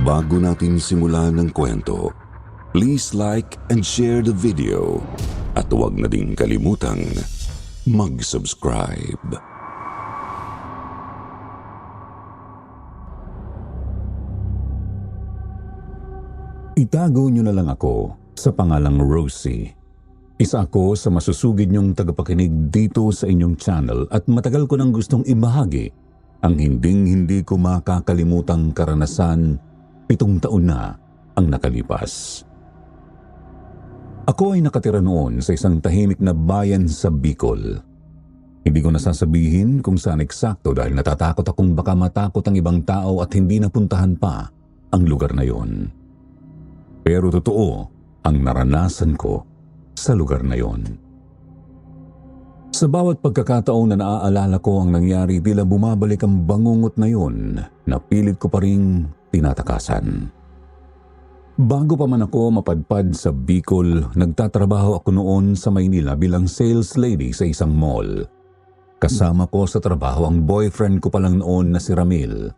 Bago natin simulan ng kwento, please like and share the video at huwag na din kalimutang mag-subscribe. Itago niyo na lang ako sa pangalang Rosie. Isa ako sa masusugid niyong tagapakinig dito sa inyong channel at matagal ko nang gustong ibahagi ang hinding-hindi ko makakalimutang karanasan 7 taon na ang nakalipas. Ako ay nakatira noon sa isang tahimik na bayan sa Bicol. Hindi ko nasasabihin kung saan eksakto dahil natatakot akong baka matakot ang ibang tao at hindi napuntahan pa ang lugar na yon. Pero totoo ang naranasan ko sa lugar na yon. Sa bawat pagkakataon na naaalala ko ang nangyari, tila bumabalik ang bangungot na yon na pilit ko pa ring tinatakasan. Bago pa man ako mapadpad sa Bicol, nagtatrabaho ako noon sa Maynila bilang sales lady sa isang mall. Kasama ko sa trabaho ang boyfriend ko pa lang noon na si Ramil.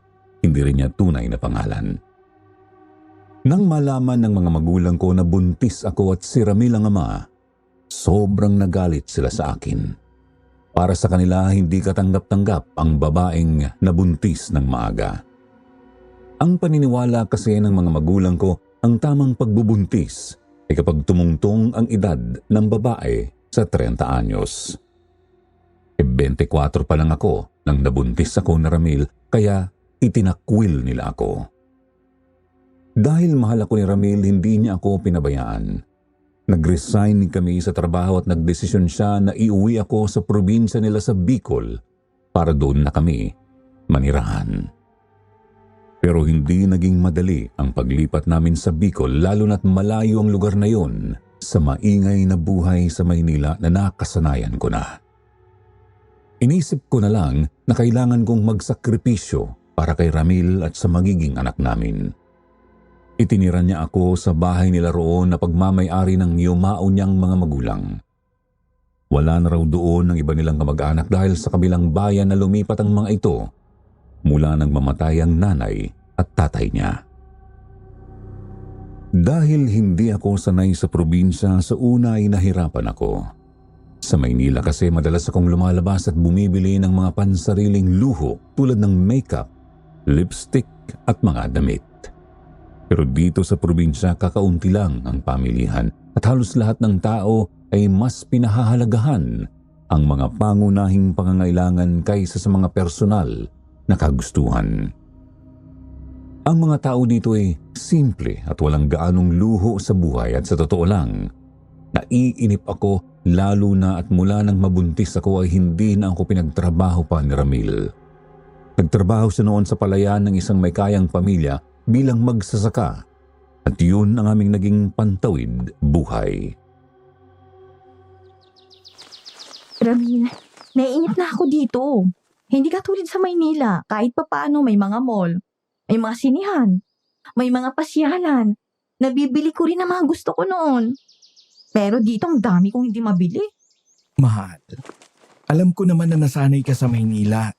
Hindi rin niya tunay na pangalan. Nang malaman ng mga magulang ko na buntis ako at si Ramil ang ama, sobrang nagalit sila sa akin. Para sa kanila, hindi katanggap-tanggap ang babaeng nabuntis ng maaga. Ang paniniwala kasi ng mga magulang ko, ang tamang pagbubuntis ay kapag tumungtong ang edad ng babae sa 30 anyos. 24 pa lang ako nang nabuntis ako na Ramil, kaya itinakwil nila ako. Dahil mahal ako ni Ramil, hindi niya ako pinabayaan. Nag-resign kami sa trabaho at nagdesisyon siya na iuwi ako sa probinsya nila sa Bicol para doon na kami manirahan. Pero hindi naging madali ang paglipat namin sa Bicol, lalo na't malayo ang lugar na yon sa maingay na buhay sa Maynila na nakasanayan ko na. Inisip ko na lang na kailangan kong magsakripisyo para kay Ramil at sa magiging anak namin. Itinira niya ako sa bahay nila roon na pagmamay-ari ng yumao niyang mga magulang. Wala na raw doon ang iba nilang kamag-anak dahil sa kabilang bayan na lumipat ang mga ito mula nang mamatay ang nanay at tatay niya. Dahil hindi ako sanay sa probinsya, sa una ay nahirapan ako. Sa Maynila kasi madalas akong lumalabas at bumibili ng mga pansariling luho tulad ng makeup, lipstick at mga damit. Pero dito sa probinsya, kakaunti lang ang pamilihan at halos lahat ng tao ay mas pinahahalagahan ang mga pangunahing pangangailangan kaysa sa mga personal na kagustuhan. Ang mga tao dito ay simple at walang gaanong luho sa buhay at sa totoo lang, naiinip ako lalo na at mula nang mabuntis ako ay hindi na ako pinagtrabaho pa ni Ramil. Nagtrabaho siya noon sa palayan ng isang may kayang pamilya bilang magsasaka at yun ang aming naging pantawid buhay. Ramil, naiinip na ako dito. Hindi katulad sa Maynila, kahit papaano may mga mall, may mga sinihan, may mga pasyalan. Nabibili ko rin ang mga gusto ko noon. Pero dito ang dami kong hindi mabili. Mahal, alam ko naman na nasanay ka sa Maynila.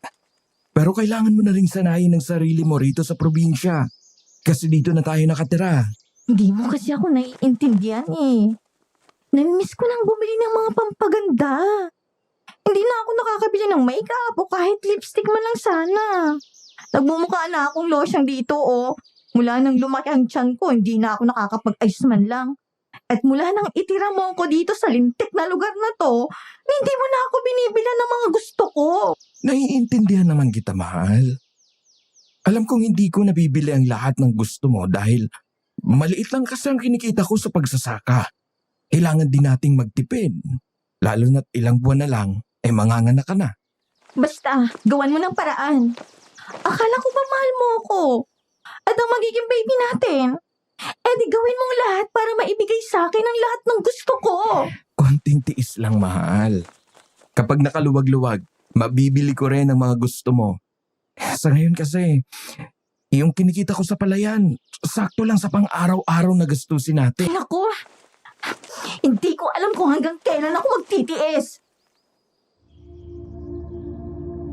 Pero kailangan mo na ring sanayin ang sarili mo rito sa probinsya. Kasi dito na tayo nakatira. Hindi mo kasi ako naiintindihan eh. Namimiss ko nang bumili ng mga pampaganda. Hindi na ako nakakabili ng makeup o kahit lipstick man lang sana. Nagmumukha na akong losyang dito oh. Mula nang lumaki ang tiyan ko, hindi na ako nakakapag-ayos man lang. At mula nang itira mo ko dito sa lintik na lugar na to, hindi mo na ako binibilan ng mga gusto ko. Naiintindihan naman kita, mahal. Alam kong hindi ko nabibili ang lahat ng gusto mo dahil maliit lang kasi ang kinikita ko sa pagsasaka. Kailangan din nating magtipid. Lalo na't ilang buwan na lang, manganganak ka na. Basta, gawan mo ng paraan. Akala ko ba mahal mo ako? At ang magiging baby natin? Di gawin mong lahat para maibigay sa akin ang lahat ng gusto ko. Konting tiis lang, mahal. Kapag nakaluwag-luwag, mabibili ko rin ang mga gusto mo. Sa ngayon kasi, yung kinikita ko sa palayan, sakto lang sa pang-araw-araw na gastusin natin. Naku, hindi ko alam kung hanggang kailan ako magtitiis.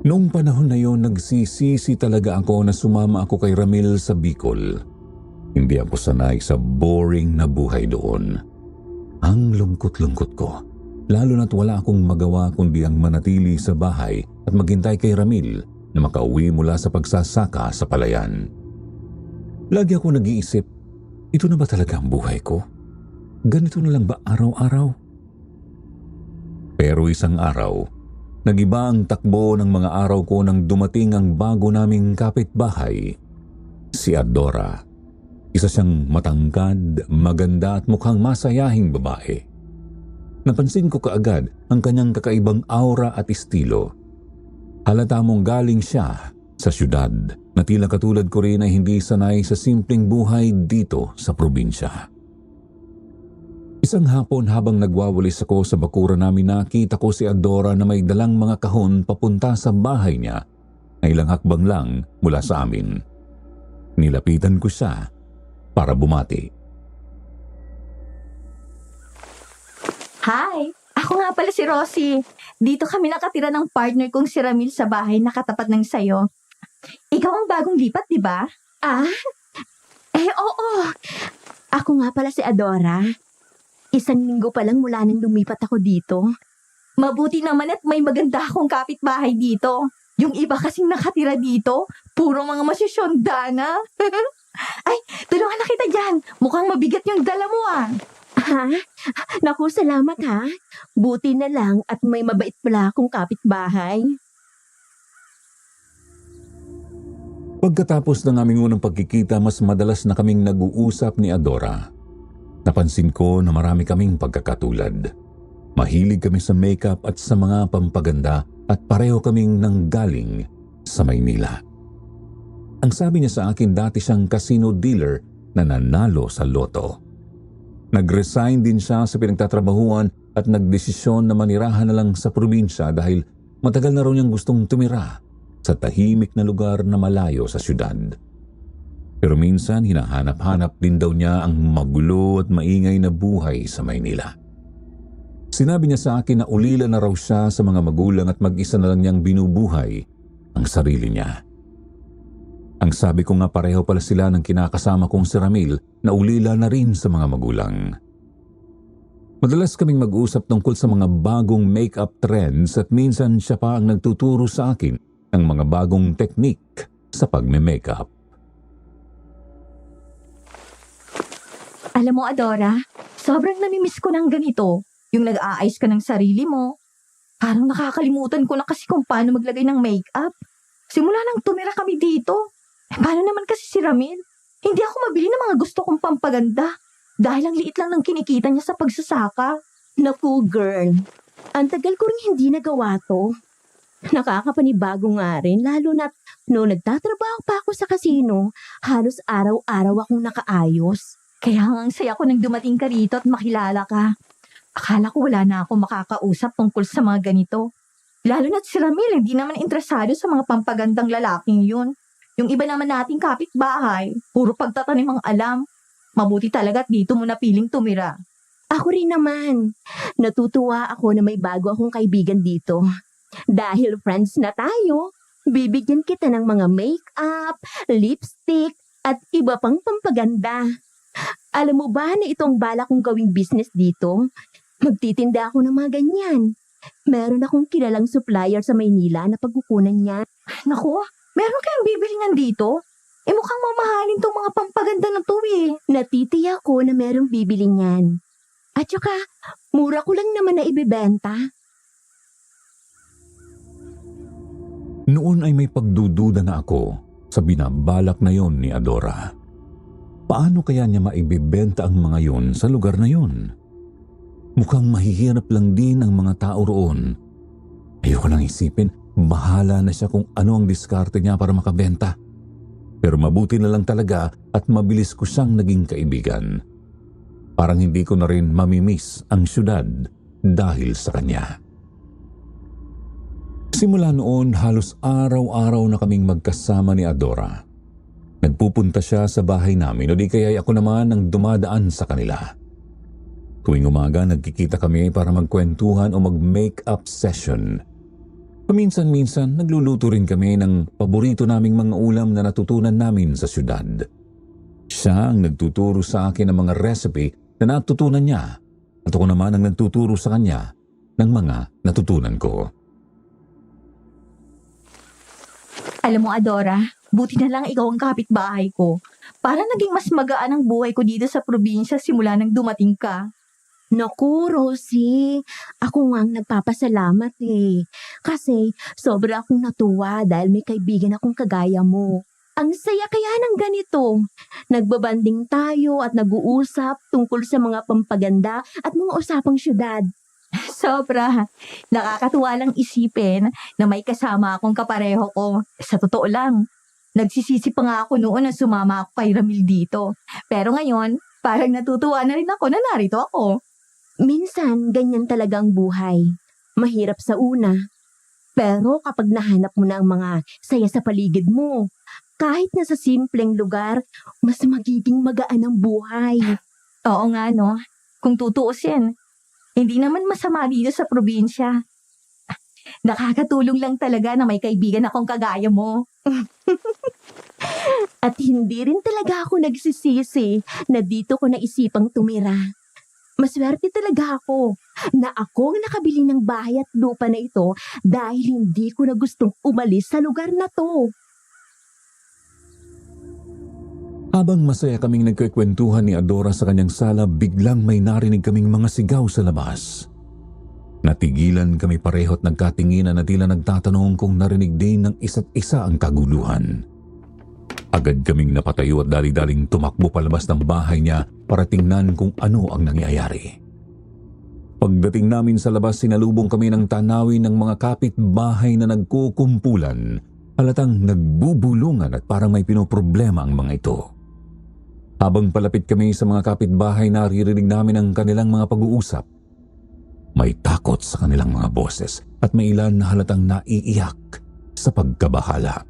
Noong panahon na yon, nagsisisi talaga ako na sumama ako kay Ramil sa Bicol. Hindi ako sanay sa boring na buhay doon. Ang lungkot-lungkot ko, lalo na't wala akong magawa kundi ang manatili sa bahay at maghintay kay Ramil na makauwi mula sa pagsasaka sa palayan. Lagi ako nag-iisip, ito na ba talaga ang buhay ko? Ganito na lang ba araw-araw? Pero isang araw, nag-iba ang takbo ng mga araw ko nang dumating ang bago naming kapitbahay, si Adora. Isa siyang matangkad, maganda at mukhang masayahing babae. Napansin ko kaagad ang kanyang kakaibang aura at estilo. Halata mong galing siya sa syudad na tila katulad ko rin ay hindi sanay sa simpleng buhay dito sa probinsya. Isang hapon habang nagwawalis ako sa bakuran namin, nakita ko si Adora na may dalang mga kahon papunta sa bahay niya na ilang hakbang lang mula sa amin. Nilapitan ko siya para bumati. Hi! Ako nga pala si Rosie. Dito kami nakatira ng partner kong si Ramil sa bahay na katapat ng sayo. Ikaw ang bagong lipat, di ba? Oo. Ako nga pala si Adora. 1 linggo pa lang mula nang lumipat ako dito. Mabuti naman at may maganda akong kapitbahay dito. Yung iba kasing nakatira dito, puro mga masisyondana. Ay, tulungan na kita dyan. Mukhang mabigat yung dala mo Ha? Naku, salamat ha. Buti na lang at may mabait pala akong kapitbahay. Pagkatapos ng aming unang pagkikita, mas madalas na kaming nag-uusap ni Adora. Napansin ko na marami kaming pagkakatulad. Mahilig kami sa makeup at sa mga pampaganda at pareho kaming nanggaling sa Maynila. Ang sabi niya sa akin, dati siyang casino dealer na nanalo sa loto. Nag-resign din siya sa pinagtatrabahuan at nagdesisyon na manirahan na lang sa probinsya dahil matagal na raw niyang gustong tumira sa tahimik na lugar na malayo sa syudad. Pero minsan hinahanap-hanap din daw niya ang magulo at maingay na buhay sa Maynila. Sinabi niya sa akin na ulila na raw siya sa mga magulang at mag-isa na lang niyang binubuhay ang sarili niya. Ang sabi ko nga, pareho pala sila ng kinakasama kong si Ramil na ulila na rin sa mga magulang. Madalas kaming mag-usap tungkol sa mga bagong makeup trends at minsan siya pa ang nagtuturo sa akin ng mga bagong teknik sa pagme-makeup. Alam mo, Adora, sobrang namimiss ko ng ganito. Yung nag-aayos ka ng sarili mo. Parang nakakalimutan ko na kasi kung paano maglagay ng makeup. Simula nang tumira kami dito. Paano naman kasi si Ramil? Hindi ako mabili ng mga gusto kong pampaganda dahil ang liit lang ng kinikita niya sa pagsasaka. Naku, girl. Ang tagal ko rin hindi nagawa to. Nakakapanibago nga rin, lalo na't noong nagtatrabaho pa ako sa kasino, halos araw-araw akong nakaayos. Kaya nga ang saya ko nang dumating ka rito at makilala ka. Akala ko wala na ako makakausap tungkol sa mga ganito. Lalo na't si Ramil hindi naman interesado sa mga pampagandang lalaking yun. Yung iba naman nating kapitbahay, puro pagtatanim ang alam. Mabuti talaga at dito mo napiling tumira. Ako rin naman. Natutuwa ako na may bago akong kaibigan dito. Dahil friends na tayo, bibigyan kita ng mga makeup, lipstick, at iba pang pampaganda. Alam mo ba na itong bala kong gawing business dito? Magtitinda ako ng mga ganyan. Meron akong kilalang supplier sa Maynila na pagkukunan niya. Naku, meron kayong bibilingan dito? Mukhang mamahalin tong mga pampaganda na to Natitiya ko na merong bibili niyan. At saka, mura ko lang naman na ibebenta. Noon ay may pagdududa na ako sa binabalak na yon ni Adora. Paano kaya niya maibibenta ang mga yon sa lugar na yon? Mukhang mahihirap lang din ang mga tao roon. Ayoko nang isipin, bahala na siya kung ano ang diskarte niya para makabenta. Pero mabuti na lang talaga at mabilis ko siyang naging kaibigan. Parang hindi ko na rin mamimiss ang syudad dahil sa kanya. Simula noon, halos araw-araw na kaming magkasama ni Adora. Nagpupunta siya sa bahay namin o di kaya ako naman ang dumadaan sa kanila. Tuwing umaga, nagkikita kami para magkwentuhan o mag-makeup session. Paminsan-minsan, nagluluto rin kami ng paborito naming mga ulam na natutunan namin sa syudad. Siya ang nagtuturo sa akin ng mga recipe na natutunan niya at ako naman ang nagtuturo sa kanya ng mga natutunan ko. Alam mo, Adora, buti na lang ikaw ang kapitbahay ko. Para naging mas magaan ang buhay ko dito sa probinsya simula nang dumating ka. Naku, Rosie, ako nga ang nagpapasalamat eh. Kasi sobra akong natuwa dahil may kaibigan akong kagaya mo. Ang saya kaya ng ganito. Nagbabanding tayo at nag-uusap tungkol sa mga pampaganda at mga usapang syudad. Sobra. Nakakatuwa lang isipin na may kasama akong kapareho ko. Sa totoo lang, nagsisisi pa nga ako noon na sumama ako kay Ramil dito. Pero ngayon, parang natutuwa na rin ako na narito ako. Minsan, ganyan talaga ang buhay. Mahirap sa una. Pero kapag nahanap mo na ang mga saya sa paligid mo, kahit na sa simpleng lugar, mas magiging magaan ang buhay. Oo nga, no? Kung tutuusin, hindi naman masama dito sa probinsya. Nakakatulong lang talaga na may kaibigan akong kagaya mo. At hindi rin talaga ako nagsisisi na dito ko naisipang tumira. Maswerte talaga ako na ako ang nakabili ng bahay at lupa na ito dahil hindi ko na gustong umalis sa lugar na to. Habang masaya kaming nagkikwentuhan ni Adora sa kanyang sala, biglang may narinig kaming mga sigaw sa labas. Natigilan kami pareho at nagkatinginan na tila nagtatanong kung narinig din ng isa't isa ang kaguluhan. Agad kaming napatayo at dali-daling tumakbo palabas ng bahay niya para tingnan kung ano ang nangyayari. Pagdating namin sa labas, sinalubong kami ng tanawin ng mga kapitbahay na nagkukumpulan. Halatang nagbubulungan at parang may pinoproblema ang mga ito. Habang palapit kami sa mga kapitbahay, naririnig namin ang kanilang mga pag-uusap. May takot sa kanilang mga boses at may ilan na halatang naiiyak sa pagkabahala.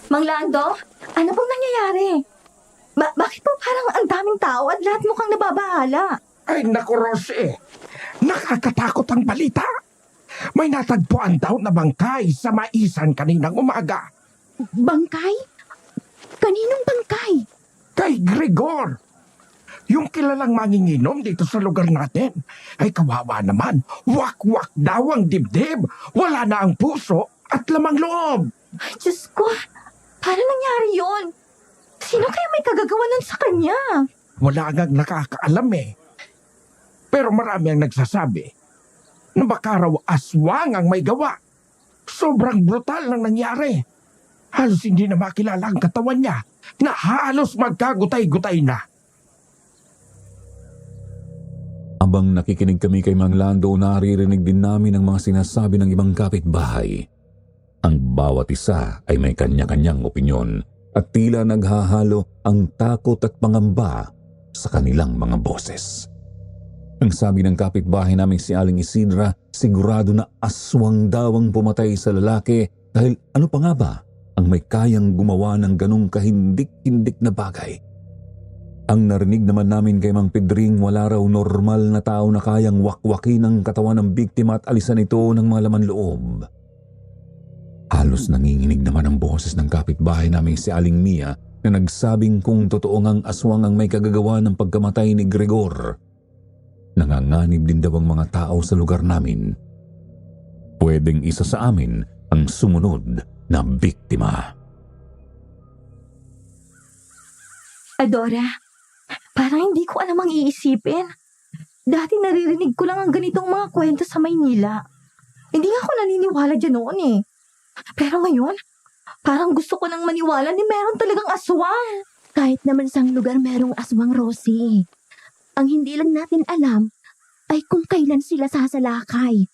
Mang Lando, ano bang nangyayari? Bakit po parang ang daming tao at lahat mukhang nababahala? Ay naku, Rosie, nakakatakot ang balita. May natagpuan daw na bangkay sa maisan kaninang umaga. Bangkay? Kaninong bangkay? Kay Gregor. Yung kilalang manginginom dito sa lugar natin. Ay kawawa naman. Wak-wak daw ang dibdib. Wala na ang puso at lamang loob. Diyos ko, paano nangyari yon? Sino kaya may kagagawanan sa kanya? Wala ngang nakakaalam eh. Pero marami ang nagsasabi na baka raw aswang ang may gawa. Sobrang brutal nang nangyari. Halos hindi na makilala ang katawan niya na halos magkagutay-gutay na. Habang nakikinig kami kay Mang Lando, naririnig din namin ang mga sinasabi ng ibang kapitbahay. Ang bawat isa ay may kanya-kanyang opinyon at tila naghahalo ang takot at pangamba sa kanilang mga boses. Ang sabi ng kapitbahay naming si Aling Isidra, sigurado na aswang daw ang pumatay sa lalaki dahil ano pa nga ba ang may kayang gumawa ng ganong kahindik-hindik na bagay. Ang narinig naman namin kay Mang Pedring, wala raw normal na tao na kayang wakwakin ang katawan ng biktima at alisan ito ng mga laman loob. Halos nanginginig naman ang boses ng kapitbahay naming si Aling Mia na nagsabing kung totoo ngang aswang ang may kagagawa ng pagkamatay ni Gregor. Nanganganib din daw ang mga tao sa lugar namin. Pwedeng isa sa amin ang sumunod na biktima. Adora, parang hindi ko alam ang iisipin. Dati naririnig ko lang ang ganitong mga kwento sa Maynila. Hindi nga ako naniniwala dyan noon eh. Pero ngayon, parang gusto ko nang maniwala ni meron talagang aswang. Kahit naman sa lugar merong aswang, Rosie. Ang hindi lang natin alam ay kung kailan sila sasalakay.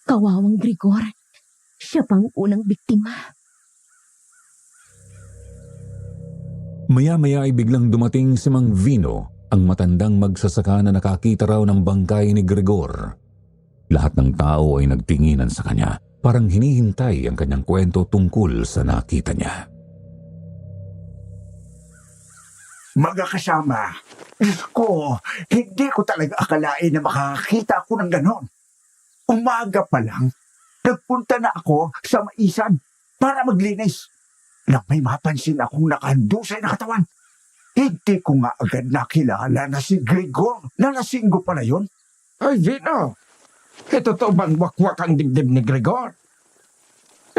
Kawawang Gregor. Siya pang unang biktima. Maya-maya ay biglang dumating si Mang Vino, ang matandang magsasaka na nakakita raw ng bangkay ni Gregor. Lahat ng tao ay nagtinginan sa kanya, parang hinihintay ang kanyang kwento tungkol sa nakita niya. Mga kasama, Diyos ko, hindi ko talaga akalain na makakakita ako ng ganon. Umaga pa lang, nagpunta na ako sa maisan para maglinis. nang may mapansin akong nakahandusay na katawan. Hindi ko nga agad nakilala na si Gregor na lasinggo pala yun. Ay, Vino! Ito to bang wakwak ang dibdib ni Gregor?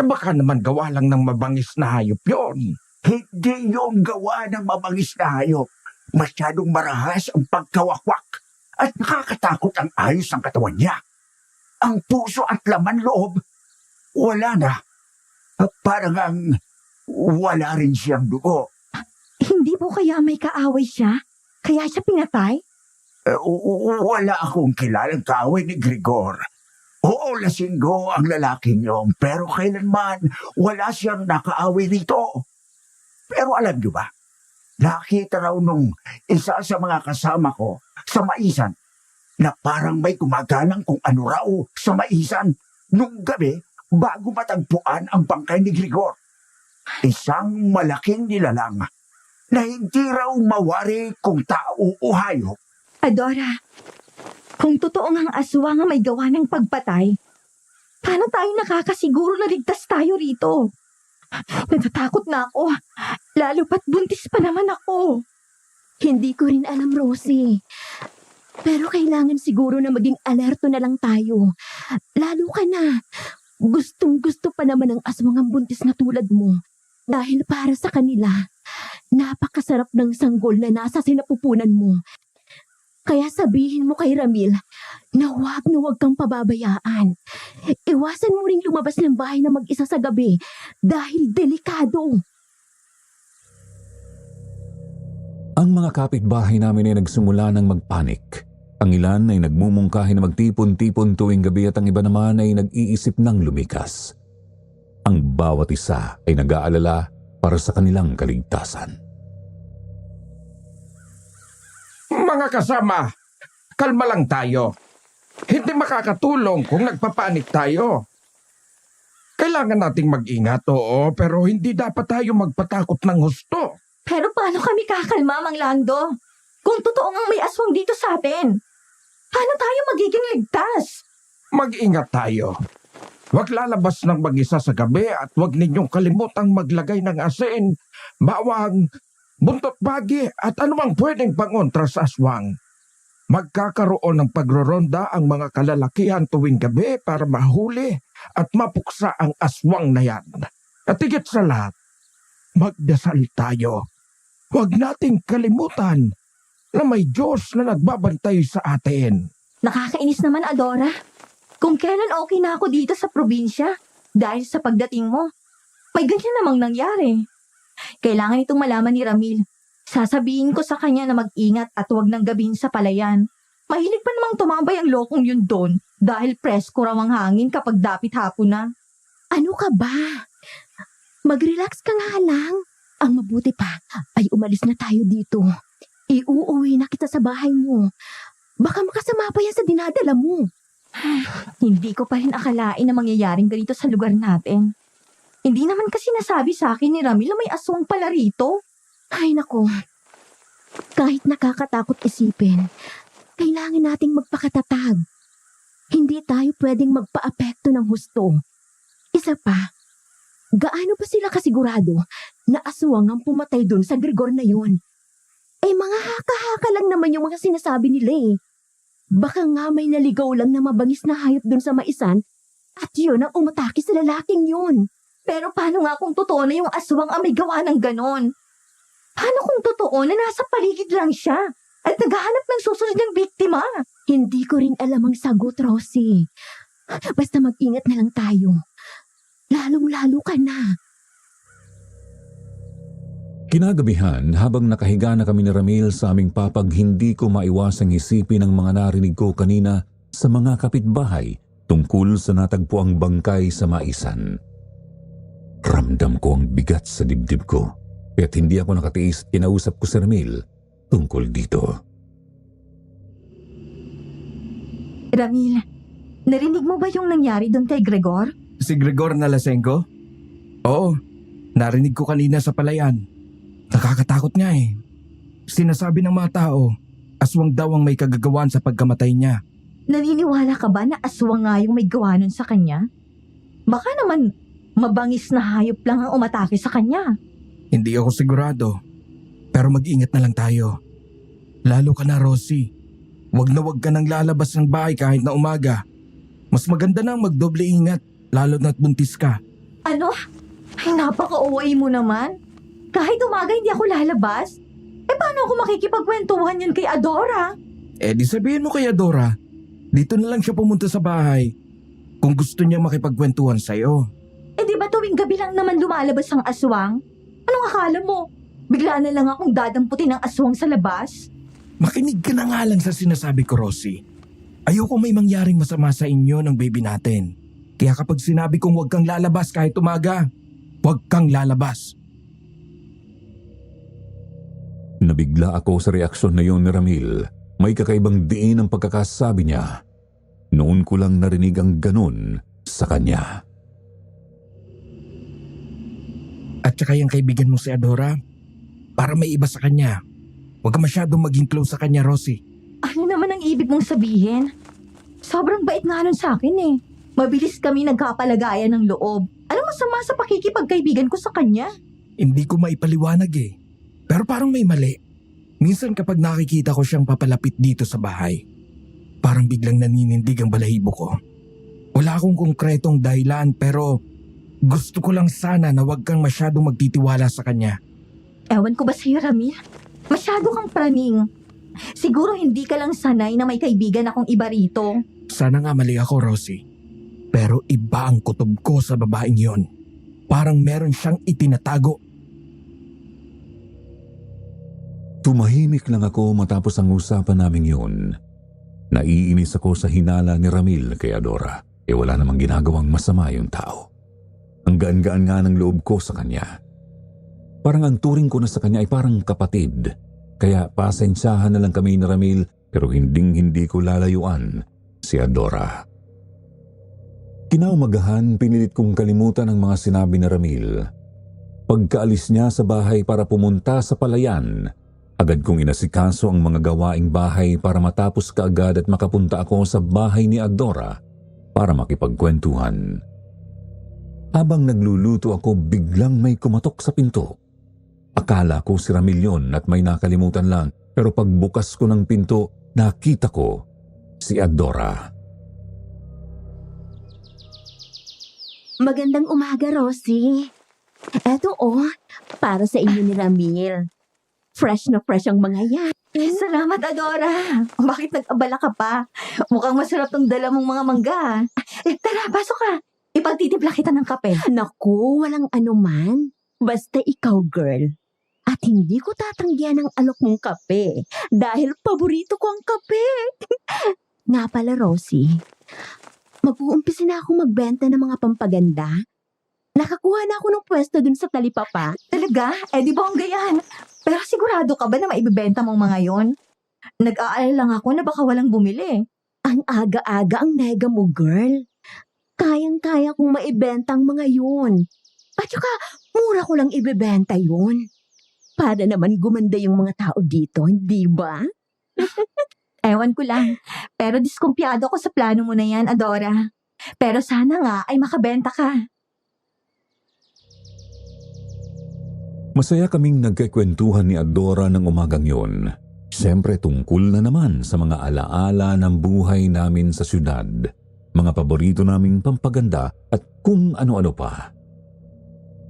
Baka naman gawa lang ng mabangis na hayop yon. Hindi yung gawa ng mabangis na hayop. Masyadong marahas ang pagkawakwak at nakakatakot ang ayos ng katawan niya. Ang puso at laman loob, wala na. Parang ang wala rin siyang dugo. Hindi po kaya may kaaway siya? Kaya siya pinatay? Wala akong kilalang kaaway ni Gregor. Oo, lasinggo ang lalaking yun, pero kailanman wala siyang nakaaway rito. Pero alam niyo ba, nakita raw nung isa sa mga kasama ko sa maisan na parang may gumagalang kung ano raw sa maisan nung gabi bago matagpuan ang bangkay ni Gregor. Isang malaking nilalang na hindi raw mawari kung tao o hayop. Adora, kung totoo ngang aswang ang may gawa ng pagpatay, paano tayo nakakasiguro na ligtas tayo rito? Natatakot na ako, lalo pat buntis pa naman ako. Hindi ko rin alam, Rosie. Pero kailangan siguro na maging alerto na lang tayo. Lalo ka na. Gustong-gusto pa naman ng aswang ang buntis na tulad mo. Dahil para sa kanila, napakasarap ng sanggol na nasa sinapupunan mo. Kaya sabihin mo kay Ramil na huwag kang pababayaan. Iwasan mo ring lumabas ng bahay na mag-isa sa gabi dahil delikado. Ang mga kapitbahay namin ay nagsimula ng magpanik. Ang ilan ay nagmumungkahi na magtipon-tipon tuwing gabi at ang iba naman ay nag-iisip ng lumikas. Ang bawat isa ay nag-aalala para sa kanilang kaligtasan. Mga kasama, kalma lang tayo. Hindi makakatulong kung nagpapanik tayo. Kailangan nating mag-ingat, oo, pero hindi dapat tayo magpatakot ng husto. Pero paano kami kakalma, Mang Lando? Kung totoo ngang may aswang dito sa atin, paano tayo magiging ligtas? Mag-ingat tayo. Huwag lalabas ng mag-isa sa gabi at huwag ninyong kalimutang maglagay ng asin, bawang, buntot bagi at anumang pwedeng pangontra sa aswang. Magkakaroon ng pagroronda ang mga kalalakihan tuwing gabi para mahuli at mapuksa ang aswang na yan. At higit sa lahat, magdasal tayo. Huwag nating kalimutan na may Diyos na nagbabantay sa atin. Nakakainis naman, Adora. Kung kailan okay na ako dito sa probinsya, dahil sa pagdating mo, may ganyan namang nangyari. Kailangan itong malaman ni Ramil. Sasabihin ko sa kanya na mag-ingat at huwag nang gabihin sa palayan. Mahilig pa namang tumambay ang lokong yun doon dahil presko raw ang hangin kapag dapit hapon na. Ano ka ba? Mag-relax ka nga lang. Ang mabuti pa ay umalis na tayo dito. Iuuwi na kita sa bahay mo. Baka makasama pa yan sa dinadala mo. Hindi ko pa rin akalain na mangyayaring ganito sa lugar natin. Hindi naman kasi nasabi sa akin ni Ramil na may aswang pala rito. Ay nako, kahit nakakatakot isipin, kailangan nating magpakatatag. Hindi tayo pwedeng magpa-apekto ng husto. Isa pa, gaano pa sila kasigurado na aswang ang pumatay dun sa Gregor na yun? Eh mga haka-haka lang naman yung mga sinasabi nila eh. Baka nga may naligaw lang na mabangis na hayop dun sa maisan at yun ang umatake sa lalaking yun. Pero paano nga kung totoo na yung aswang ang may gawa ng ganon? Paano kung totoo na nasa paligid lang siya at naghahanap ng susunod ng biktima? Hindi ko rin alam ang sagot, Rosie. Basta mag-ingat na lang tayo. Lalong-lalo ka na. Kinagabihan, habang nakahiga na kami ni Ramil sa aming papag, hindi ko maiwasang isipin ang mga narinig ko kanina sa mga kapitbahay tungkol sa natagpuang bangkay sa maisan. Ramdam ko ang bigat sa dibdib ko, kaya't hindi ako nakatiis at kinausap ko si Ramil tungkol dito. Ramil, narinig mo ba yung nangyari doon kay Gregor? Si Gregor na lasenggo? Oo, narinig ko kanina sa palayan. Nakakatakot nga eh. Sinasabi ng mga tao, aswang daw ang may kagagawan sa pagkamatay niya. Naniniwala ka ba na aswang nga yung may gawa nun sa kanya? Baka naman mabangis na hayop lang ang umatake sa kanya. Hindi ako sigurado. Pero mag-ingat na lang tayo. Lalo ka na, Rosie. Huwag ka nang lalabas ng bahay kahit na umaga. Mas maganda nang magdoble ingat, lalo na't buntis ka. Ano? Ay, napaka-OA mo naman. Kahit umaga hindi ako lalabas. Paano ako makikipagkwentuhan yun kay Adora? Di sabihin mo kay Adora, dito na lang siya pumunta sa bahay. Kung gusto niya makipagkwentuhan sa'yo. Di ba tuwing gabi lang naman lumalabas ang aswang? Anong akala mo? Bigla na lang akong dadamputin ng aswang sa labas? Makinig ka na nga lang sa sinasabi ko, Rosie. Ayoko may mangyaring masama sa inyo ng baby natin. Kaya kapag sinabi kong huwag kang lalabas kahit umaga, huwag kang lalabas. Nabigla ako sa reaksyon na yun ni Ramil. May kakaibang diin ang pagkakasabi niya. Noon ko lang narinig ang ganun sa kanya. At saka yung kaibigan mo si Adora, para may iba sa kanya. Huwag ka masyadong maging close sa kanya, Rosie. Ano naman ang ibig mong sabihin? Sobrang bait nga nun sa akin eh. Mabilis kami nagkapalagayan ng loob. Anong masama sa pakikipagkaibigan ko sa kanya? Hindi ko maipaliwanag eh. Pero parang may mali. Minsan kapag nakikita ko siyang papalapit dito sa bahay, parang biglang naninindig ang balahibo ko. Wala akong konkretong dahilan pero gusto ko lang sana na huwag kang masyadong magtitiwala sa kanya. Ewan ko ba sa'yo, Ramil? Masyado kang praning. Siguro hindi ka lang sanay na may kaibigan akong iba rito. Sana nga mali ako, Rosie. Pero iba ang kutob ko sa babaeng yon. Parang meron siyang itinatago. Tumahimik lang ako matapos ang usapan naming yun. Naiinis ako sa hinala ni Ramil kay Adora. Wala namang ginagawang masama yung tao. Ang gaan-gaan nga ng loob ko sa kanya. Parang ang turing ko na sa kanya ay parang kapatid. Kaya pasensyahan na lang kami ni Ramil pero hindi ko lalayuan si Adora. Kinaumagahan, pinilit kong kalimutan ang mga sinabi ni Ramil. Pagkaalis niya sa bahay para pumunta sa palayan, agad kong inasikaso ang mga gawaing bahay para matapos kaagad at makapunta ako sa bahay ni Adora para makipagkwentuhan. Habang nagluluto ako, biglang may kumatok sa pinto. Akala ko si Ramil yun at may nakalimutan lang, pero pagbukas ko ng pinto, nakita ko si Adora. Magandang umaga, Rosie. Eto para sa inyo ni Ramil. Fresh na fresh ang mga yan. Salamat, Adora. Bakit nag-abala ka pa? Mukhang masarap tong dala mong mga mangga. Tara, pasok ka. Ipagtitimpla kita ng kape. Naku, walang anuman. Basta ikaw, girl. At hindi ko tatanggihan ang alok mong kape dahil paborito ko ang kape. Nga pala, Rosie, mag-uumpisa na ako magbenta ng mga pampaganda. Nakakuha na ako ng pwesto dun sa talipapa. Talaga? Di bongga yan. Pero sigurado ka ba na maibibenta mong mga yon? Nag-aalala lang ako na baka walang bumili. Ang aga-aga ang nega mo, girl. Kayang-kaya kong maibenta ang mga yun. At saka, mura ko lang ibebenta yun. Para naman gumanda yung mga tao dito, hindi ba? Ewan ko lang. Pero diskumpiyado ko sa plano mo na yan, Adora. Pero sana nga ay makabenta ka. Masaya kaming nagkikwentuhan ni Adora ng umagang yun. Siyempre tungkol na naman sa mga alaala ng buhay namin sa syudad, mga paborito naming pampaganda at kung ano-ano pa.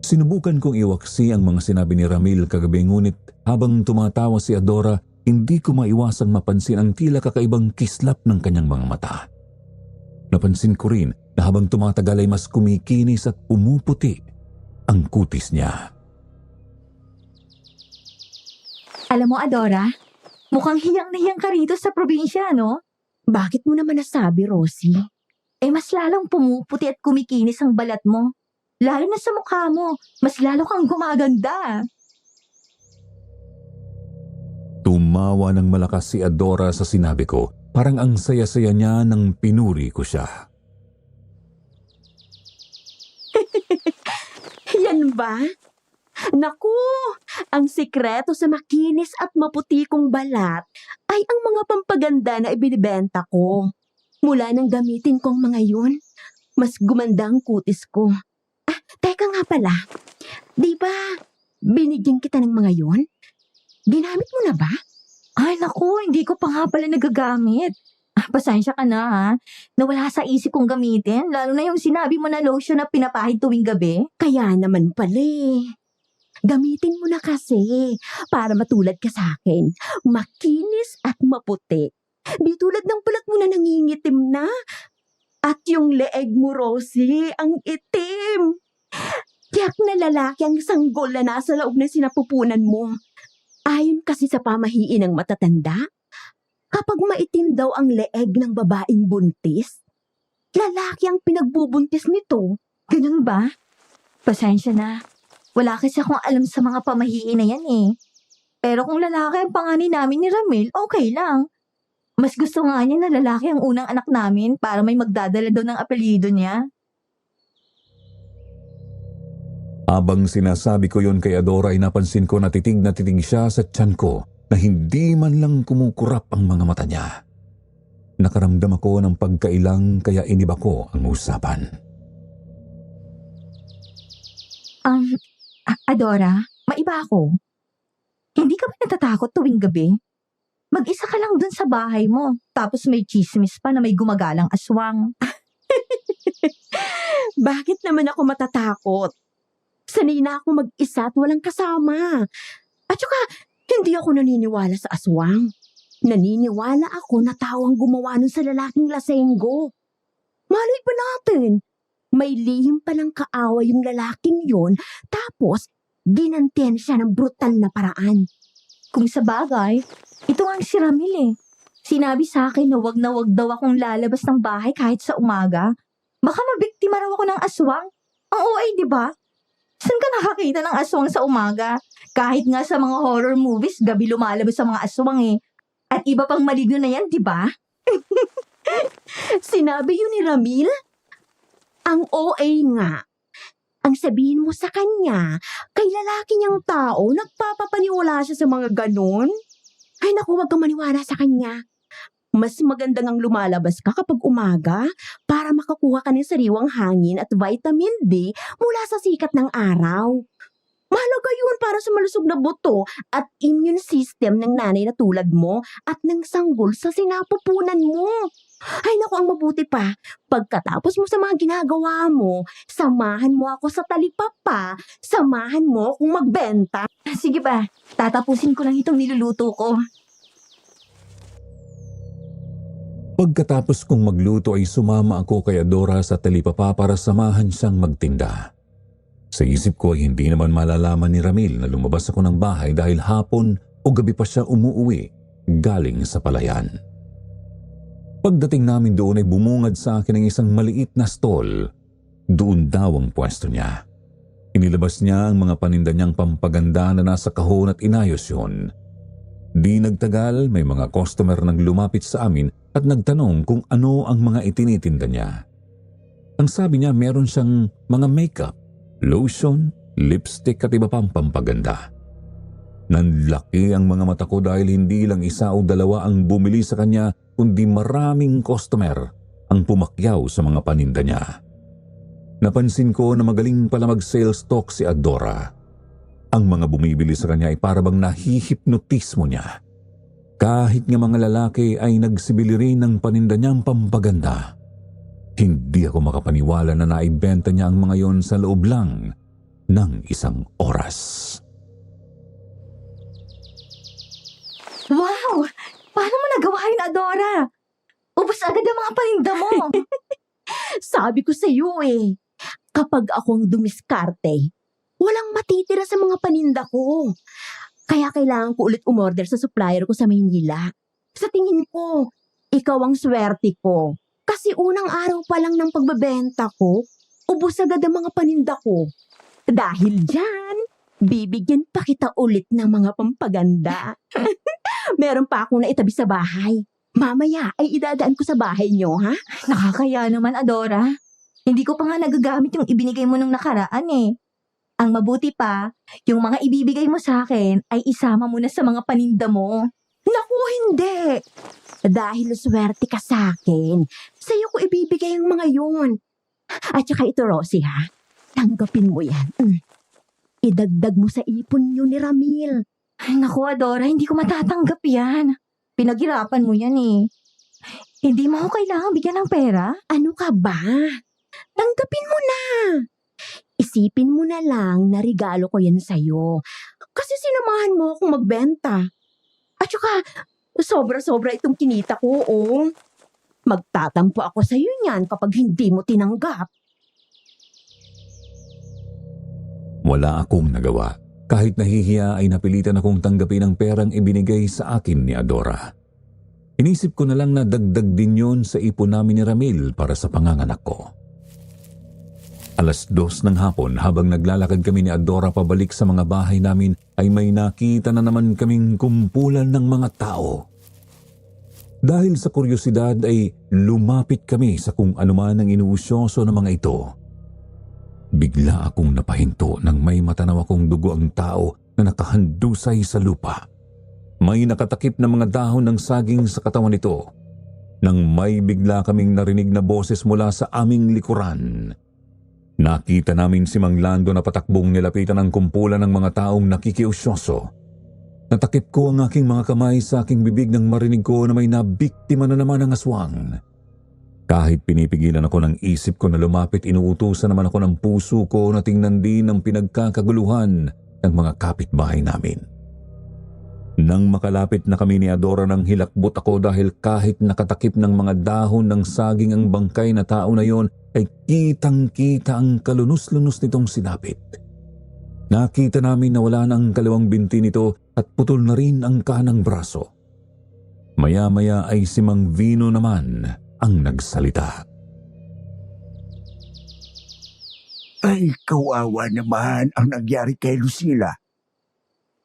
Sinubukan kong iwaksi ang mga sinabi ni Ramil kagabi ngunit habang tumatawa si Adora, hindi ko maiwasang mapansin ang tila kakaibang kislap ng kanyang mga mata. Napansin ko rin na habang tumatagal ay mas kumikinis at pumuputi ang kutis niya. Alam mo, Adora, mukhang hiyang na hiyang ka rito sa probinsya, no? Bakit mo naman nasabi, Rosie? Mas lalong pumuputi at kumikinis ang balat mo. Lalo na sa mukha mo, mas lalo kang gumaganda. Tumawa ng malakas si Adora sa sinabi ko, parang ang saya-saya niya nang pinuri ko siya. Yan ba? Naku, ang sikreto sa makinis at maputi kong balat ay ang mga pampaganda na ibinibenta ko. Mula nang gamitin kong mga yun, mas gumanda ang kutis ko. Teka nga pala, di ba binigyan kita ng mga yon? Ginamit mo na ba? Ay, naku, hindi ko pa nga pala nagagamit. Pasensya ka na ha. Nawala sa isip kong gamitin, lalo na yung sinabi mo na lotion na pinapahid tuwing gabi. Kaya naman pala eh. Gamitin mo na kasi para matulad ka sa akin. Makinis at maputi. Di tulad ng balat mo na nangingitim na. At yung leeg mo, Rosie, ang itim. Tiyak na lalaki ang sanggol na nasa loob ng sinapupunan mo. Ayon kasi sa pamahiin ng matatanda, kapag maitim daw ang leeg ng babaeng buntis, lalaki ang pinagbubuntis nito. Ganun ba? Pasensya na. Wala kasi akong alam sa mga pamahiin na yan eh. Pero kung lalaki ang panganay namin ni Ramil, okay lang. Mas gusto nga niya na lalaki ang unang anak namin para may magdadala daw ng apelyido niya. Habang sinasabi ko yon kay Adora ay napansin ko na titig siya sa tiyan ko na hindi man lang kumukurap ang mga mata niya. Nakaramdam ako ng pagkailang kaya iniba ko ang usapan. Adora, maiba ako. Hindi ka ba natatakot tuwing gabi? Mag-isa ka lang dun sa bahay mo, tapos may chismis pa na may gumagalang aswang. Bakit naman ako matatakot? Sanay na ako mag-isa at walang kasama. At saka, hindi ako naniniwala sa aswang. Naniniwala ako na tao ang gumawa nun sa lalaking lasenggo. Malay pa natin, may lihim palang kaaway yung lalaking yon, tapos ginantihan siya ng brutal na paraan. Kung sa bagay, ito ang si Ramil eh. Sinabi sa akin na wag daw akong lalabas ng bahay kahit sa umaga. Baka mabiktima raw ako ng aswang. Ang OA, di ba? Saan ka nakakita ng aswang sa umaga? Kahit nga sa mga horror movies, gabi lumalabas sa mga aswang eh. At iba pang maligno na yan, di ba? Sinabi yun ni Ramil? Ang OA nga. Ang sabihin mo sa kanya, kay lalaki niyang tao, nagpapapaniwala siya sa mga ganon? Ay naku, wag kang maniwala sa kanya. Mas magandang ang lumalabas ka kapag umaga para makakuha ka ng sariwang hangin at vitamin D mula sa sikat ng araw. Mahalaga yun para sa malusog na buto at immune system ng nanay na tulad mo at ng sanggol sa sinapupunan mo. Ay naku, ang mabuti pa, pagkatapos mo sa mga ginagawa mo, samahan mo ako sa talipapa, samahan mo akong magbenta. Sige ba, tatapusin ko lang itong niluluto ko. Pagkatapos kong magluto ay sumama ako kay Adora sa talipapa para samahan siyang magtinda. Sa isip ko ay hindi naman malalaman ni Ramil na lumabas ako ng bahay dahil hapon o gabi pa siya umuuwi galing sa palayan. Pagdating namin doon ay bumungad sa akin ng isang maliit na stall. Doon daw ang pwesto niya. Inilabas niya ang mga paninda niyang pampaganda na nasa kahon at inayos yun. Di nagtagal, may mga customer nang lumapit sa amin at nagtanong kung ano ang mga itinitinda niya. Ang sabi niya meron siyang mga makeup, lotion, lipstick at iba pang pampaganda. Nanlaki ang mga mata ko dahil hindi lang isa o dalawa ang bumili sa kanya kundi maraming customer ang pumakyaw sa mga paninda niya. Napansin ko na magaling pala mag-sales talk si Adora. Ang mga bumibili sa kanya ay parabang nahihipnotismo niya. Kahit nga mga lalaki ay nagsibili rin ng paninda niyang pampaganda. Hindi ako makapaniwala na naibenta niya ang mga yon sa loob lang ng isang oras. Wow! Paano mo nagawa yun, Adora? Ubus agad ang mga paninda mo. Sabi ko sa iyo eh, kapag akong dumiskarte, walang matitira sa mga paninda ko. Kaya kailangan ko ulit umorder sa supplier ko sa Maynila. Sa tingin ko, ikaw ang swerte ko. Kasi unang araw pa lang ng pagbebenta ko, ubos agad ang mga paninda ko. Dahil dyan, bibigyan pa kita ulit ng mga pampaganda. Meron pa akong naitabi sa bahay. Mamaya ay idadaan ko sa bahay niyo, ha? Nakakaya naman, Adora. Hindi ko pa nga nagagamit yung ibinigay mo nung nakaraan eh. Ang mabuti pa, yung mga ibibigay mo sa akin ay isama mo na sa mga paninda mo. Naku, hindi. Dahil swerte ka sa akin, sa'yo ko ibibigay ang mga yun. At saka ito, Rosie, ha? Tanggapin mo yan. Idagdag mo sa ipon nyo ni Ramil. Ay, naku, Adora, hindi ko matatanggap yan. Pinaghirapan mo yan eh. Hindi mo ako kailangan bigyan ng pera? Ano ka ba? Tanggapin mo na. Isipin mo na lang na regalo ko yan sa'yo. Kasi sinamahan mo akong magbenta. At saka, sobra-sobra itong kinita ko, oh. Magtatampo ako sa'yo niyan kapag hindi mo tinanggap. Wala akong nagawa. Kahit nahihiya ay napilitan akong tanggapin ang perang ibinigay sa akin ni Adora. Inisip ko na lang na dagdag din yon sa ipon namin ni Ramil para sa panganganak ko. 2:00 ng hapon habang naglalakad kami ni Adora pabalik sa mga bahay namin ay may nakita na naman kaming kumpulan ng mga tao. Dahil sa kuryosidad ay lumapit kami sa kung anuman ang inuusyoso ng mga ito. Bigla akong napahinto nang may matanaw akong dugo ang tao na nakahandusay sa lupa. May nakatakip na mga dahon ng saging sa katawan nito. Nang may bigla kaming narinig na boses mula sa aming likuran. Nakita namin si Mang Lando na patakbong nilapitan ang kumpulan ng mga taong nakikiusyoso. Natakip ko ang aking mga kamay sa aking bibig nang marinig ko na may nabiktima na naman ng aswang. Kahit pinipigilan ako ng isip ko na lumapit, inuutusan naman ako ng puso ko na tingnan din ang pinagkakaguluhan ng mga kapitbahay namin. Nang makalapit na kami ni Adora nang hilakbot ako dahil kahit nakatakip ng mga dahon ng saging ang bangkay na tao na yon ay kitang-kita ang kalunos-lunos nitong sinapit. Nakita namin na wala na ang kaliwang binti nito at putol na rin ang kanang braso. Maya-maya ay si Mang Vino naman ang nagsalita. Ay, kawawa naman ang nangyari kay Lucila.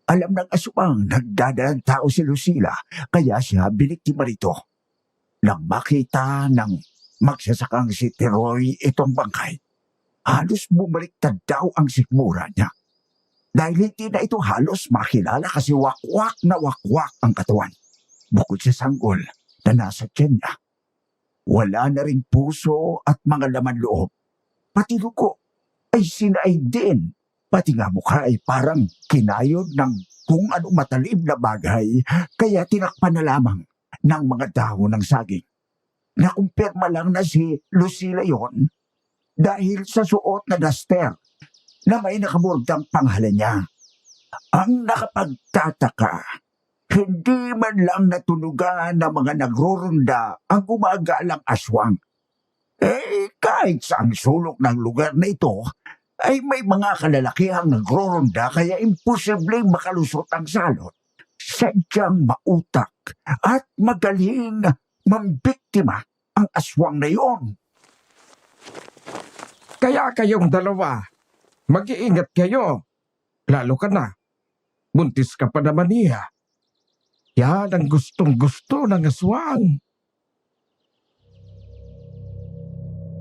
Alam ng aswang nagdadalang tao si Lucila, kaya siya biniktima rito. Nang makita ng magsasakang si Teroy itong bangkay, halos bumaliktad daw ang sikmura niya. Dahil hindi na ito halos makilala kasi wakwak na wakwak ang katawan. Bukod sa sanggol na nasa tiyan niya, wala na ring puso at mga laman loob. Pati dugo ay sinaay din. Pati nga mukha ay parang kinayod ng kung anong matalim na bagay, kaya tinakpan na lamang ng mga dahon ng saging. Nakumpirma lang na si Lucila yon dahil sa suot na duster na may nakamurdang pangalan niya. Ang nakapagtataka, hindi man lang natunugan ng mga nagrurunda ang gumagalang aswang. Kahit sa ang sulok ng lugar na ito, ay may mga kalalakihang nagrurunda kaya imposibleng makalusot ang salot. Sadyang mautak at magaling mambiktima ang aswang na yon. Kaya kayong dalawa, mag-iingat kayo. Lalo ka na. Buntis ka pa naman niya. Yan ang gustong-gusto ng aswang.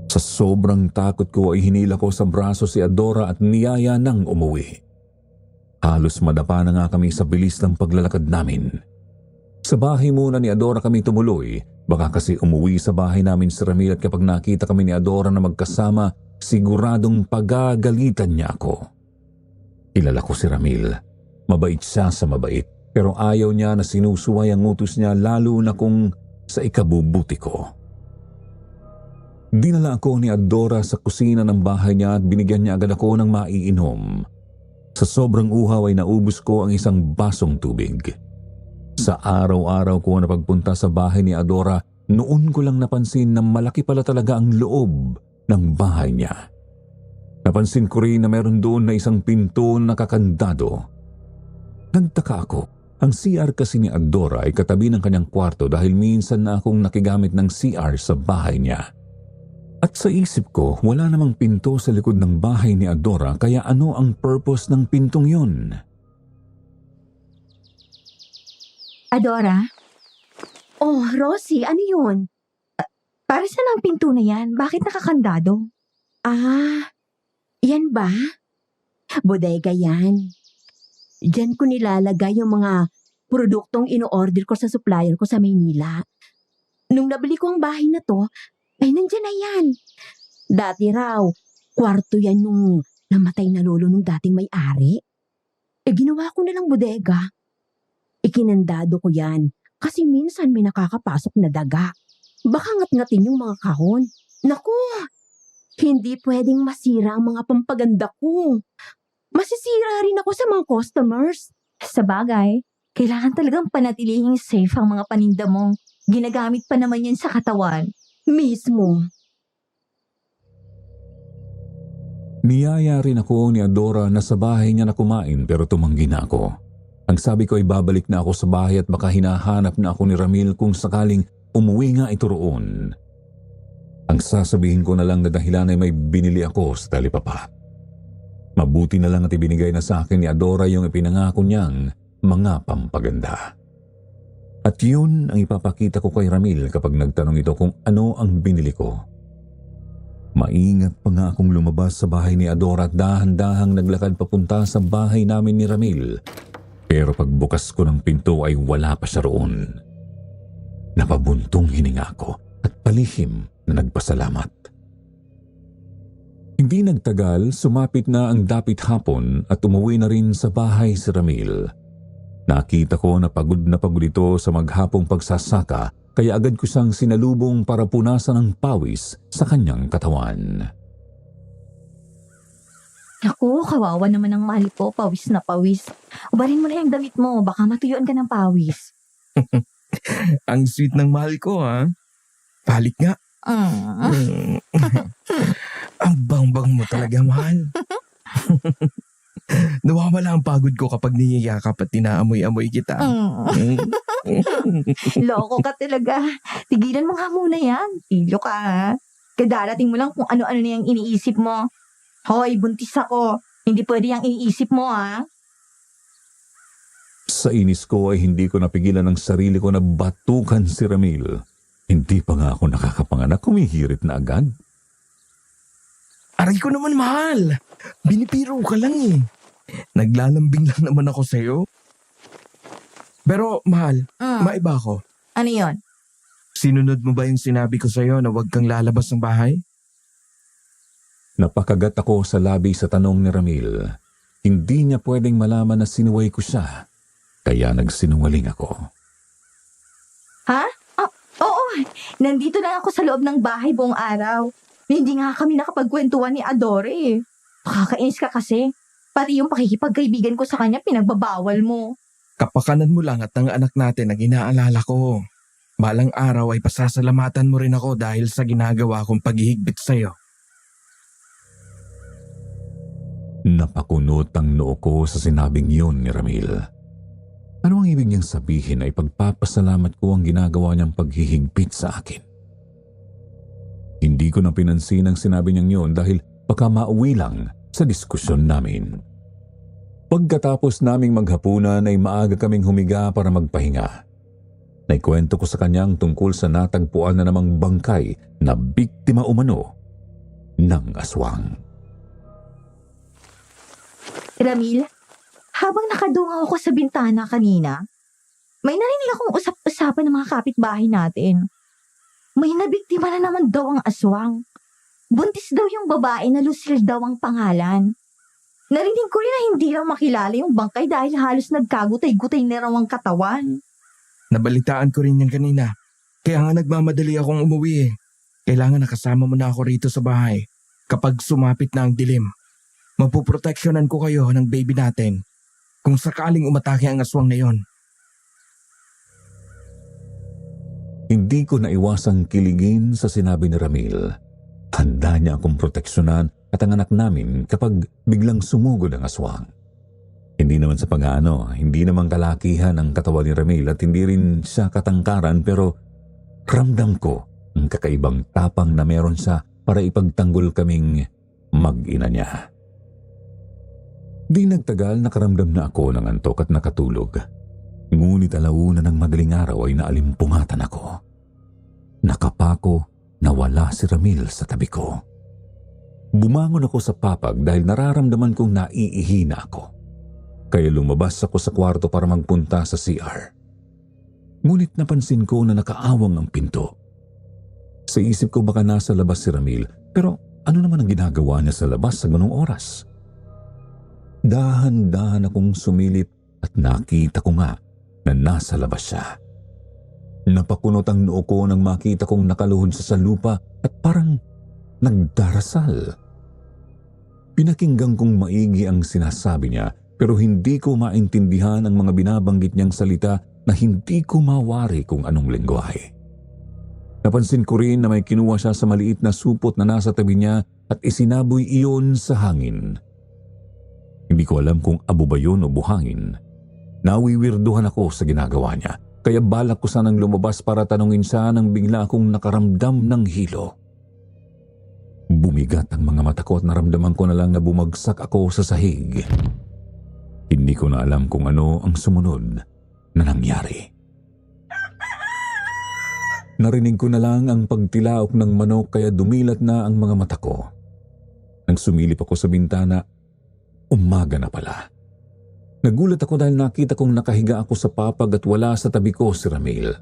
Sa sobrang takot ko ay hinila ko sa braso si Adora at niyaya nang umuwi. Halos madapa na nga kami sa bilis ng paglalakad namin. Sa bahay muna ni Adora kami tumuloy, baka kasi umuwi sa bahay namin si Ramil at kapag nakita kami ni Adora na magkasama, siguradong pagagalitan niya ako. Kilala ko si Ramil. Mabait siya sa mabait, pero ayaw niya na sinusuway ang utos niya lalo na kung sa ikabubuti ko. Dinala ako ni Adora sa kusina ng bahay niya at binigyan niya agad ako ng maiinom. Sa sobrang uhaw ay naubos ko ang isang basong tubig. Sa araw-araw ko na pagpunta sa bahay ni Adora, noon ko lang napansin na malaki pala talaga ang loob ng bahay niya. Napansin ko rin na meron doon na isang pinto na nakakandado. Nagtaka ako. Ang CR kasi ni Adora ay katabi ng kanyang kwarto dahil minsan na akong nakigamit ng CR sa bahay niya. At sa isip ko, wala namang pinto sa likod ng bahay ni Adora kaya ano ang purpose ng pintong yun? Adora, Oh, Rosie, ano yun? para saan ang pinto na yan? Bakit nakakandado? Yan ba? Bodega yan. Diyan ko nilalagay yung mga produktong ino-order ko sa supplier ko sa Maynila. Nung nabili ko ang bahay na to, ay nandyan na yan. Dati raw, kwarto yan nung namatay na lolo nung dating may-ari. Ginawa ko na lang bodega. Ikinandado ko yan kasi minsan may nakakapasok na daga. Baka ngat-ngatin yung mga kahon. Naku, hindi pwedeng masira ang mga pampaganda ko. Masisira rin ako sa mga customers. Sa bagay, kailangan talagang panatilihing safe ang mga paninda mo. Ginagamit pa naman yan sa katawan. Mismo. Niyaya rin ako ni Adora na sa bahay niya na kumain pero tumanggi na ako. Ang sabi ko ay babalik na ako sa bahay at baka hinahanap na ako ni Ramil kung sakaling umuwi nga ito roon. Ang sasabihin ko na lang na dahilan ay may binili ako sa talipapa. Mabuti na lang at ibinigay na sa akin ni Adora yung ipinangako niyang mga pampaganda. At yun ang ipapakita ko kay Ramil kapag nagtanong ito kung ano ang binili ko. Maingat pa nga akong lumabas sa bahay ni Adora at dahan-dahang naglakad papunta sa bahay namin ni Ramil. Pero pagbukas ko ng pinto ay wala pa siya roon. Napabuntong hininga ako at palihim na nagpasalamat. Hindi nagtagal, sumapit na ang dapit hapon at umuwi na rin sa bahay si Ramil. Nakita ko na pagod ito sa maghapong pagsasaka kaya agad ko siyang sinalubong para punasan ng pawis sa kanyang katawan. Naku, kawawa naman ang mahal ko. Pawis na pawis. Ubarin mo na yung damit mo. Baka matuyuan ka ng pawis. Ang sweet ng mahal ko, ha? Balik nga. Ang bang-bang mo talaga, mahal. Nawawala ang pagod ko kapag niyayakap at tinaamoy-amoy kita. Loko ka talaga. Tigilan mo nga muna yan. Tilo ka, ha? Kadarating mo lang kung ano-ano na yung iniisip mo. Hoy, buntis ako. Hindi pwede yung iniisip mo, ha? Sa inis ko ay hindi ko napigilan ang sarili ko na batukan si Ramil. Hindi pa nga ako nakakapanganak, humihirit na agad. Aray ko naman, mahal. Binipiro ka lang eh. Naglalambing lang naman ako sa'yo. Pero, mahal, maiba ako. Ano yon? Sinunod mo ba yung sinabi ko sa'yo na huwag kang lalabas ng bahay? Napakagat ako sa labi sa tanong ni Ramil. Hindi niya pwedeng malaman na sinuway ko siya. Kaya nagsinungaling ako. Ha? Oo. Nandito na ako sa loob ng bahay buong araw. Hindi nga kami nakapagkwentuhan ni Adore. Nakakainis ka kasi. Pati yung pakikipagkaibigan ko sa kanya pinagbabawal mo. Kapakanan mo lang at ang anak natin ang inaalala ko. Balang araw ay pasasalamatan mo rin ako dahil sa ginagawa kong paghihigpit sa'yo. Napakunot ang noo ko sa sinabing yun ni Ramil. Ano ang ibig niyang sabihin ay pagpapasalamat ko ang ginagawa niyang paghihigpit sa akin? Hindi ko na pinansin ang sinabi niyang yun dahil baka mauwi lang sa diskusyon namin. Pagkatapos naming maghapunan ay maaga kaming humiga para magpahinga. Naikwento ko sa kanyang tungkol sa natagpuan na namang bangkay na biktima umano ng aswang. Ramil, habang nakadungaw ako sa bintana kanina, may narinig akong usap-usapan ng mga kapitbahay natin. May nabiktima na naman daw ang aswang. Buntis daw yung babae na Lucille daw ang pangalan. Narinig ko rin na hindi raw makilala yung bangkay dahil halos nagkagutay-gutay na raw ang katawan. Nabalitaan ko rin yan kanina. Kaya nga nagmamadali akong umuwi eh. Kailangan nakasama mo na ako rito sa bahay. Kapag sumapit na ang dilim, mapuproteksyonan ko kayo ng baby natin kung sakaling umatake ang aswang na yon. Hindi ko naiwasang kiligin sa sinabi ni Ramil. Handa niya akong proteksyonan at ang anak namin kapag biglang sumugod ang aswang. Hindi naman sa pag-ano, hindi naman kalakihan ang katawan ni Ramil at hindi rin siya katangkaran pero ramdam ko ang kakaibang tapang na meron siya para ipagtanggol kaming mag-ina niya. Di nagtagal nakaramdam na ako ng antok at nakatulog. Ngunit alauna ng madaling araw ay naalimpungatan ako. Nakapako na wala si Ramil sa tabi ko. Bumangon ako sa papag dahil nararamdaman kong naiihina ako. Kaya lumabas ako sa kwarto para magpunta sa CR. Ngunit napansin ko na nakaawang ang pinto. Sa isip ko baka nasa labas si Ramil pero ano naman ang ginagawa niya sa labas sa ganung oras? Dahan-dahan akong sumilip at nakita ko nga na nasa labas siya. Napakunot ang noo ko nang makita kong nakaluhod sa lupa at parang nagdarasal. Pinakinggan kong maigi ang sinasabi niya pero hindi ko maintindihan ang mga binabanggit niyang salita na hindi ko mawari kung anong lengguwahe. Napansin ko rin na may kinuha siya sa maliit na supot na nasa tabi niya at isinaboy iyon sa hangin. Hindi ko alam kung abo ba yun o buhangin. Nawiwirduhan ako sa ginagawa niya, kaya balak ko sanang lumabas para tanungin siya nang bigla akong nakaramdam ng hilo. Bumigat ang mga mata ko at naramdaman ko na lang na bumagsak ako sa sahig. Hindi ko na alam kung ano ang sumunod na nangyari. Narinig ko na lang ang pagtilaok ng manok kaya dumilat na ang mga mata ko. Nang sumilip ako sa bintana, umaga na pala. Nagulat ako dahil nakita kong nakahiga ako sa papag at wala sa tabi ko si Ramil.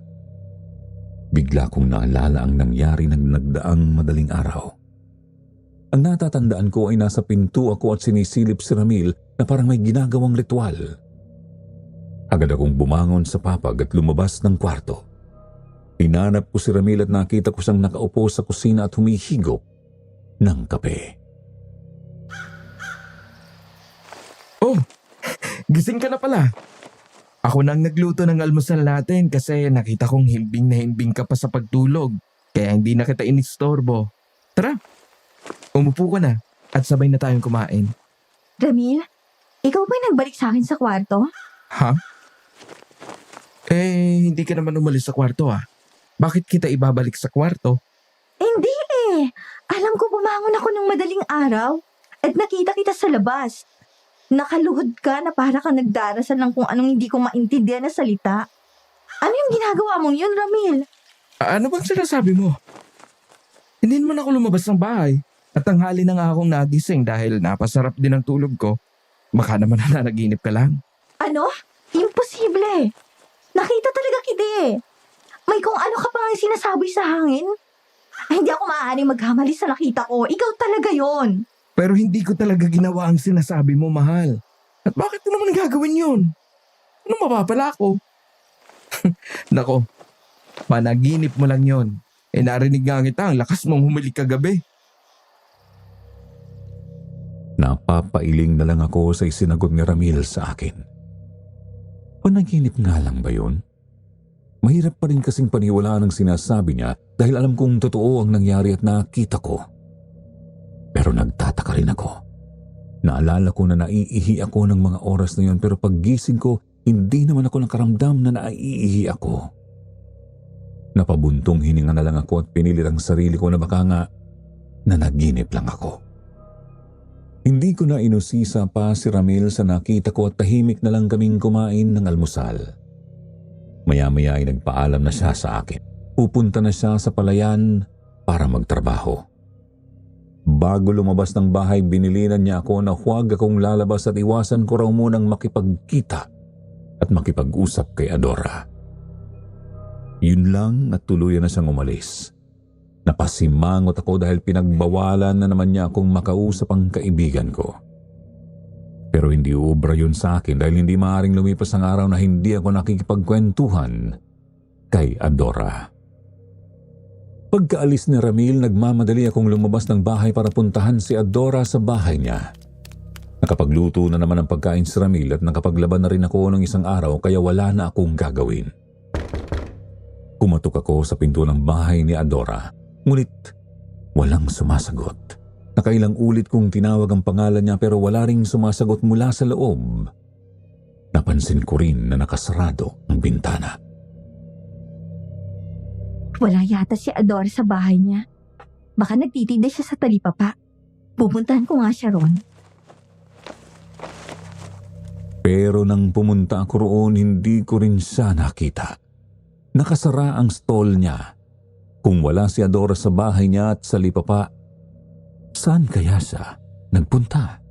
Bigla kong naalala ang nangyari ng nagdaang madaling araw. Ang natatandaan ko ay nasa pinto ako at sinisilip si Ramil na parang may ginagawang ritual. Agad akong bumangon sa papag at lumabas ng kwarto. Hinanap ko si Ramil at nakita ko siyang nakaupo sa kusina at humihigop ng kape. Oh, gising ka na pala. Ako nang nagluto ng almusal natin kasi nakita kong himbing na himbing ka pa sa pagtulog. Kaya hindi na kita inistorbo. Tara, umupo ka na at sabay na tayong kumain. Ramil, ikaw ba'y nagbalik sa akin sa kwarto? Ha? Hindi ka naman umalis sa kwarto ah. Bakit kita ibabalik sa kwarto? Hindi eh. Alam ko bumangon ako ng madaling araw at nakita kita sa labas. Nakaluhod ka na para ka nagdarasal ng kung anong hindi ko maintindihan na salita. Ano yung ginagawa mong yun, Ramil? Ano bang sinasabi mo? Hindi naman ako lumabas ng bahay at tanghali na nga akong nagising dahil napasarap din ang tulog ko. Baka naman nanaginip ka lang. Ano? Imposible. Nakita talaga kita eh. May kung ano ka pa ang sinasabi sa hangin. Ay, hindi ako maaaring maghamali sa nakita ko. Ikaw talaga yon. Pero hindi ko talaga ginawa ang sinasabi mo, mahal. At bakit ko naman gagawin yun? Anong mapapala ko? Nako, panaginip mo lang yon. Narinig nga kita ang lakas mong humalik kagabi. Napapailing na lang ako sa isinagot ni Ramil sa akin. Panaginip nga lang ba yun? Mahirap pa rin kasing paniwalaan ang sinasabi niya dahil alam kong totoo ang nangyari at nakita ko. Pero nagtataka rin ako. Naalala ko na naiihi ako ng mga oras na yun pero paggising ko, hindi naman ako nakaramdam na naiihi ako. Napabuntong hininga na lang ako at pinilit ang sarili ko na baka nga nanaginip lang ako. Hindi ko na inusisa pa si Ramil sa nakita ko at tahimik na lang kaming kumain ng almusal. Maya-maya ay nagpaalam na siya sa akin. Pupunta na siya sa palayan para magtrabaho. Bago lumabas ng bahay, binilinan niya ako na huwag akong lalabas at iwasan ko raw munang makipagkita at makipag-usap kay Adora. Yun lang at tuluyan na siyang umalis. Napasimangot ako dahil pinagbawalan na naman niya akong makausap ang kaibigan ko. Pero hindi uubra yun sa akin dahil hindi maaaring lumipas ang araw na hindi ako nakikipagkwentuhan kay Adora. Pagkaalis ni Ramil, nagmamadali akong lumabas ng bahay para puntahan si Adora sa bahay niya. Nakapagluto na naman ang pagkain si Ramil at nakapaglaban na rin ako ng isang araw kaya wala na akong gagawin. Kumatok ako sa pinto ng bahay ni Adora, ngunit walang sumasagot. Nakailang ulit kong tinawag ang pangalan niya pero wala ring sumasagot mula sa loob. Napansin ko rin na nakasarado ang bintana. Wala yata si Adora sa bahay niya. Baka nagtitinda siya sa talipapa. Pupuntahan ko nga siya ron. Pero nang pumunta ako roon, hindi ko rin siya nakita. Nakasara ang stall niya. Kung wala si Adora sa bahay niya at sa talipapa, saan kaya siya nagpunta?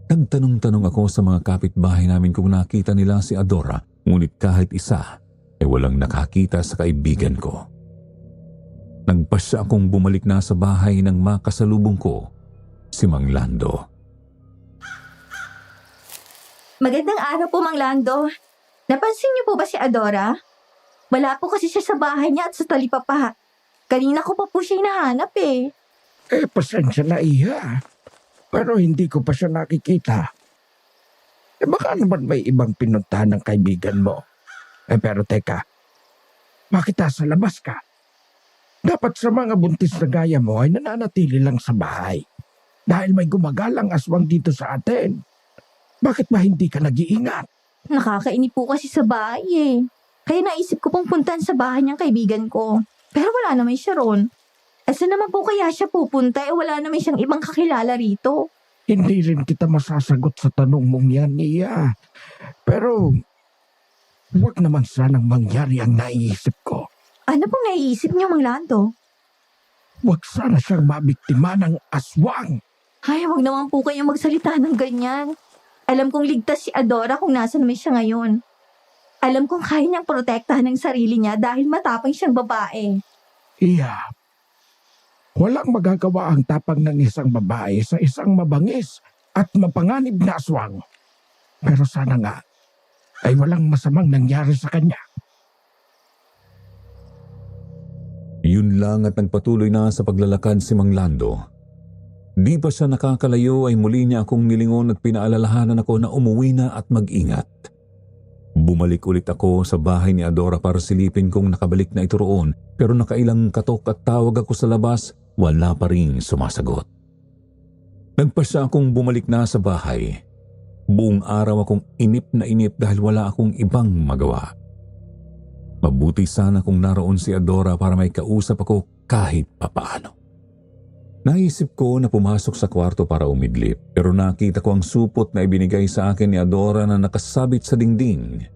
Nagtanong-tanong ako sa mga kapitbahay namin kung nakita nila si Adora, ngunit kahit isa ay walang nakakita sa kaibigan ko. Nagpasya akong bumalik na sa bahay nang makasalubong ko si Mang Lando. Magandang araw po, Mang Lando. Napansin niyo po ba si Adora? Wala po kasi siya sa bahay niya at sa talipapa. Kanina ko pa po siya hinahanap eh. Pasensya na Iha. Pero hindi ko pa siya nakikita. Baka naman may ibang pinuntahan ng kaibigan mo. Pero teka, bakit nasa labas ka? Dapat sa mga buntis na gaya mo ay nananatili lang sa bahay. Dahil may gumagalang aswang dito sa atin. Bakit ba hindi ka nag-iingat? Nakakainip po kasi sa bahay eh. Kaya naisip ko pong puntahan sa bahay niyang kaibigan ko. Pero wala naman siya ron. Asa naman po kaya siya pupunta wala naman siyang ibang kakilala rito. Hindi rin kita masasagot sa tanong mong yan, Iya. Pero, huwag naman sanang mangyari ang naiisip ko. Ano pong naiisip niyo, Mang Lando? Huwag sana siyang mabiktima ng aswang. Ay, wag naman po kayong magsalita ng ganyan. Alam kong ligtas si Adora kung nasa naman siya ngayon. Alam kong kaya niyang protektahan ng sarili niya dahil matapang siyang babae. Iya, walang magagawa ang tapang ng isang babae sa isang mabangis at mapanganib na aswang. Pero sana nga, ay walang masamang nangyari sa kanya. Yun lang at nagpatuloy na sa paglalakad si Mang Lando. Di pa siya nakakalayo ay muli niya akong nilingon at pinaalalahanan ako na umuwi na at mag-ingat. Bumalik ulit ako sa bahay ni Adora para silipin kung nakabalik na ito roon, pero nakailang katok at tawag ako sa labas, wala pa rin sumasagot. Nagpasya akong bumalik na sa bahay. Buong araw akong inip na inip dahil wala akong ibang magawa. Mabuti sana kung naroon si Adora para may kausap ako kahit papaano. Naisip ko na pumasok sa kwarto para umidlip, pero nakita ko ang supot na ibinigay sa akin ni Adora na nakasabit sa dingding.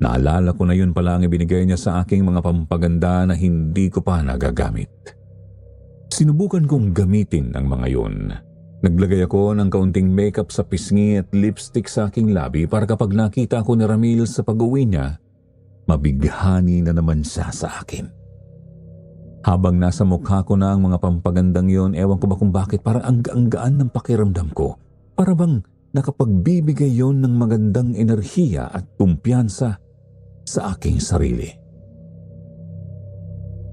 Naalala ko na yun pala ang ibinigay niya sa aking mga pampaganda na hindi ko pa nagagamit. Sinubukan kong gamitin ang mga yun. Naglagay ako ng kaunting makeup sa pisngi at lipstick sa aking labi para kapag nakita ko ni Ramil sa pag-uwi niya, mabighani na naman siya sa akin. Habang nasa mukha ko na ang mga pampagandang yon, ewan ko ba kung bakit parang ang gaan ng pakiramdam ko. Para bang nakapagbibigay yon ng magandang enerhiya at kumpiyansa sa aking sarili.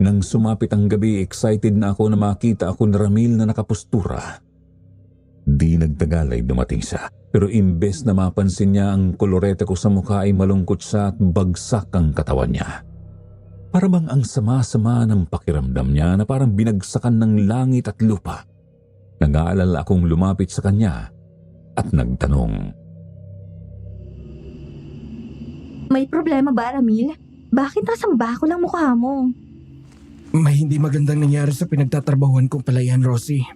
Nang sumapit ang gabi, excited na ako na makita ako ni Ramil na nakapustura. Di nagtagal ay dumating siya. Pero imbes na mapansin niya ang kolorete ko sa mukha ay malungkot siya at bagsak ang katawan niya. Para bang ang sama-sama ng pakiramdam niya na parang binagsakan ng langit at lupa. Nag-aalala akong lumapit sa kanya at nagtanong. May problema ba, Ramil? Bakit nasamba ako ng mukha mo? May hindi magandang nangyari sa pinagtatrabahuan kong palayan, Rosie.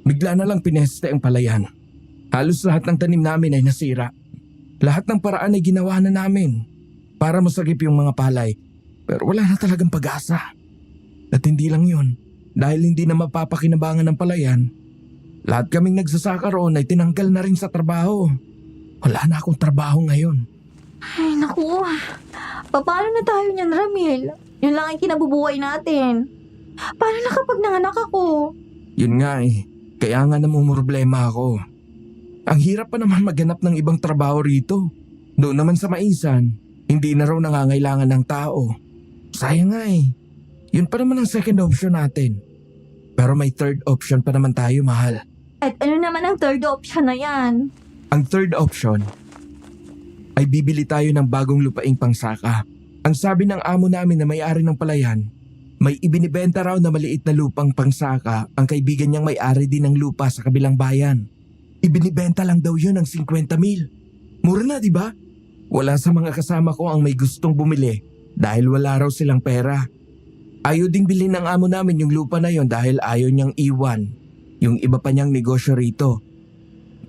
Bigla na lang pineste ang palayan. Halos lahat ng tanim namin ay nasira. Lahat ng paraan ay ginawa na namin para masagip yung mga palay. Pero wala na talagang pag-asa. At hindi lang yun, dahil hindi na mapapakinabangan ng palayan, lahat kaming nagsasaka roon ay tinanggal na rin sa trabaho. Wala na akong trabaho ngayon. Ay, naku. Paano na tayo niyan, Ramil? Yun lang ang kinabubuhay natin. Paano na kapag nanganak ako? Yun nga eh, kaya nga namumroblema ako. Ang hirap pa naman maghanap ng ibang trabaho rito. Doon naman sa Maisan, hindi na raw nangangailangan ng tao. Sayang nga eh. Yun pa naman ang second option natin. Pero may third option pa naman tayo, mahal. At ano naman ang third option na yan? Ang third option ay bibili tayo ng bagong lupaing pangsaka. Ang sabi ng amo namin na may-ari ng palayan, may ibinibenta raw na maliit na lupang pangsaka ang kaibigan niyang may-ari din ng lupa sa kabilang bayan. Ibinibenta lang daw yun ng 50,000. Mura na, di ba? Wala sa mga kasama ko ang may gustong bumili dahil wala raw silang pera. Ayaw ding bilhin ng amo namin yung lupa na yon dahil ayaw niyang iwan yung iba pa niyang negosyo rito.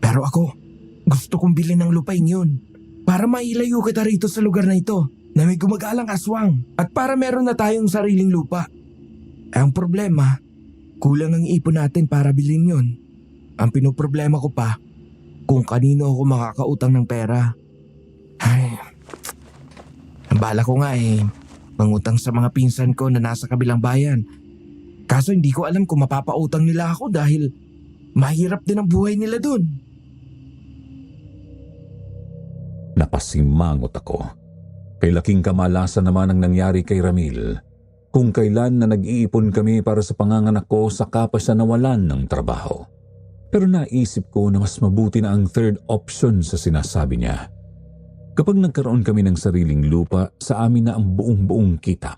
Pero ako, gusto kong bilhin ng lupain yun para mailayo kita rito sa lugar na ito na may gumagalang aswang at para meron na tayong sariling lupa. Ang problema, kulang ang ipon natin para bilhin yun. Ang pinoproblema ko pa, kung kanino ako makakautang ng pera. Ay, ang bala ko nga eh, mangutang sa mga pinsan ko na nasa kabilang bayan. Kaso hindi ko alam kung mapapautang nila ako dahil mahirap din ang buhay nila dun. Napasimangot ako. Kay laking kamalasan naman ang nangyari kay Ramil. Kung kailan na nag-iipon kami para sa panganganak ko, saka pa siya nawalan ng trabaho. Pero naisip ko na mas mabuti na ang third option sa sinasabi niya. Kapag nagkaroon kami ng sariling lupa, sa amin na ang buong-buong kita.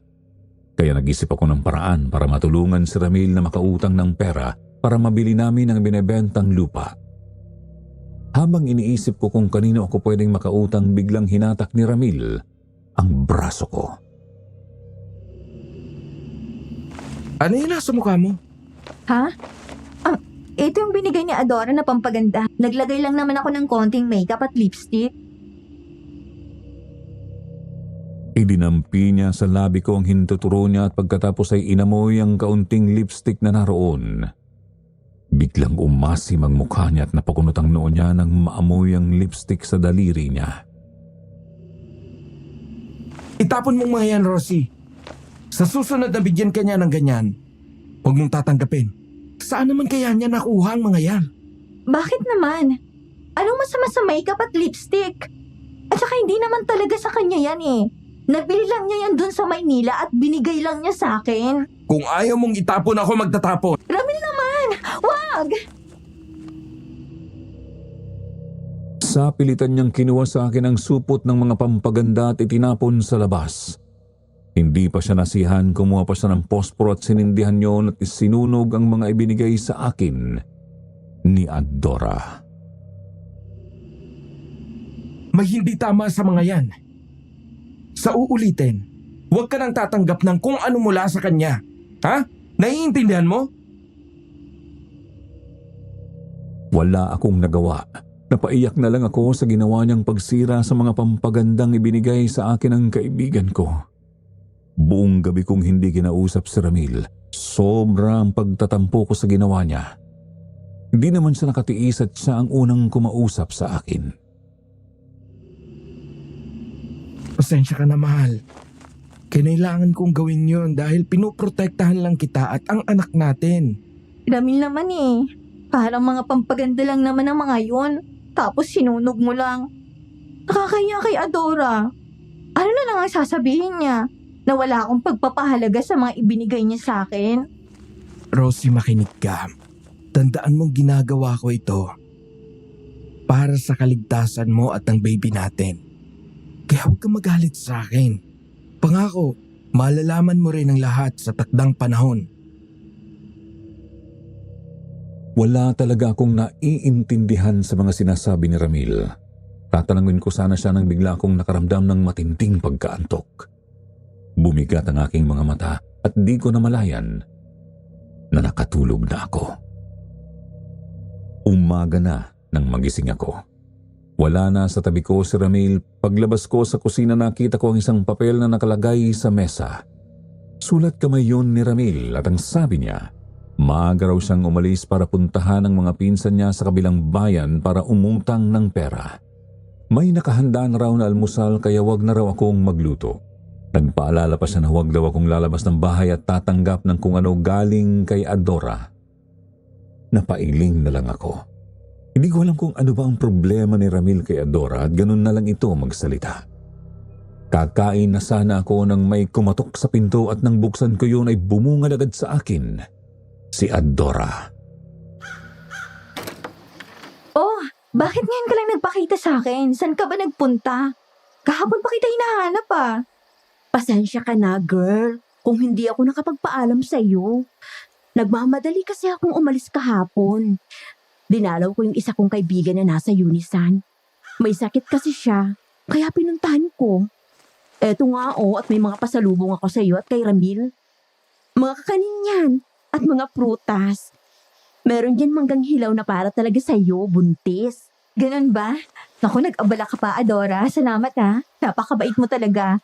Kaya nag-isip ako ng paraan para matulungan si Ramil na makautang ng pera para mabili namin ang binebentang lupa. Habang iniisip ko kung kanino ako pwedeng makautang, biglang hinatak ni Ramil ang braso ko. Ano yung nasa mukha mo? Ha? Ito yung binigay ni Adora na pampaganda. Naglagay lang naman ako ng konting makeup at lipstick. Idinampi niya sa labi ko ang hintuturo niya at pagkatapos ay inamoy ang kaunting lipstick na naroon. Biglang umasim ang mukha niya at napakunot ang noo niya nang maamoy ang lipstick sa daliri niya. Itapon mong mga yan, Rosie. Sa susunod na bigyan ka niya ng ganyan, huwag mong tatanggapin. Saan naman kaya niya nakuha ang mga yan? Bakit naman? Anong masama sa makeup at lipstick? At saka hindi naman talaga sa kanya yan eh. Nabili lang niya yan dun sa Maynila at binigay lang niya sa akin. Kung ayaw mong itapon, ako magtatapon. Ramil naman! Wag! Sa pilitan niyang kinuha sa akin ang supot ng mga pampaganda at itinapon sa labas. Hindi pa siya nasihan, kumuha pa siya ng posporo at sinindihan yon at sinunog ang mga ibinigay sa akin ni Adora. May hindi tama sa mga yan. Sa uulitin, huwag ka nang tatanggap ng kung ano mula sa kanya. Ha? Naiintindihan mo? Wala akong nagawa. Napaiyak na lang ako sa ginawa niyang pagsira sa mga pampagandang ibinigay sa akin ng kaibigan ko. Buong gabi kong hindi kinausap si Ramil. Sobra ang pagtatampo ko sa ginawa niya. Hindi naman siya nakatiis at siya ang unang kumausap sa akin. Pasensya ka na, mahal. Kinailangan kong gawin yun dahil pinoprotektahan lang kita at ang anak natin. Ramil naman eh. Parang mga pampaganda lang naman ang mga yun. Tapos sinunog mo lang. Nakakaya kay Adora. Ano na lang ang sasabihin niya? Na wala akong pagpapahalaga sa mga ibinigay niya sa akin? Rosie, makinig ka. Tandaan mong ginagawa ko ito para sa kaligtasan mo at ng baby natin. Kaya huwag kang magalit sa akin. Pangako, malalaman mo rin ang lahat sa takdang panahon. Wala talaga akong naiintindihan sa mga sinasabi ni Ramil. Tatanungin ko sana siya nang bigla akong nakaramdam ng matinding pagkaantok. Bumigat ang aking mga mata at di ko namalayan na nakatulog na ako. Umaga na nang magising ako. Wala na sa tabi ko si Ramil. Paglabas ko sa kusina, nakita ko ang isang papel na nakalagay sa mesa. Sulat kamay yun ni Ramil at ang sabi niya, maaga raw siyang umalis para puntahan ang mga pinsan niya sa kabilang bayan para umutang ng pera. May nakahanda na raw na almusal kaya wag na raw akong magluto. Nagpaalala pa siya na huwag daw akong lalabas ng bahay at tatanggap ng kung ano galing kay Adora. Napailing na lang ako. Hindi ko alam kung ano ba ang problema ni Ramil kay Adora at ganun na lang ito magsalita. Kakain na sana ako nang may kumatok sa pinto at nang buksan ko yun ay bumungad agad sa akin si Adora. Oh, bakit ngayon ka lang nagpakita sa akin? Saan ka ba nagpunta? Kahapon pa kita hinahanap ah. Pasensya ka na, girl, kung hindi ako nakapagpaalam sa iyo. Nagmamadali kasi akong umalis kahapon. Dinalaw ko yung isa kong kaibigan na nasa Unisan. May sakit kasi siya, kaya pinuntahan ko. Eto nga at may mga pasalubong ako sa iyo at kay Ramil. Mga kakanin yan at mga prutas. Meron dyan manggang hilaw na para talaga sa iyo, buntis. Ganun ba? Naku, nag-abala ka pa, Adora. Salamat ha. Napakabait mo talaga.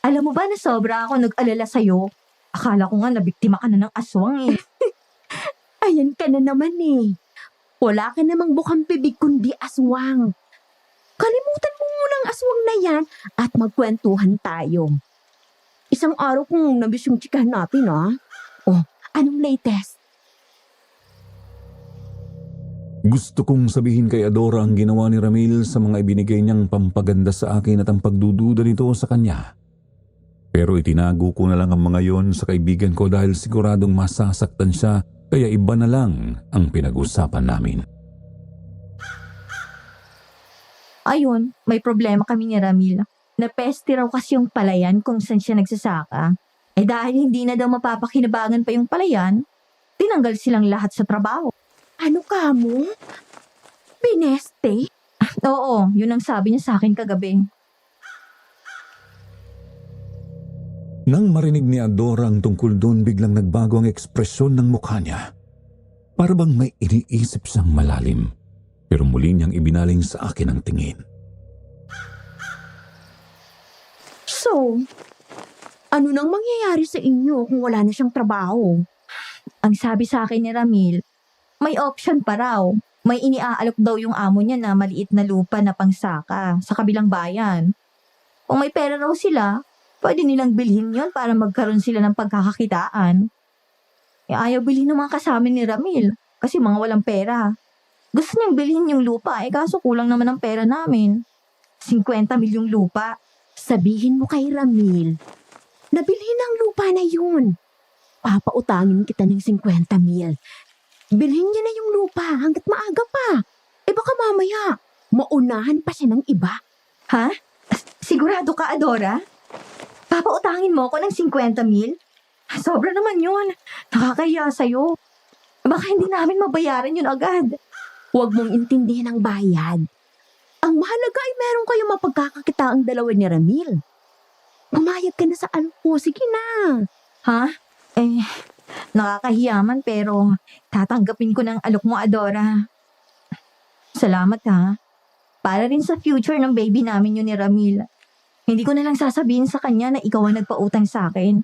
Alam mo ba na sobra ako nag-alala sa'yo? Akala ko nga nabiktima ka na ng aswang eh. Ayan ka na naman eh. Wala ka namang bukang bibig kundi aswang. Kalimutan mo munang aswang na yan at magkwentuhan tayo. Isang araw kong nabis yung chikahan natin Oh, anong latest? Gusto kong sabihin kay Adora ang ginawa ni Ramil sa mga ibinigay niyang pampaganda sa akin at ang pagdududa nito sa kanya. Pero itinago ko na lang ang mga yon sa kaibigan ko dahil siguradong masasaktan siya, kaya iba na lang ang pinag-usapan namin. Ayun, may problema kami ni Ramil. Napeste raw kasi yung palayan kung saan siya nagsasaka. Eh dahil hindi na daw mapapakinabangan pa yung palayan, tinanggal silang lahat sa trabaho. Ano ka mo? Pineste? Oo, yun ang sabi niya sa akin kagabi. Nang marinig ni Adora ang tungkol doon, biglang nagbago ang ekspresyon ng mukha niya. Para bang may iniisip siyang malalim, pero muli niyang ibinaling sa akin ang tingin. So, ano nang mangyayari sa inyo kung wala na siyang trabaho? Ang sabi sa akin ni Ramil, may option pa raw. May iniaalok daw yung amo niya na maliit na lupa na pangsaka sa kabilang bayan. Kung may pera raw sila, pwede nilang bilhin yon para magkaroon sila ng pagkakakitaan. Eh, ayaw bilhin ng mga kasama ni Ramil kasi mga walang pera. Gusto niyang bilhin yung lupa kaso kulang naman ang pera namin. 50 milyong lupa. Sabihin mo kay Ramil, nabilhin ang lupa na yun. Papautangin kita ng 50 mil. Bilhin niya na yung lupa hanggat maaga pa. Eh baka mamaya, maunahan pa siya ng iba. Ha? Sigurado ka, Adora? Papautangin mo ako ng 50 mil? Sobra naman yun. Nakakahiya sa'yo. Baka hindi namin mabayaran yun agad. Huwag mong intindihin ang bayad. Ang mahalaga ay meron kayong mapagkakakita ang dalawa ni Ramil. Pumayag ka na sa ano ko. Sige na. Ha? Nakakahiya man pero tatanggapin ko ng alok mo, Adora. Salamat ha. Para rin sa future ng baby namin yun ni Ramil. Hindi ko na lang sasabihin sa kanya na ikaw ang nagpautang sa akin.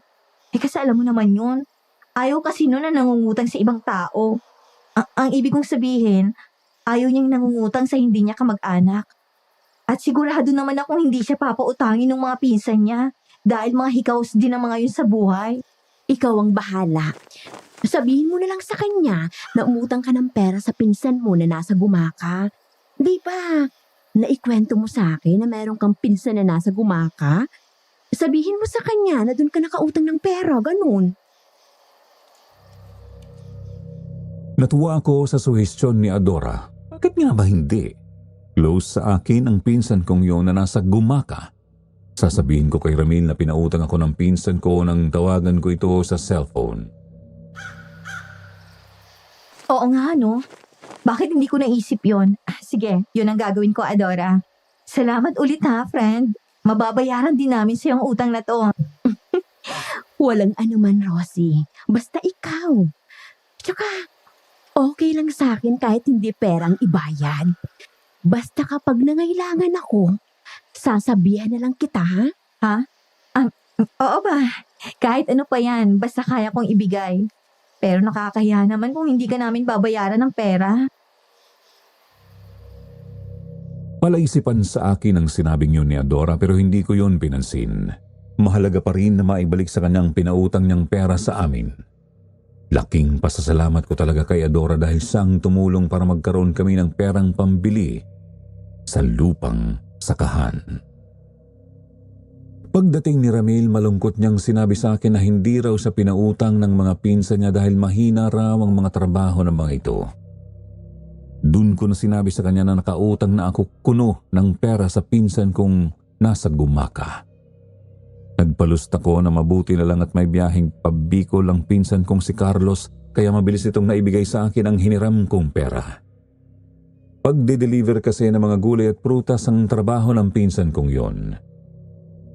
Kasi alam mo naman yun. Ayaw kasi nun na nangungutang sa ibang tao. Ang ibig kong sabihin, ayaw niyang nangungutang sa hindi niya kamag-anak. At sigurado naman akong hindi siya papautangin ng mga pinsan niya dahil mga hikaws din ang mga yun sa buhay. Ikaw ang bahala. Sabihin mo na lang sa kanya na umutang ka ng pera sa pinsan mo na nasa Gumaka. Di ba? Naikwento mo sa akin na meron kang pinsan na nasa Gumaka? Sabihin mo sa kanya na doon ka nakautang ng pera, ganun. Natuwa ako sa suhestyon ni Adora. Bakit nga ba hindi? Close sa akin ang pinsan kong yun na nasa Gumaka. Sasabihin ko kay Ramil na pinautang ako ng pinsan ko nang tawagan ko ito sa cellphone. Oo nga, no? Bakit hindi ko naisip yon? Sige, yun ang gagawin ko, Adora. Salamat ulit ha, friend. Mababayaran din namin sa yung utang na to. Walang anuman, Rosie. Basta ikaw. Tsaka, okay lang sa akin kahit hindi perang ibayad. Basta kapag nangailangan ako, sasabihan na lang kita, ha? Oo ba? Kahit ano pa yan, basta kaya kong ibigay. Pero nakakahiya naman kung hindi ka namin babayaran ng pera. Palaisipan sa akin ang sinabing yun ni Adora pero hindi ko yun pinansin. Mahalaga pa rin na maibalik sa kanyang pinautang niyang pera sa amin. Laking pasasalamat ko talaga kay Adora dahil siyang tumulong para magkaroon kami ng perang pambili sa lupang sakahan. Pagdating ni Ramil, malungkot niyang sinabi sa akin na hindi raw sa pinautang ng mga pinsan niya dahil mahina raw ang mga trabaho ng mga ito. Doon ko na sinabi sa kanya na nakautang na ako kuno ng pera sa pinsan kong nasa Gumaka. Nagpalust ako na mabuti na lang at may biyaheng pabikol ang pinsan kong si Carlos kaya mabilis itong naibigay sa akin ang hiniram kong pera. Pagde-deliver kasi ng mga gulay at prutas ang trabaho ng pinsan kong yon.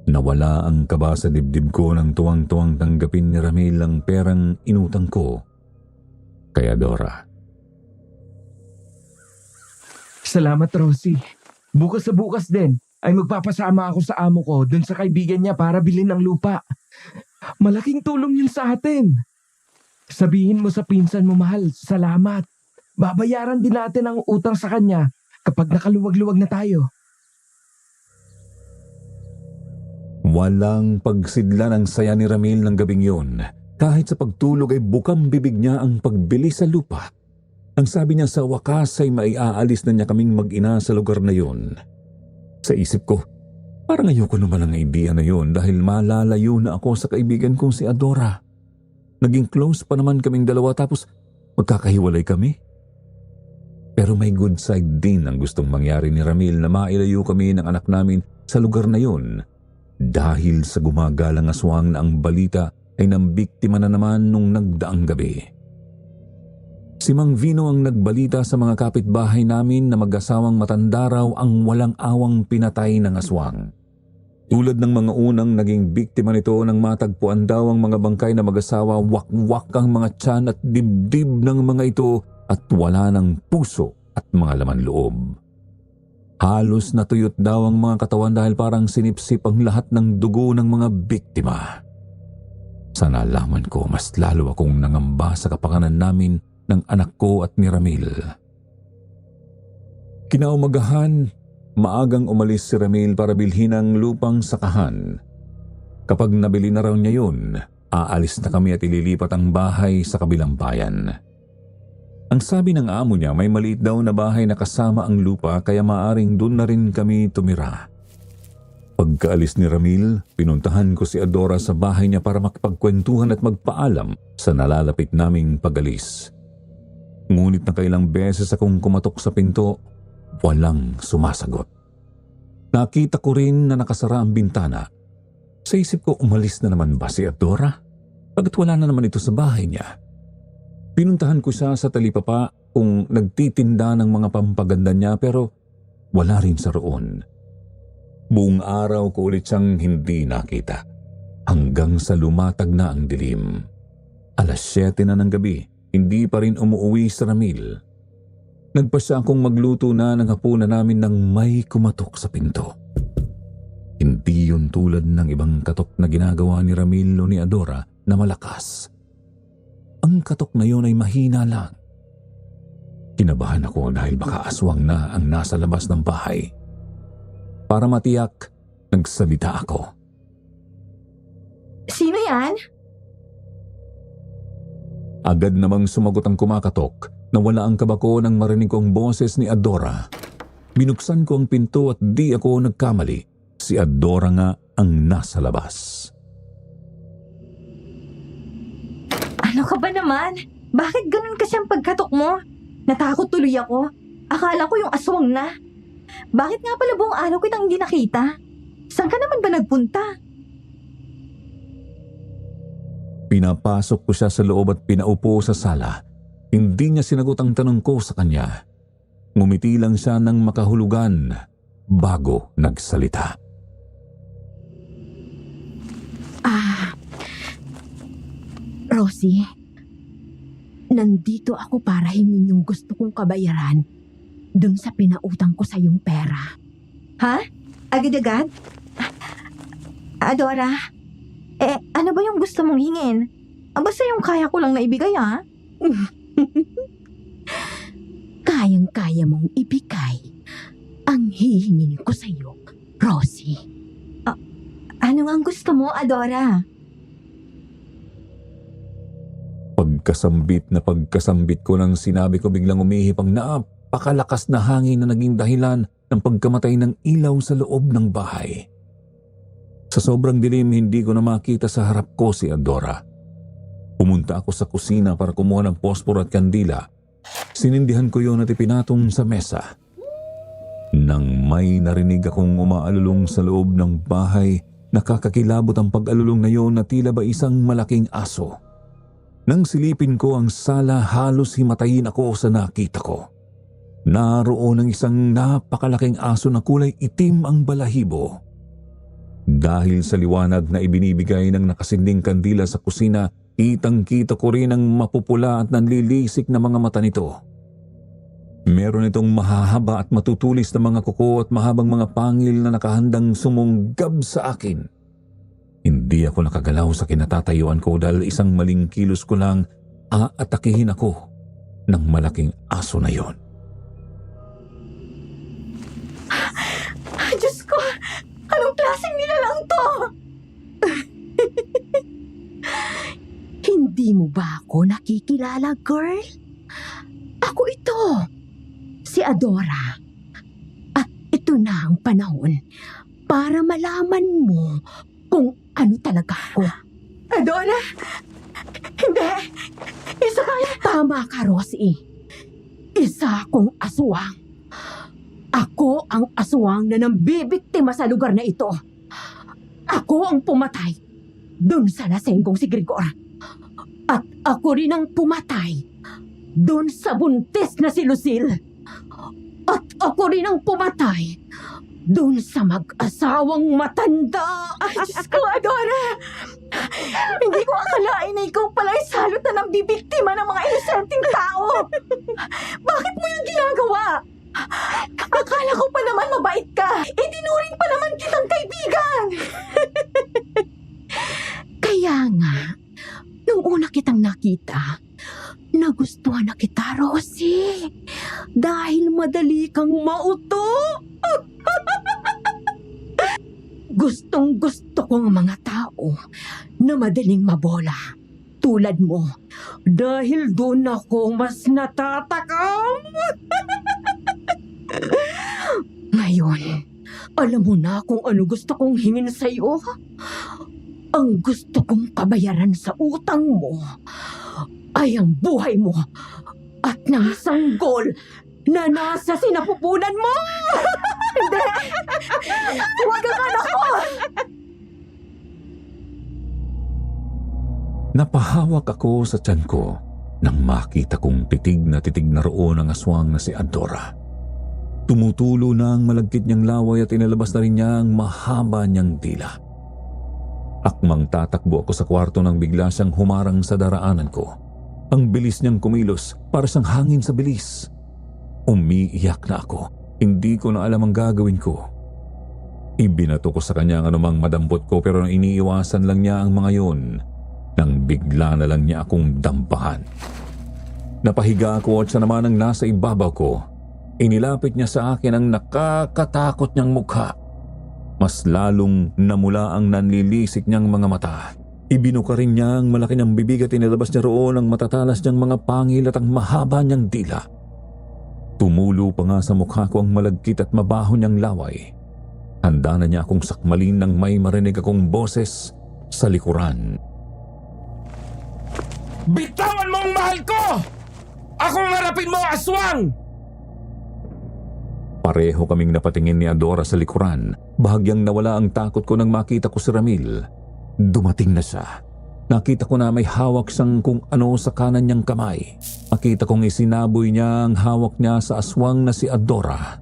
Nawala ang kaba sa dibdib ko nang tuwang-tuwang tanggapin ni Ramil ang perang inutang ko kay Adora. Salamat, Rosie. Bukas sa bukas din ay magpapasama ako sa amo ko dun sa kaibigan niya para bilhin ng lupa. Malaking tulong yun sa atin. Sabihin mo sa pinsan mo, mahal, salamat. Babayaran din natin ang utang sa kanya kapag nakaluwag-luwag na tayo. Walang pagsidlan ang saya ni Ramil ng gabing yun. Kahit sa pagtulog ay bukang bibig niya ang pagbili sa lupa. Ang sabi niya sa wakas ay maiaalis na niya kaming mag-ina sa lugar na yun. Sa isip ko, parang ayoko naman ang idea na yun dahil malalayo na ako sa kaibigan kong si Adora. Naging close pa naman kaming dalawa tapos magkakahiwalay kami. Pero may good side din ang gustong mangyari ni Ramil na mailayo kami ng anak namin sa lugar na yun dahil sa gumagalang aswang na ang balita ay nambiktima na naman nung nagdaang gabi. Si Mang Vino ang nagbalita sa mga kapitbahay namin na mag-asawang matanda raw ang walang awang pinatay ng aswang. Tulad ng mga unang naging biktima nito nang matagpuan daw ang mga bangkay na mag-asawa, wakwak ang mga tiyan at dibdib ng mga ito at wala ng puso at mga laman loob. Halos natuyot daw ang mga katawan dahil parang sinipsip ang lahat ng dugo ng mga biktima. Sa nalaman ko, mas lalo akong nangamba sa kapakanan namin ng anak ko at ni Ramil. Kinaumagahan, maagang umalis si Ramil para bilhin ang lupang sakahan. Kapag nabili na raw niya yun, aalis na kami at ililipat ang bahay sa kabilang bayan. Ang sabi ng amo niya, may maliit daw na bahay na kasama ang lupa kaya maaring doon na rin kami tumira. Pagkaalis ni Ramil, pinuntahan ko si Adora sa bahay niya para makipagkwentuhan at magpaalam sa nalalapit naming pag-alis. Ngunit nakailang beses akong kumatok sa pinto, walang sumasagot. Nakita ko rin na nakasara ang bintana. Sa isip ko, umalis na naman ba si Adora? Bakit wala na naman ito sa bahay niya? Pinuntahan ko siya sa talipapa kung nagtitinda ng mga pampaganda niya pero wala rin sa roon. Buong araw ko ulit siyang hindi nakita hanggang sa lumatag na ang dilim. 7:00 na ng gabi, hindi pa rin umuwi si Ramil. Nagpasya akong magluto na ng hapunan namin nang may kumatok sa pinto. Hindi yun tulad ng ibang katok na ginagawa ni Ramil o ni Adora na malakas. Ang katok na yun ay mahina lang. Kinabahan ako dahil baka aswang na ang nasa labas ng bahay. Para matiyak, nagsalita ako. Sino yan? Agad namang sumagot ang kumakatok na wala ang kabako nang marinig ko ang boses ni Adora. Binuksan ko ang pinto at di ako nagkamali. Si Adora nga ang nasa labas. Ano ka ba naman? Bakit ganun kasi ang pagkatok mo? Natakot tuloy ako. Akala ko yung aswang na. Bakit nga pala buong araw kitang hindi nakita? Saan ka naman ba nagpunta? Pinapasok ko siya sa loob at pinaupo sa sala. Hindi niya sinagot ang tanong ko sa kanya. Ngumiti lang siya ng makahulugan bago nagsalita. Rosie, nandito ako para hingin yung gusto kong kabayaran dun sa pinautang ko sa yung pera. Ha? Agad-agad? Adora, ano ba yung gusto mong hingin? Basta yung kaya ko lang na ibigay, ha? Kayang-kaya mong ibigay ang hihingin ko sa iyo, Rosie. Ano nga ang gusto mo, Adora? Pagkasambit ko nang sinabi ko, biglang umihip ang napakalakas na hangin na naging dahilan ng pagkamatay ng ilaw sa loob ng bahay. Sa sobrang dilim, hindi ko na makita sa harap ko si Adora. Pumunta ako sa kusina para kumuha ng posporo at kandila. Sinindihan ko yun at ipinatong sa mesa. Nang may narinig akong umaalulong sa loob ng bahay, nakakakilabot ang pag-alulong na yun na tila ba isang malaking aso. Nang silipin ko ang sala, halos himatayin ako sa nakita ko. Naroon ang isang napakalaking aso na kulay itim ang balahibo. Dahil sa liwanag na ibinibigay ng nakasinding kandila sa kusina, kitang-kita ko rin ang mapupula at nanlilisik na mga mata nito. Meron itong mahahaba at matutulis na mga kuko at mahabang mga pangil na nakahandang sumunggab sa akin. Hindi ako nakagalaw sa kinatatayuan ko dahil isang maling kilos ko lang aatakihin ako ng malaking aso na yon. Diyos ko! Anong klaseng nilalang to? Hindi mo ba ako nakikilala, girl? Ako Ito, si Adora. At ito na ang panahon para malaman mo kung ano talaga ako. Adora! Hindi! Isa ka lang! Tama ka, Rosie. Isa akong aswang. Ako ang aswang na nambibiktima sa lugar na ito. Ako ang pumatay dun sa lasenggong si Grigor. At ako rin ang pumatay dun sa buntis na si Lucille. At ako rin ang pumatay dun sa mag-asawang matanda. Ay, Diyos ko, Adora! Hindi ko akalain na ikaw pala ay salot na nang bibiktima ng mga inosenteng tao! Bakit mo yung ginagawa? Akala ko pa naman mabait ka! Itinuring pa naman kitang kaibigan! Kaya nga, nung una kitang nakita, nagustuhan na kita, Rosie. Dahil madali kang mauto. Gustong gusto ko ang mga tao na madaling mabola. Tulad mo. Dahil doon ako mas natatakam. Ngayon, alam mo na kung ano gusto kong hingin sa'yo? Ang gusto kong kabayaran sa utang mo ay ang buhay mo at ng sanggol na nasa sinapupunan mo! Hindi! Huwag kang anak ko! Napahawak ako sa tiyan ko nang makita kong titig na roon ang aswang na si Adora. Tumutulo na ang malagkit niyang laway at inalabas na rin niya ang mahaba niyang dila. Akmang tatakbo ako sa kwarto nang bigla siyang humarang sa daraanan ko. Ang bilis niyang kumilos para siyang hangin sa bilis. Umiiyak na ako. Hindi ko na alam ang gagawin ko. Ibinato ko sa kanya ang anumang madampot ko pero iniiwasan lang niya ang mga yun nang bigla na lang niya akong dampahan. Napahiga ako at siya naman ang nasa ibabaw ko. Inilapit niya sa akin ang nakakatakot niyang mukha. Mas lalong namula ang nanlilisik niyang mga mata. Ibinuka rin niya ang malaki niyang bibig at inilabas niya roon ang matatalas niyang mga pangil at ang mahaba niyang dila. Tumulo pa nga sa mukha ko ang malagkit at mabaho niyang laway. Handa na niya akong sakmalin nang may marinig akong boses sa likuran. Bitawan mo ang mahal ko! Akong harapin mo, aswang! Pareho kaming napatingin ni Adora sa likuran. Bahagyang nawala ang takot ko nang makita ko si Ramil. Dumating na siya. Nakita ko na may hawak siyang kung ano sa kanan niyang kamay. Nakita kong isinaboy niya ang hawak niya sa aswang na si Adora.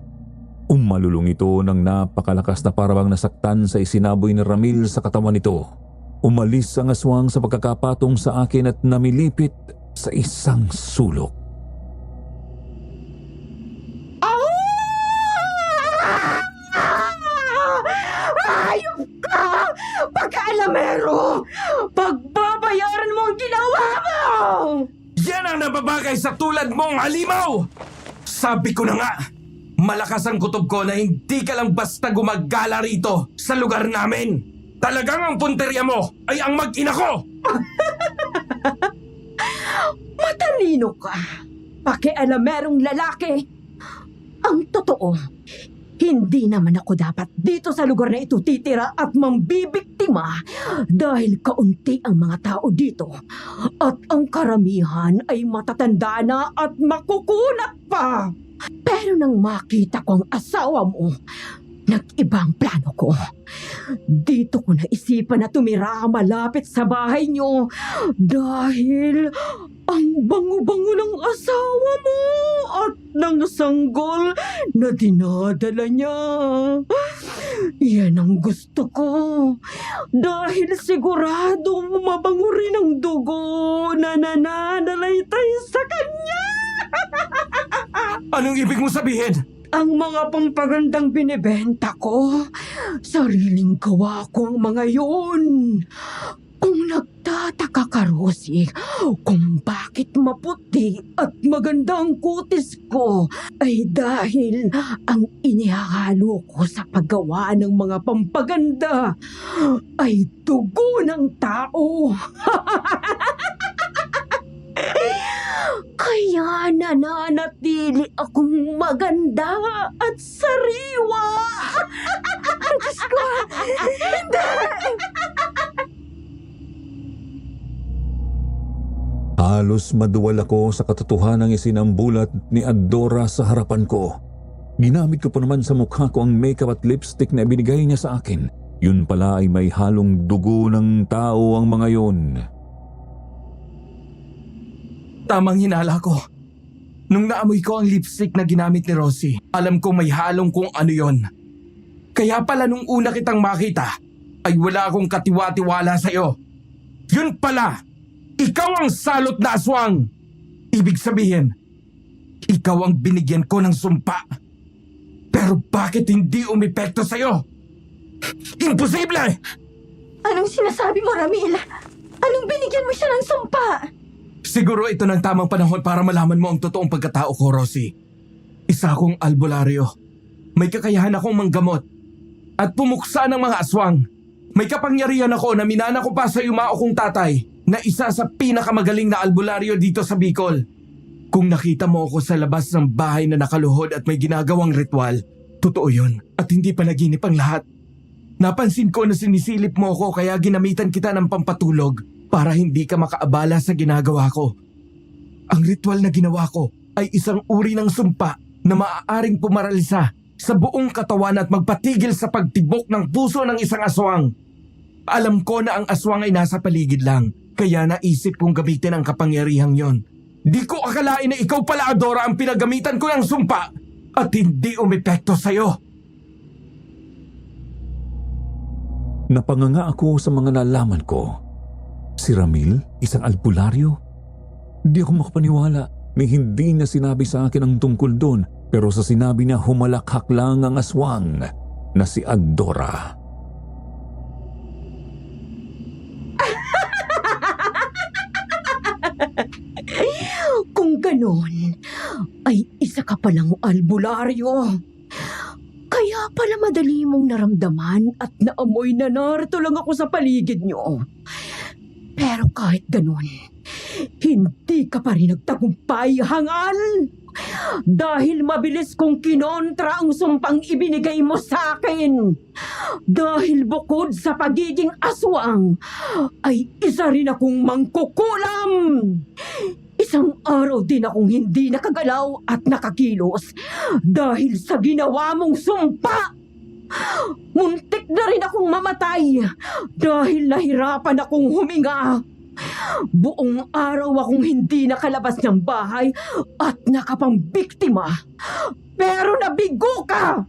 Umalulong ito ng napakalakas na parabang nasaktan sa isinaboy ni Ramil sa katawan nito. Umalis ang aswang sa pagkakapatong sa akin at namilipit sa isang sulok. Ayop ka! Pagkaalamero! Pagbabayaran mo ang ginawa mo! Yan ang nababagay sa tulad mong halimaw! Sabi ko na nga, malakas ang kutob ko na hindi ka lang basta gumagala rito sa lugar namin. Talagang ang punteriya mo ay ang mag-ina ko! Matalino ka! Pakialamerong lalaki! Ang totoo, hindi naman ako dapat dito sa lugar na ito titira at mambibiktima dahil kaunti ang mga tao dito at ang karamihan ay matatanda na at makukunat pa. Pero nang makita ko ang asawa mo, nag-ibang plano ko. Dito ko naisipan na tumira malapit sa bahay niyo dahil ang bango-bango ng asawa mo at ng sanggol na dinadala niya. Yan ang gusto ko dahil sigurado mabango rin ang dugo na nananalaytay sa kanya. Anong ibig mo sabihin? Ang mga pampagandang binibenta ko, sariling gawa ko ang mga yun. Kung nagtataka ka, Rosie, kung bakit maputi at maganda ang kutis ko, ay dahil ang inihahalo ko sa paggawa ng mga pampaganda ay dugo ng tao. Kaya nananatili akong maganda at sariwa. Diyos ko! Hindi! Halos maduwal ako sa katotohanang isinambulat ni Adora sa harapan ko. Ginamit ko pa naman sa mukha ko ang makeup at lipstick na ibinigay niya sa akin. Yun pala ay may halong dugo ng tao ang mga yun. Tamang hinala ko. Nung naamoy ko ang lipstick na ginamit ni Rosie, alam ko may halong kung ano yon. Kaya pala nung una kitang makita, ay wala akong katiwa-tiwala sa'yo. Yun pala! Ikaw ang salot na aswang! Ibig sabihin, ikaw ang binigyan ko ng sumpa. Pero bakit hindi umepekto sa'yo? Imposible! Anong sinasabi mo, Ramil? Anong binigyan mo siya ng sumpa? Siguro ito ng tamang panahon para malaman mo ang totoong pagkatao ko, Rosie. Isa akong albularyo. May kakayahan akong manggamot at pumuksa ng mga aswang. May kapangyarihan ako na minana ko pa sa yumao kong tatay na isa sa pinakamagaling na albularyo dito sa Bicol. Kung nakita mo ako sa labas ng bahay na nakaluhod at may ginagawang ritual, totoo yun at hindi panaginip ang lahat. Napansin ko na sinisilip mo ako kaya ginamitan kita ng pampatulog para hindi ka makaabala sa ginagawa ko. Ang ritual na ginawa ko ay isang uri ng sumpa na maaaring pumaralisa sa buong katawan at magpatigil sa pagtibok ng puso ng isang aswang. Alam ko na ang aswang ay nasa paligid lang, kaya naisip kong gamitin ang kapangyarihang yon. Di ko akalain na ikaw pala, Adora, ang pinagamitan ko ng sumpa at hindi umepekto sa'yo. Napanganga ako sa mga nalaman ko. Si Ramil, isang albularyo? Di ako makapaniwala ni hindi niya sinabi sa akin ang tungkol doon, pero sa sinabi niya humalakhak lang ang aswang na si Adora. Kung ganon, ay isa ka palang albularyo. Kaya pala madali mong naramdaman at naamoy na narito lang ako sa paligid niyo. Pero kahit ganon, hindi ka pa rin nagtagumpay, hangal! Dahil mabilis kong kinontra ang sumpang ibinigay mo sa akin. Dahil bukod sa pagiging aswang, ay isa rin akong mangkukulam. Isang araw din akong hindi nakagalaw at nakakilos dahil sa ginawa mong sumpa. Muntik na rin akong mamatay dahil nahirapan akong huminga. Buong araw akong hindi nakalabas ng bahay at nakapambiktima. Pero nabigo ka!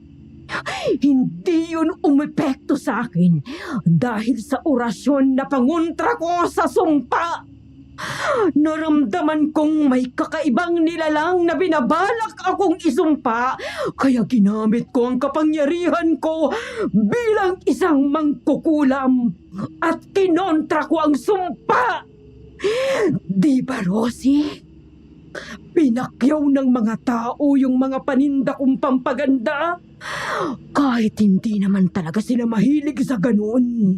Hindi yun umepekto sa akin dahil sa orasyon na pangontra ko sa sumpa. Naramdaman kong may kakaibang nilalang na binabalak akong isumpa, kaya ginamit ko ang kapangyarihan ko bilang isang mangkukulam at kinontra ko ang sumpa. Di ba, Rosie? Pinakyaw ng mga tao yung mga paninda kong pampaganda. Kahit hindi naman talaga sila mahilig sa ganun.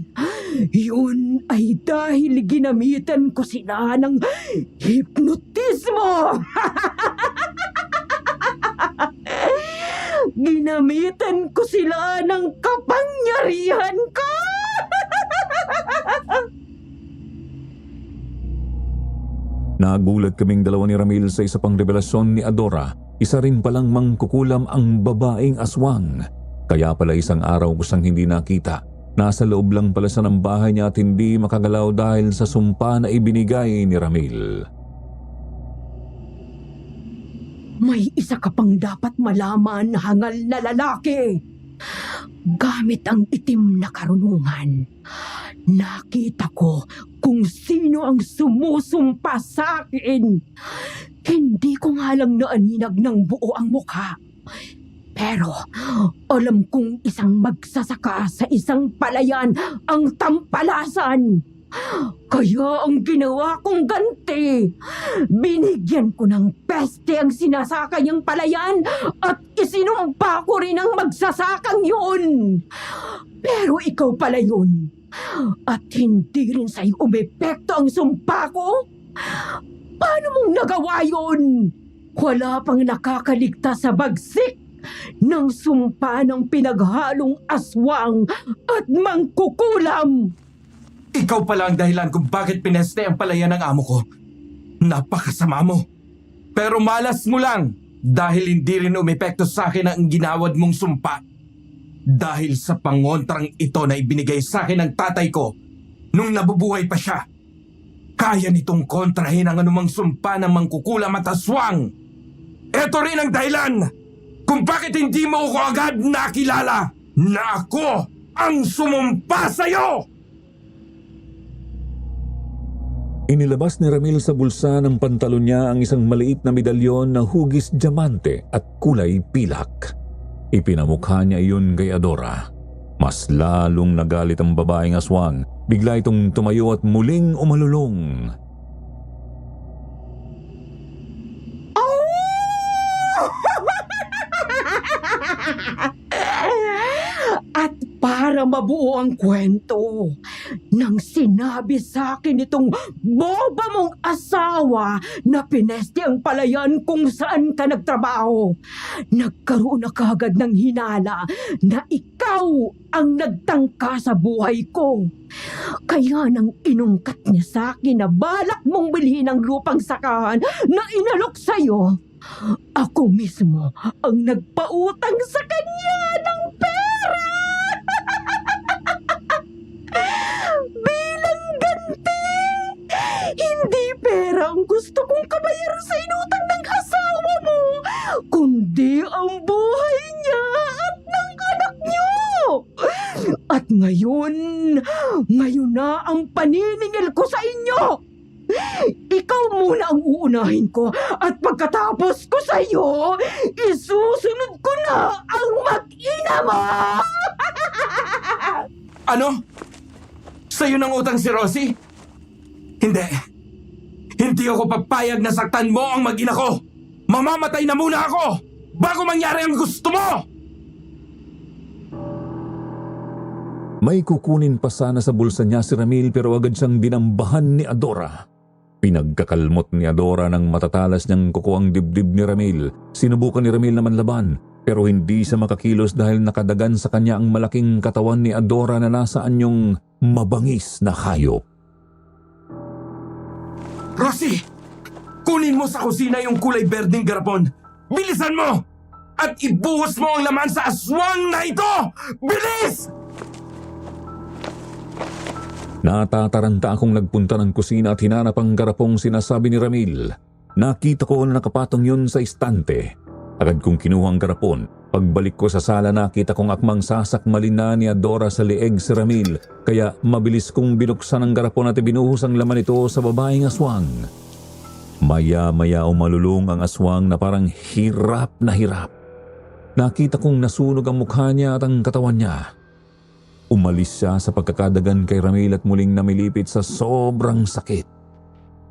Yun ay dahil ginamitan ko sila ng hipnotismo. Ginamitan ko sila ng kapangyarihan ko. Nagulat kaming dalawa ni Ramil sa isa pang revelasyon ni Adora. Isa rin palang mangkukulam ang babaeng aswang. Kaya pala isang araw ko siyang hindi nakita. Nasa loob lang pala siya ng bahay niya at hindi makagalaw dahil sa sumpa na ibinigay ni Ramil. May isa ka pang dapat malaman, hangal na lalaki. Gamit ang itim na karunungan, nakita ko kung sino ang sumusumpa sa akin. Hindi ko nga lang naaninag ng buo ang mukha. Pero alam kong isang magsasaka sa isang palayan ang tampalasan. Kaya ang ginawa kong ganti, binigyan ko ng peste ang sinasaka niyang palayan at isinumpa ko rin ang magsasakang yun. Pero ikaw pala yun. At hindi rin sa'yo umepekto ang sumpa ko. Paano mong nagawa yun? Wala pang nakakaligtas sa bagsik ng sumpa ng pinaghalong aswang at mangkukulam. Ikaw pala ang dahilan kung bakit pineste ang palayan ng amo ko. Napakasama mo. Pero malas mo lang dahil hindi rin umepekto sa akin ang ginawad mong sumpa. Dahil sa pangontrang ito na ibinigay sa akin ng tatay ko nung nabubuhay pa siya. Kaya nitong kontrahin ang anumang sumpa ng mangkukulam at aswang. Ito rin ang dahilan kung bakit hindi mo ko agad nakilala na ako ang sumumpa sa'yo! Inilabas ni Ramil sa bulsa ng pantalon niya ang isang maliit na medalyon na hugis diamante at kulay pilak. Ipinamukha niya iyon kay Adora. Mas lalong nagalit ang babaeng aswang. Bigla itong tumayo at muling umalulong. At para mabuo ang kwento, nang sinabi sa akin itong boba mong asawa na pineste ang palayan kung saan ka nagtrabaho, nagkaroon na kagad ng hinala na ikaw ang nagtangka sa buhay ko. Kaya nang inungkat niya sa akin na balak mong bilhin ang lupang sakahan na inalok sa'yo, ako mismo ang nagpautang sa kanya ng pera. Bilang ganti, hindi pera ang gusto kong kabayaran sa inutang ng asawa mo, kundi ang buhay niya at ng anak niyo. At ngayon na ang paniningil ko sa inyo. Ikaw muna ang uunahin ko at pagkatapos ko sa iyo, isusunod ko na ang mag-ina mo! Ano? Sa'yo nang utang si Rosie? Hindi. Hindi ako papayag na saktan mo ang mag-ina ko. Mamamatay na muna ako bago mangyari ang gusto mo! May kukunin pa sana sa bulsa niya si Ramil pero agad siyang dinambahan ni Adora. Pinagkakalmot ni Adora ng matatalas niyang kuko ang dibdib ni Ramil. Sinubukan ni Ramil na manlaban pero hindi siya makakilos dahil nakadagan sa kanya ang malaking katawan ni Adora na nasa anyong mabangis na hayop. Rosie! Kunin mo sa kusina yung kulay berdeng garapon. Bilisan mo! At ibuhos mo ang laman sa aswang na ito! Bilis! Natataranta akong nagpunta ng kusina at hinanap ang garapong sinasabi ni Ramil. Nakita ko na nakapatong yun sa istante. Agad kong kinuha ang garapon. Pagbalik ko sa sala nakita kong akmang sasakmalin na ni Adora sa leeg si Ramil. Kaya mabilis kong binuksan ang garapon at ibinuhos ang laman ito sa babaeng aswang. Maya-maya umalulong ang aswang na parang hirap na hirap. Nakita kong nasunog ang mukha niya at ang katawan niya. Umalis siya sa pagkakadagan kay Ramil at muling namilipit sa sobrang sakit.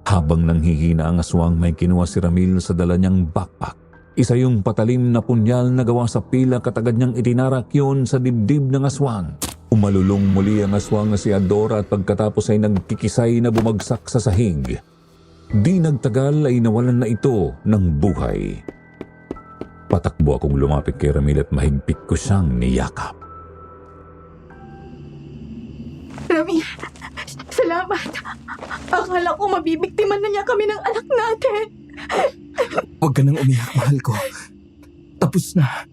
Habang nanghihina ang aswang may kinuha si Ramil sa dala niyang backpack. Isa yung patalim na punyal na gawa sa pilak at agad niyang itinarak yun sa dibdib ng aswang. Umalulong muli ang aswang na si Adora at pagkatapos ay nagkikisay na bumagsak sa sahig. Di nagtagal ay nawalan na ito ng buhay. Patakbo akong lumapit kay Ramil at mahigpit ko siyang niyakap. Rami, salamat. Akala ko mabibiktiman na niya kami ng anak natin. Huwag ka nang umiyak, mahal ko. Tapos na.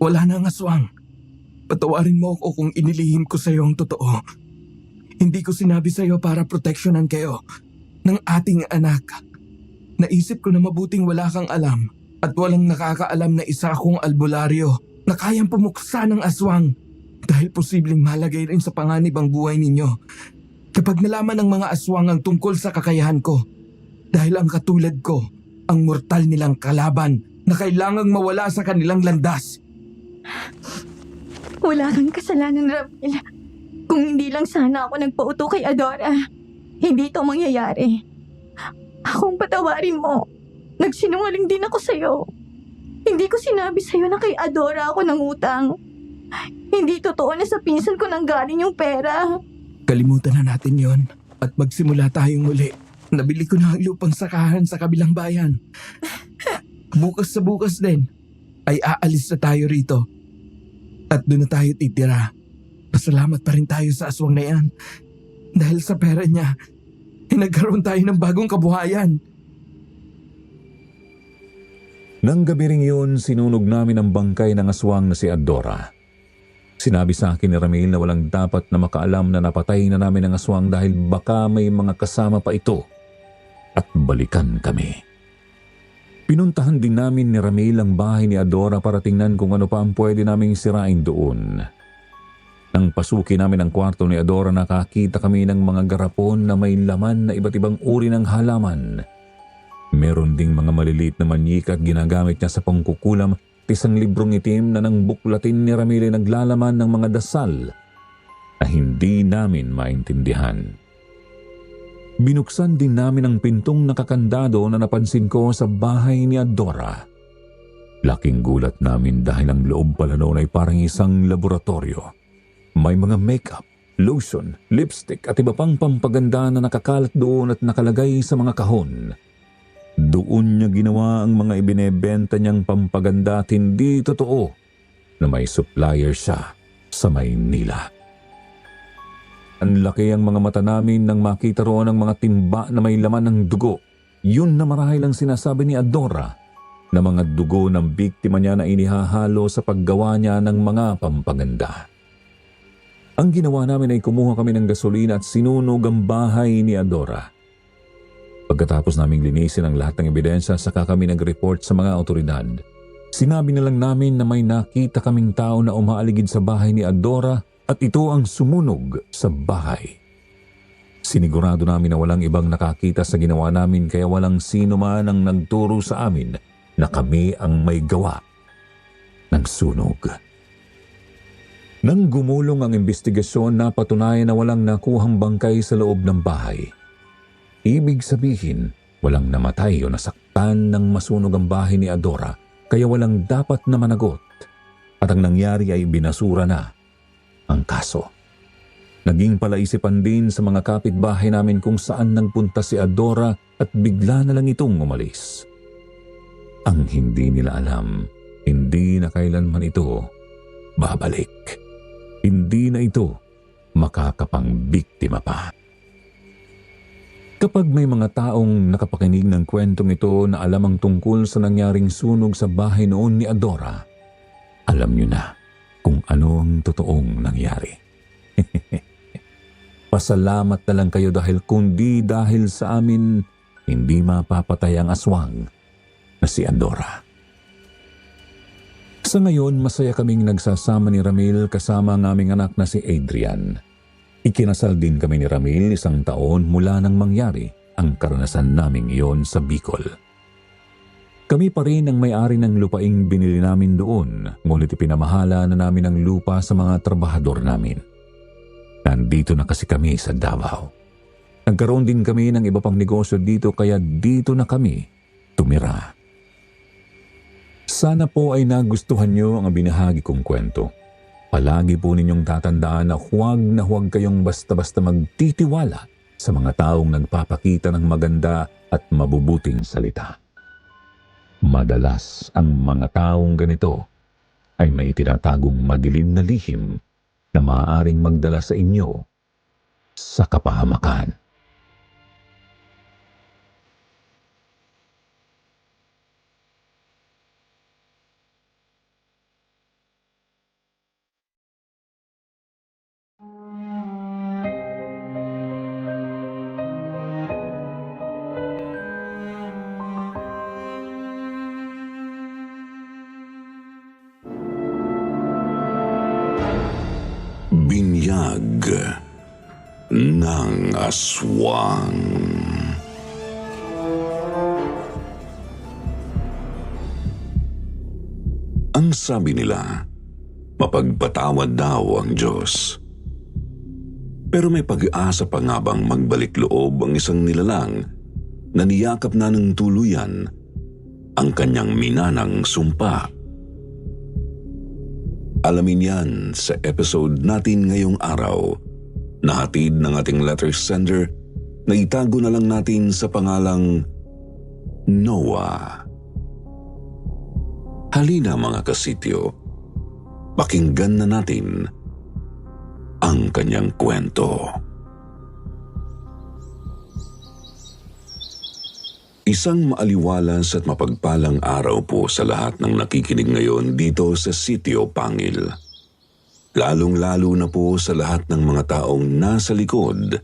Wala na ang aswang. Patawarin mo ako kung inilihim ko sa iyo ang totoo. Hindi ko sinabi sa iyo para proteksyonan kayo ng ating anak. Naisip ko na mabuting wala kang alam at walang nakakaalam na isa akong albularyo na kayang pumuksa ng aswang dahil posibleng malagay rin sa panganib ang buhay ninyo. Kapag nalaman ng mga aswang ang tungkol sa kakayahan ko, dahil ang katulad ko, ang mortal nilang kalaban na kailangang mawala sa kanilang landas. Wala kang kasalanan, Ramil. Kung hindi lang sana ako nagpauto kay Adora, hindi ito mangyayari. Akong patawarin mo. Nagsinungaling din ako sa'yo. Hindi ko sinabi sa'yo na kay Adora ako nangutang. Hindi totoo na sa pinsan ko nang galing yung pera. Kalimutan na natin yon at magsimula tayong muli. Nabili ko na ang lupang sakahan sa kabilang bayan. Bukas sa bukas din ay aalis na tayo rito. At doon na tayo titira. Pasalamat pa rin tayo sa aswang na yan. Dahil sa pera niya, nagkaroon tayo ng bagong kabuhayan. Nang gabi ring yun, sinunog namin ang bangkay ng aswang na si Adora. Sinabi sa akin ni Ramil na walang dapat na makaalam na napatay na namin ang aswang dahil baka may mga kasama pa ito at balikan kami. Pinuntahan din namin ni Ramil ang bahay ni Adora para tingnan kung ano pa ang pwede naming sirain doon. Nang pasuki namin ang kwarto ni Adora, nakakita kami ng mga garapon na may laman na iba't ibang uri ng halaman. Meron ding mga maliliit na manyika at ginagamit niya sa pangkukulam at isang librong itim na nang buklatin ni Ramil ay naglalaman ng mga dasal na hindi namin maintindihan. Binuksan din namin ang pintong nakakandado na napansin ko sa bahay ni Adora. Laking gulat namin dahil ang loob pala noon ay parang isang laboratorio. May mga makeup, lotion, lipstick at iba pang pampaganda na nakakalat doon at nakalagay sa mga kahon. Doon niya ginawa ang mga ibinebenta niyang pampaganda at hindi totoo na may supplier siya sa Maynila. Ang laki ang mga mata namin nang makita roon ang mga timba na may laman ng dugo. Yun na marahil ang sinasabi ni Adora na mga dugo ng biktima niya na inihahalo sa paggawa niya ng mga pampaganda. Ang ginawa namin ay kumuha kami ng gasolina at sinunog ang bahay ni Adora. Pagkatapos naming linisin ang lahat ng ebidensya, saka kami nag-report sa mga otoridad. Sinabi na lang namin na may nakita kaming tao na umaaligid sa bahay ni Adora at ito ang sumunog sa bahay. Sinigurado namin na walang ibang nakakita sa ginawa namin kaya walang sino man ang nagturo sa amin na kami ang may gawa ng sunog. Nang gumulong ang investigasyon, napatunayan na walang nakuhang bangkay sa loob ng bahay. Ibig sabihin, walang namatay o nasaktan ng masunog ang bahay ni Adora kaya walang dapat na managot at ang nangyari ay binasura na ang kaso. Naging palaisipan din sa mga kapitbahay namin kung saan nagpunta si Adora at bigla na lang itong umalis. Ang hindi nila alam, hindi na kailanman ito babalik. Hindi na ito makakapangbiktima pa. Kapag may mga taong nakapakinig ng kwentong ito na alam ang tungkol sa nangyaring sunog sa bahay noon ni Adora, alam nyo na kung ano ang totoong nangyari. Pasalamat na lang kayo dahil kundi dahil sa amin, hindi mapapatay ang aswang na si Adora. Sa ngayon, masaya kaming nagsasama ni Ramil kasama ang aming anak na si Adrian. Ikinasal din kami ni Ramil 1 taon mula nang mangyari ang karanasan naming iyon sa Bicol. Kami pa rin ang may-ari ng lupaing binili namin doon, ngunit ipinamahala na namin ang lupa sa mga trabahador namin. Nandito na kasi kami sa Davao. Nagkaroon din kami ng iba pang negosyo dito kaya dito na kami tumira. Sana po ay nagustuhan niyo ang binahagi kong kwento. Palagi po ninyong tatandaan na huwag kayong basta-basta magtitiwala sa mga taong nagpapakita ng maganda at mabubuting salita. Madalas ang mga taong ganito ay may tinatagong madilim na lihim na maaaring magdala sa inyo sa kapahamakan. Binyag ng aswang. Ang sabi nila, mapagpatawad daw ang Diyos. Pero may pag-asa pa nga bang magbalik loob ang isang nilalang na niyakap na ng tuluyan ang kanyang minanang sumpa? Alamin yan sa episode natin ngayong araw na hatid ng ating letter sender na itago na lang natin sa pangalang Noah. Halina mga kasityo, pakinggan na natin ang kanyang kwento. Isang maaliwalas at mapagpalang araw po sa lahat ng nakikinig ngayon dito sa Sitio Pangil. Lalong-lalo na po sa lahat ng mga taong nasa likod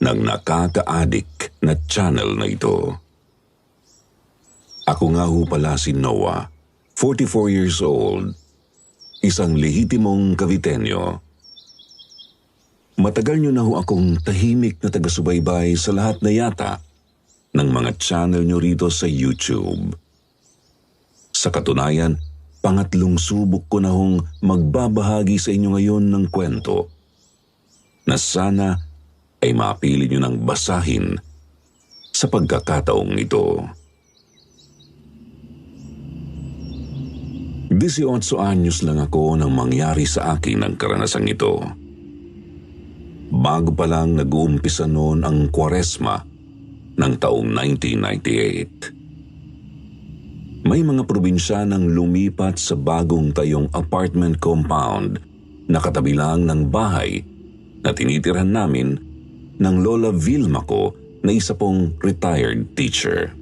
ng nakaka-addict na channel na ito. Ako nga ho pala si Noah, 44 years old, isang lehitimong Caviteño. Matagal nyo na ho akong tahimik na taga-subaybay sa lahat na yata ng mga channel nyo rito sa YouTube. Sa katunayan, pangatlong subok ko na hong magbabahagi sa inyo ngayon ng kwento na sana ay mapili nyo ng basahin sa pagkakataong ito. 18 anyos lang ako nang mangyari sa akin ang karanasang ito. Bago pa lang nag-uumpisa noon ang Kwaresma ng taong 1998. May mga probinsyanang lumipat sa bagong tayong apartment compound na katabi lang ng bahay na tinitirhan namin ng Lola Vilma ko na isa pong retired teacher.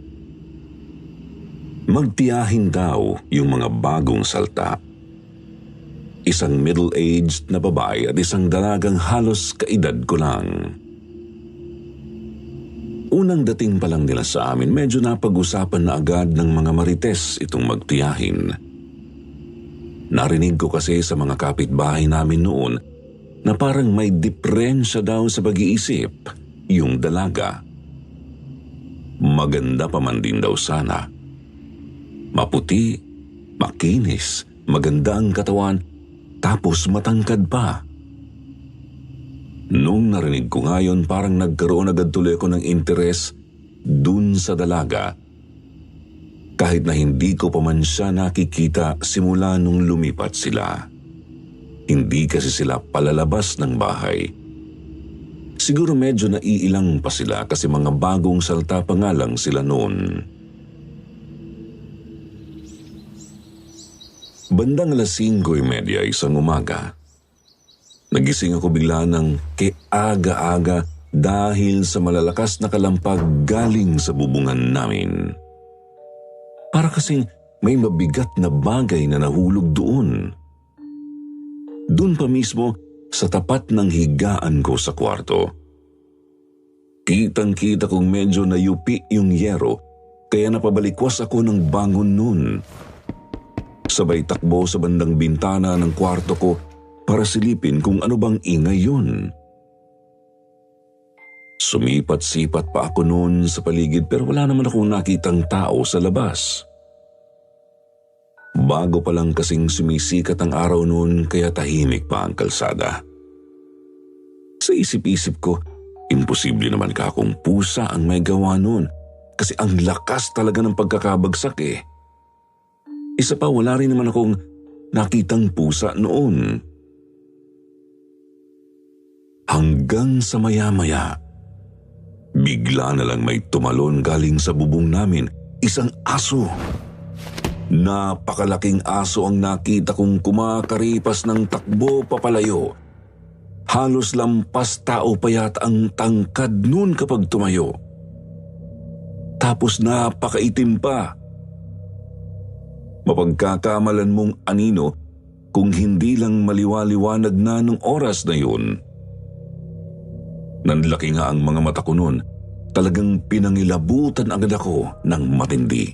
Magtiyahin daw yung mga bagong salta. Isang middle-aged na babae at isang dalagang halos kaedad ko lang. Unang dating pa lang nila sa amin, medyo napag-usapan na agad ng mga marites itong magtiyahin. Narinig ko kasi sa mga kapitbahay namin noon na parang may diferensya daw sa pag-iisip yung dalaga. Maganda pa man din daw sana. Maputi, makinis, maganda ang katawan, tapos matangkad pa. Nung narinig ko ngayon, parang nagkaroon agad tuloy ako ng interes dun sa dalaga. Kahit na hindi ko pa man siya nakikita simula nung lumipat sila. Hindi kasi sila palalabas ng bahay. Siguro medyo naiilang pa sila kasi mga bagong salta pa nga lang sila noon. Bandang 5:30 isang umaga, nagising ako bigla ng keaga-aga dahil sa malalakas na kalampag galing sa bubungan namin. Para kasing may mabigat na bagay na nahulog doon. Doon pa mismo sa tapat ng higaan ko sa kwarto. Kitang-kita kong medyo nayupi yung yero kaya napabalikwas ako ng bangon noon. Sabay takbo sa bandang bintana ng kwarto ko para silipin kung ano bang ingay yun. Sumipat-sipat pa ako noon sa paligid pero wala naman akong nakitang tao sa labas. Bago pa lang kasing sumisikat ang araw noon kaya tahimik pa ang kalsada. Sa isip-isip ko, imposible naman ka kung pusa ang may gawa noon kasi ang lakas talaga ng pagkakabagsak eh. Isa pa, wala rin naman akong nakitang pusa noon. Hanggang sa maya-maya, bigla na lang may tumalon galing sa bubong namin, isang aso. Napakalaking aso ang nakita kong kumakaripas ng takbo papalayo. Halos lampas tao pa yata ang tangkad noon kapag tumayo. Tapos napakaitim pa. Mapagkakamalan mong anino kung hindi lang maliwaliwanag na nung oras na yun. Nanlaki nga ang mga mata ko noon, talagang pinangilabutan agad ako ng matindi.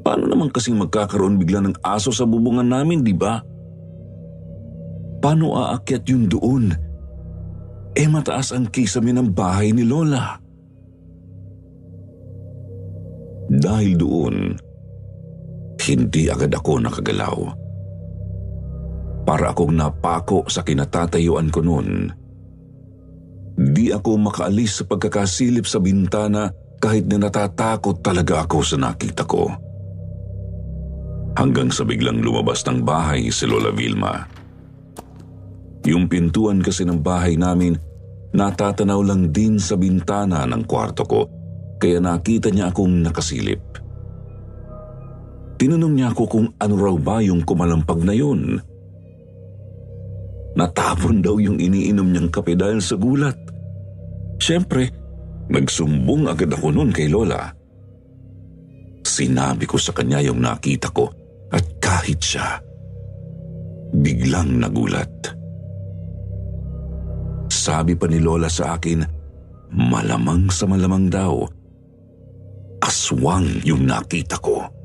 Paano naman kasing magkakaroon bigla ng aso sa bubungan namin, di ba? Paano aakyat yun doon? Mataas ang kisame ng bahay ni Lola. Dahil doon, hindi agad ako nakagalaw. Para akong napako sa kinatatayuan ko noon. Di ako makaalis sa pagkakasilip sa bintana kahit na natatakot talaga ako sa nakita ko. Hanggang sa biglang lumabas ng bahay si Lola Vilma. Yung pintuan kasi ng bahay namin natatanaw lang din sa bintana ng kwarto ko, kaya nakita niya akong nakasilip. Tinanong niya ako kung ano raw ba yung kumalampag na yun. Natapon daw yung iniinom niyang kape dahil sa gulat. Siyempre, nagsumbong agad ako noon kay Lola. Sinabi ko sa kanya yung nakita ko at kahit siya, biglang nagulat. Sabi pa ni Lola sa akin, malamang sa malamang daw, aswang yung nakita ko.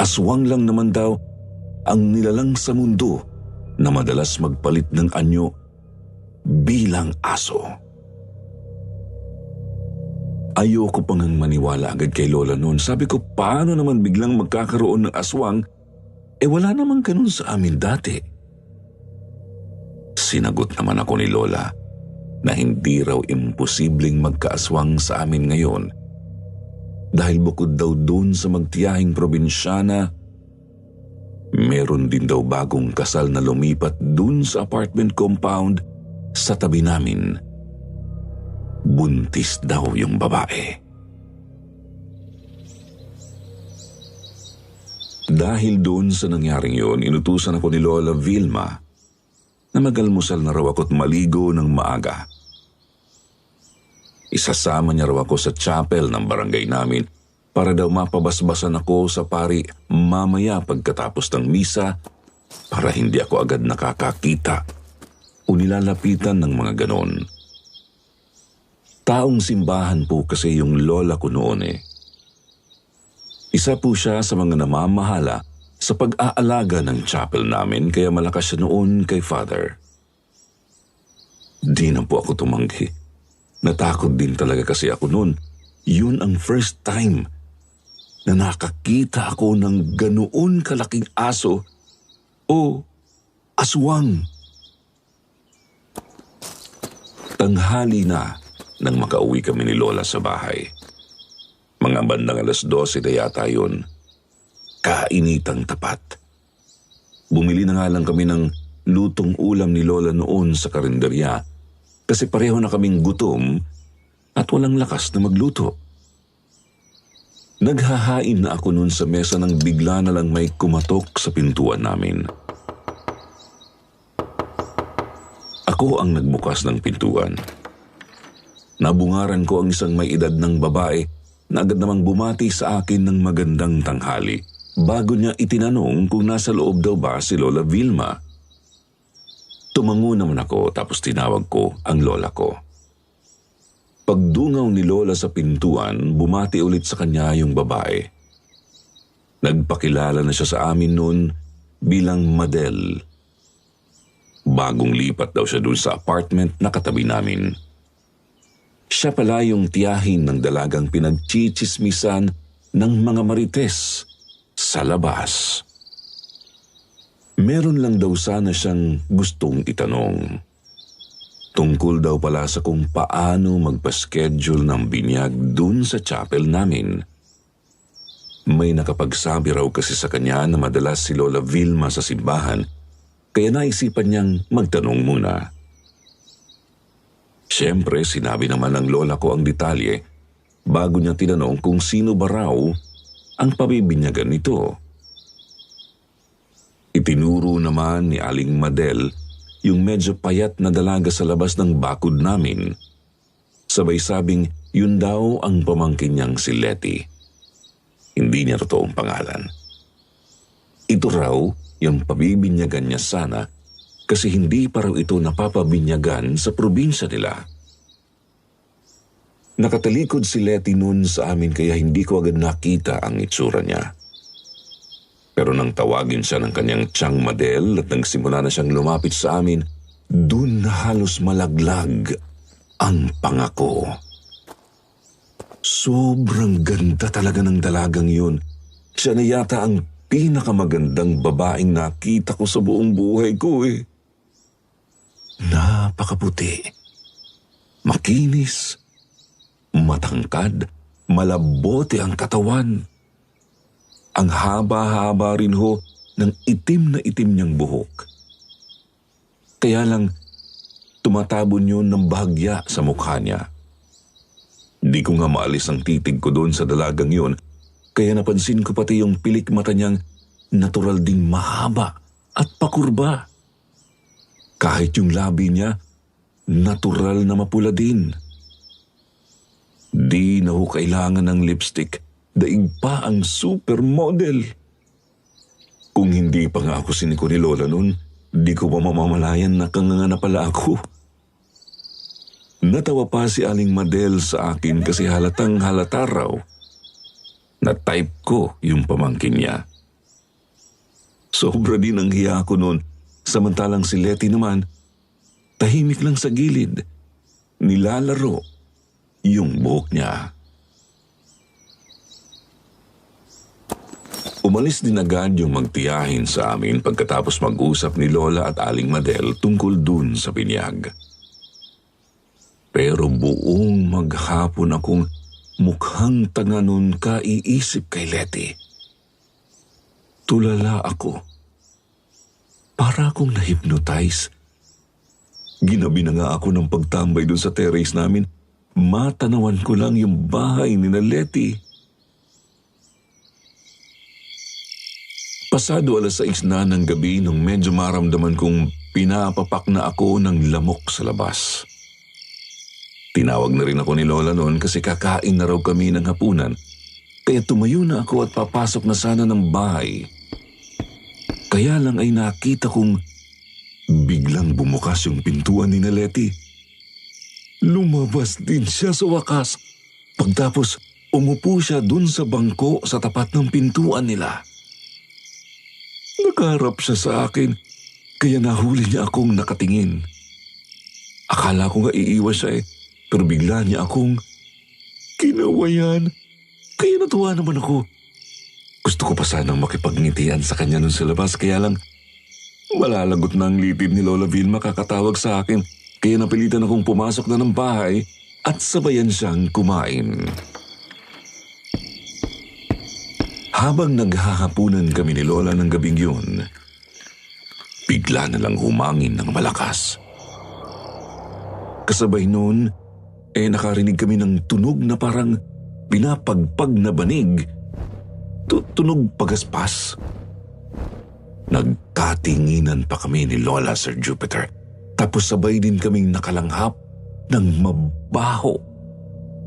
Aswang lang naman daw ang nilalang sa mundo na madalas magpalit ng anyo bilang aso. Ayoko pang maniwala agad kay Lola noon. Sabi ko, paano naman biglang magkakaroon ng aswang? Wala namang ganun sa amin dati. Sinagot naman ako ni Lola na hindi raw imposibleng magkaaswang sa amin ngayon dahil bukod daw dun sa magtiyahing probinsyana, meron din daw bagong kasal na lumipat dun sa apartment compound sa tabi namin. Buntis daw yung babae. Dahil doon sa nangyaring yun, inutusan ako ni Lola Vilma na magalmusal na raw ako't maligo ng maaga. Isasama niya raw ako sa chapel ng barangay namin para daw mapabasbasan ako sa pari mamaya pagkatapos ng misa para hindi ako agad nakakakita o nilalapitan ng mga ganon. Taong simbahan po kasi yung lola ko noon eh. Isa po siya sa mga namamahala sa pag-aalaga ng chapel namin kaya malakas siya noon kay Father. Di na po ako tumanggi. Natakot din talaga kasi ako noon. Yun ang first time na nakakita ako ng ganoon kalaking aso o aswang. Tanghali na nang makauwi kami ni Lola sa bahay. Mga bandang 12:00 na yata yun. Kainitang tapat. Bumili na nga lang kami ng lutong ulam ni Lola noon sa karinderya kasi pareho na kaming gutom at walang lakas na magluto. Naghahain na ako noon sa mesa nang bigla na lang may kumatok sa pintuan namin. Ako ang nagbukas ng pintuan. Nabungaran ko ang isang may edad ng babae na agad namang bumati sa akin ng magandang tanghali bago niya itinanong kung nasa loob daw ba si Lola Vilma. Tumango naman ako tapos tinawag ko ang lola ko. Pagdungaw ni Lola sa pintuan, bumati ulit sa kanya yung babae. Nagpakilala na siya sa amin noon bilang Madel. Bagong lipat daw siya dun sa apartment na katabi namin. Siya pala yung tiyahin ng dalagang pinagchichismisan ng mga marites sa labas. Meron lang daw sana siyang gustong itanong. Tungkol daw pala sa kung paano magpa-schedule ng binyag dun sa chapel namin. May nakapagsabi raw kasi sa kanya na madalas si Lola Vilma sa simbahan, kaya naisipan niyang magtanong muna. Siyempre, sinabi naman ng lola ko ang detalye bago niya tinanong kung sino ba raw ang pabibinyagan nito. Itinuro naman ni Aling Madel yung medyo payat na dalaga sa labas ng bakod namin. Sabay sabing yun daw ang pamangkin niyang si Letty. Hindi niya totoong pangalan. Ito raw yung pabibinyagan niya sana kasi hindi pa raw ito napapabinyagan sa probinsya nila. Nakatalikod si Letty noon sa amin kaya hindi ko agad nakita ang itsura niya. Pero nang tawagin siya ng kanyang tiyang Madel at nang simula na siyang lumapit sa amin, dun na halos malaglag ang pangako. Sobrang ganda talaga ng dalagang yun. Siya na yata ang pinakamagandang babaeng nakita ko sa buong buhay ko eh. Napakaputi, makinis, matangkad, malabote ang katawan. Ang haba-haba rin ho ng itim na itim niyang buhok. Kaya lang, tumatabon yun ng bahagya sa mukha niya. Di ko nga maalis ang titig ko doon sa dalagang yun, kaya napansin ko pati yung pilik mata niyang natural ding mahaba at pakurba. Kahit yung labi niya, natural na mapula din. Di na ho kailangan ng lipstick, daig pa ang supermodel. Kung hindi pa nga ako siniko ni Lola noon, di ko pa mamamalayan na kanganga na pala ako. Natawa pa si Aling Madel sa akin kasi halatang halata raw na type ko yung pamangkin niya. Sobra din ang hiya ko noon, samantalang si Letty naman, tahimik lang sa gilid, nilalaro yung buhok niya. Umalis din agad yung magtiyahin sa amin pagkatapos mag-usap ni Lola at Aling Madel tungkol dun sa binyag. Pero buong maghapon akong mukhang tanga nun kaiisip kay Letty. Tulala ako. Para akong na-hypnotize. Ginabi na nga ako ng pagtambay dun sa terrace namin. Matanawan ko lang yung bahay ni Letty. Pasado 6:00 na ng gabi nung medyo maramdaman kong pinapapak na ako ng lamok sa labas. Tinawag na rin ako ni Lola noon kasi kakain na raw kami ng hapunan, kaya tumayo na ako at papasok na sana ng bahay. Kaya lang ay nakita kong biglang bumukas yung pintuan ni Letty. Lumabas din siya sa wakas. Pagtapos umupo siya dun sa bangko sa tapat ng pintuan nila. Nakaharap siya sa akin, kaya nahuli niya akong nakatingin. Akala ko nga iiwas siya pero bigla niya akong kinawayan. Kaya natuwa naman ako. Gusto ko pa sanang makipagngitian sa kanya nun sa labas, kaya lang malalagot na ang litid ni Lola Vilma kakatawag sa akin, kaya napilitan akong pumasok na ng bahay at sabayan siyang kumain. Habang naghahapunan kami ni Lola ng gabing yun, bigla na lang humangin ng malakas. Kasabay noon, nakarinig kami ng tunog na parang pinapagpag na banig. Tunog pagaspas. Nagkatinginan pa kami ni Lola, Sir Jupiter. Tapos sabay din kaming nakalanghap ng mabaho.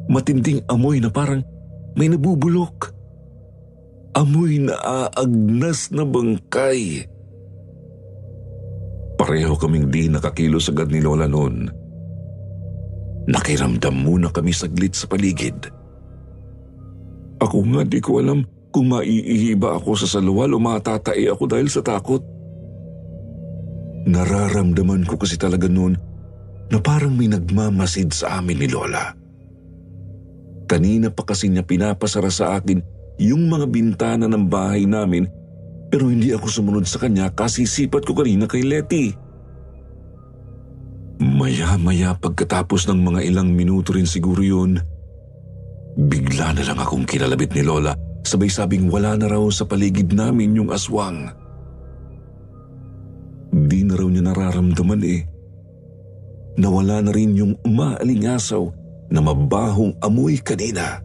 Matinding amoy na parang may nabubulok. Amoy na aagnas na bangkay. Pareho kaming di nakakilos agad ni Lola noon. Nakiramdam muna kami saglit sa paligid. Ako nga di ko alam kung maiihiba ako sa salwal o matatay ako dahil sa takot. Nararamdaman ko kasi talaga noon na parang may nagmamasid sa amin ni Lola. Kanina pa kasi niya pinapasara sa akin yung mga bintana ng bahay namin, pero hindi ako sumunod sa kanya kasi sipat ko kanina kay Letty. Maya-maya pagkatapos ng mga ilang minuto rin siguro yun, bigla na lang akong kinalabit ni Lola, sabay sabing wala na raw sa paligid namin yung aswang. Di na raw niya nararamdaman Nawala na rin yung umaalingasaw na mabahong amoy kanina.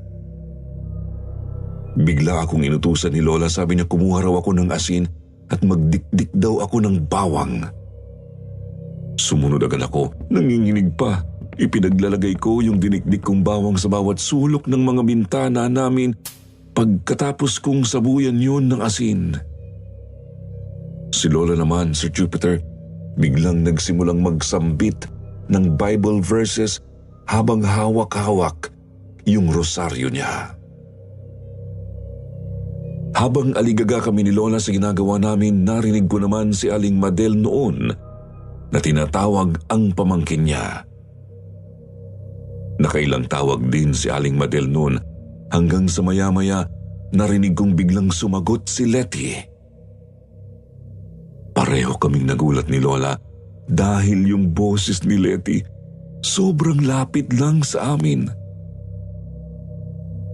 Bigla akong inutusan ni Lola, sabi niya kumuha raw ako ng asin at magdikdik daw ako ng bawang. Sumunod agad ako, nanginginig pa. Ipinaglalagay ko yung dinikdik kong bawang sa bawat sulok ng mga bintana namin pagkatapos kong sabuyan yun ng asin. Si Lola naman, Sir Jupiter, biglang nagsimulang magsambit ng Bible verses habang hawak-hawak yung rosaryo niya. Habang aligaga kami ni Lola sa ginagawa namin, narinig ko naman si Aling Madel noon na tinatawag ang pamangkin niya. Nakailang tawag din si Aling Madel noon hanggang sa maya-maya narinig kong biglang sumagot si Letty. Pareho kaming nagulat ni Lola dahil yung boses ni Letty sobrang lapit lang sa amin.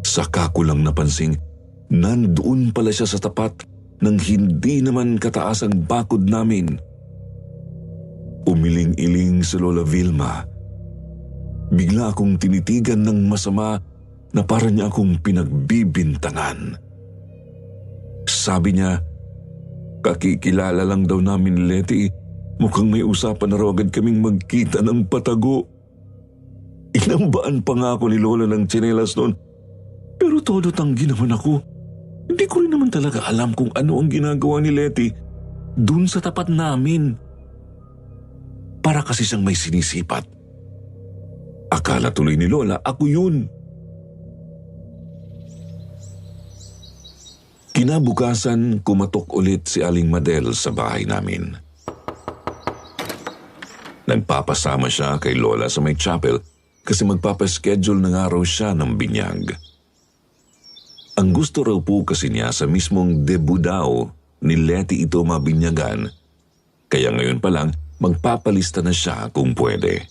Saka ko lang napansing nandoon pala siya sa tapat ng hindi naman kataas ang bakod namin. Umiling-iling si Lola Vilma. Bigla akong tinitigan ng masama na para niya akong pinagbibintangan. Sabi niya, kakikilala lang daw namin ni Letty. Mukhang may usapan na raw agad kaming magkita ng patago. Inambaan pa nga ako ni Lola ng tsinelas noon. Pero todo tanggi naman ako. Hindi ko rin naman talaga alam kung ano ang ginagawa ni Letty dun sa tapat namin. Para kasi siyang may sinisipat. Akala tuloy ni Lola ako yun. Kinabukasan, kumatok ulit si Aling Madel sa bahay namin. Nagpapasama siya kay Lola sa may chapel kasi magpapaschedule na nga raw siya ng binyag. Ang gusto raw po kasi niya sa mismong debut daw ni Letty ito mabinyagan, kaya ngayon pa lang magpapalista na siya kung pwede.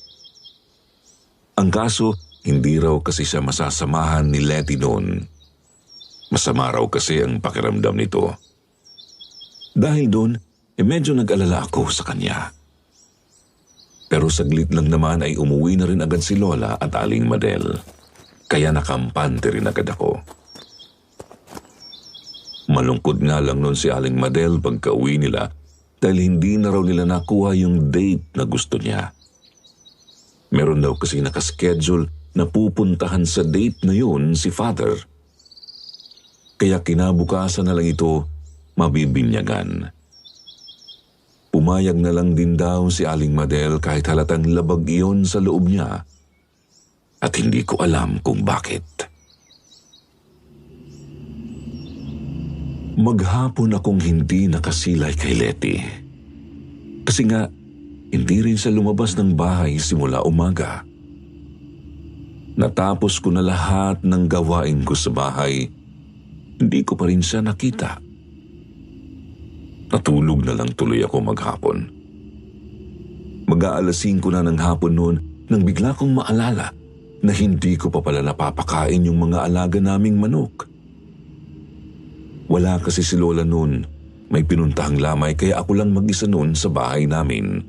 Ang kaso, hindi raw kasi siya masasamahan ni Letty noon. Masama raw kasi ang pakiramdam nito. Dahil doon, medyo nag-alala ako sa kanya. Pero saglit lang naman ay umuwi na rin agad si Lola at Aling Madel. Kaya nakampante rin agad ako. Malungkot nga lang noon si Aling Madel pagka-uwi nila dahil hindi na raw nila nakuha yung date na gusto niya. Meron daw kasi nakaschedule na pupuntahan sa date na yun si Father. Kaya kinabukasan na lang ito mabibinyagan. Pumayag na lang din daw si Aling Madel kahit halatang labag iyon sa loob niya at hindi ko alam kung bakit. Maghapon akong hindi nakasilay kay Letty. Kasi nga, hindi rin siya lumabas ng bahay simula umaga. Natapos ko na lahat ng gawain ko sa bahay, hindi ko pa rin siya nakita. Natulog na lang tuloy ako maghapon. Mag-aalas 5 na ng hapon noon nang bigla kong maalala na hindi ko pa pala napapakain yung mga alaga naming manok. Wala kasi si Lola noon. May pinuntahang lamay kaya ako lang mag-isa noon sa bahay namin.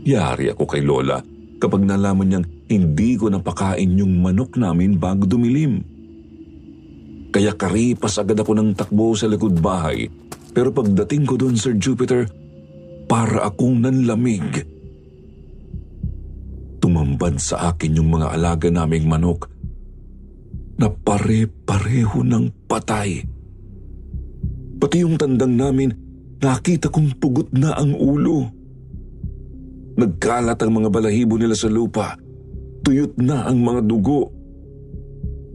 Yari ako kay Lola kapag nalaman niyang hindi ko napakain yung manok namin bago dumilim. Kaya karipas agad ako ng takbo sa likod bahay. Pero pagdating ko doon, Sir Jupiter, para akong nanlamig. Tumambad sa akin yung mga alaga naming manok na pare-pareho ng patay. Pati yung tandang namin, nakita kong pugot na ang ulo. Nagkalat ang mga balahibo nila sa lupa. Tuyot na ang mga dugo.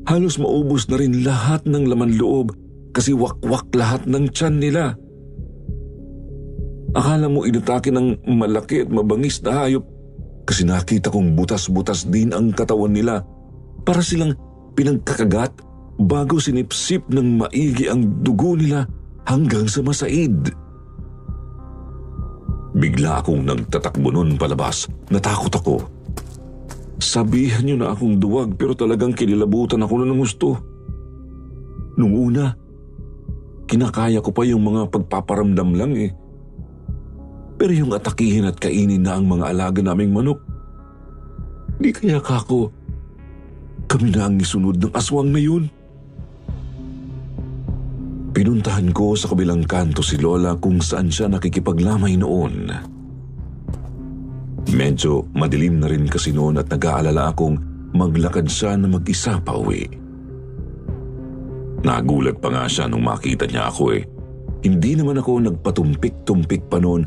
Halos maubos na rin lahat ng laman loob kasi wakwak lahat ng tiyan nila. Akala mo inatake ng malaki at mabangis na hayop kasi nakita kong butas-butas din ang katawan nila para silang pinagkakagat bago sinipsip ng maigi ang dugo nila hanggang sa masaid. Bigla akong nagtatakbo nun palabas. Natakot ako. Sabihan niyo na akong duwag pero talagang kinilabutan ako ng gusto. Nung una, kinakaya ko pa yung mga pagpaparamdam lang eh. Pero yung atakihin at kainin na ang mga alaga naming manok, di kaya kako, kami na ang isunod ng aswang na yun. Pinuntahan ko sa kabilang kanto si Lola kung saan siya nakikipaglamay noon. Medyo madilim na rin kasi noon at nag-aalala akong maglakad siya na mag-isa pa uwi. Nagulat pa nga siya nung makita niya ako eh. Hindi naman ako nagpatumpik-tumpik pa noon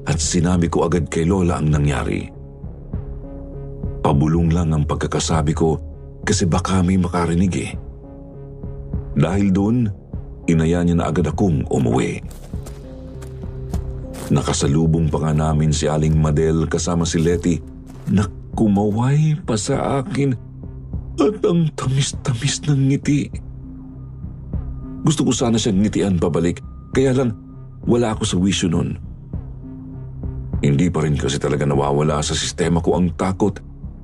at sinabi ko agad kay Lola ang nangyari. Pabulong lang ang pagkakasabi ko kasi baka may makarinig eh. Dahil doon, inaya niya na agad akong umuwi. Nakasalubong pa nga namin si Aling Madel kasama si Letty na kumaway pa sa akin at ang tamis-tamis ng ngiti. Gusto ko sana siyang ngitian pabalik kaya lang wala ako sa wisyo nun. Hindi pa rin kasi talaga nawawala sa sistema ko ang takot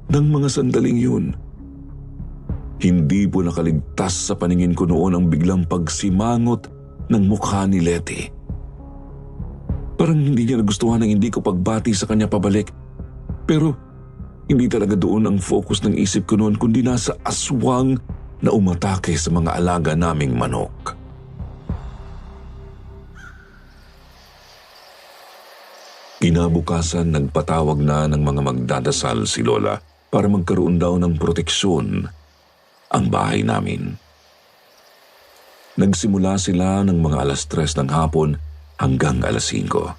ng mga sandaling yun. Hindi po nakaligtas sa paningin ko noon ang biglang pagsimangot ng mukha ni Letty. Parang hindi niya nagustuhan ng hindi ko pagbati sa kanya pabalik. Pero hindi talaga doon ang focus ng isip ko noon kundi nasa aswang na umatake sa mga alaga naming manok. Kinabukasan, nagpatawag na ng mga magdadasal si Lola para magkaroon daw ng proteksyon ang bahay namin. Nagsimula sila ng mga 3:00 ng hapon hanggang 5:00.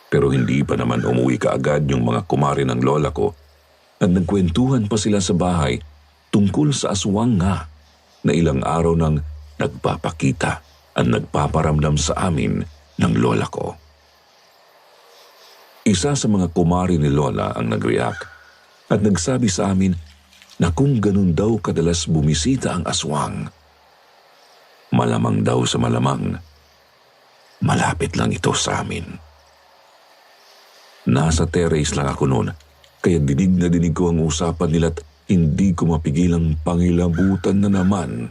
Pero hindi pa naman umuwi kaagad yung mga kumare ng lola ko at nagkwentuhan pa sila sa bahay tungkol sa aswang nga na ilang araw nang nagpapakita at nagpaparamdam sa amin ng lola ko. Isa sa mga kumare ni lola ang nag-react at nagsabi sa amin na kung ganun daw kadalas bumisita ang aswang, malamang daw sa malamang, malapit lang ito sa amin. Nasa terrace lang ako noon, kaya dinig na dinig ko ang usapan nila at hindi ko mapigilang pangilabutan na naman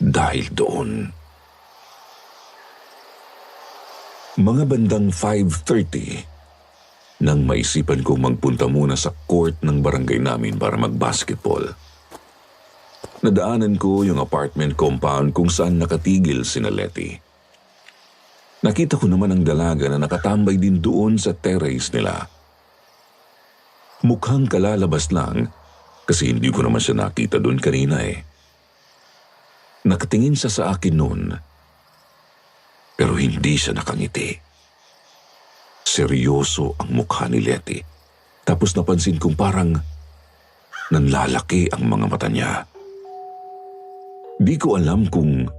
dahil doon. Mga bandang 5:30 nang maisipan kong magpunta muna sa court ng barangay namin para mag-basketball. Nadaanan ko yung apartment compound kung saan nakatigil sina Letty. Nakita ko naman ang dalaga na nakatambay din doon sa terrace nila. Mukhang kalalabas lang kasi hindi ko naman siya nakita doon kanina eh. Nakatingin siya sa akin noon pero hindi siya nakangiti. Seryoso ang mukha ni Letty. Tapos napansin kong parang nanlalaki ang mga mata niya. Di ko alam kung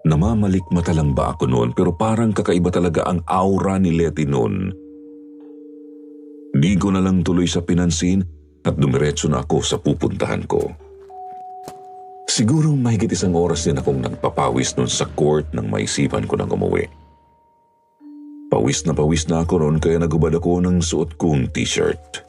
namamalikmata lang ba ako noon pero parang kakaiba talaga ang aura ni Letty noon. Di ko na lang tuloy sa pinansin at dumiretso na ako sa pupuntahan ko. Siguro mahigit 1 oras din akong nagpapawis noon sa court nang maisipan ko nang umuwi. Pawis na ako noon kaya nagubad ako ng suot kong t-shirt.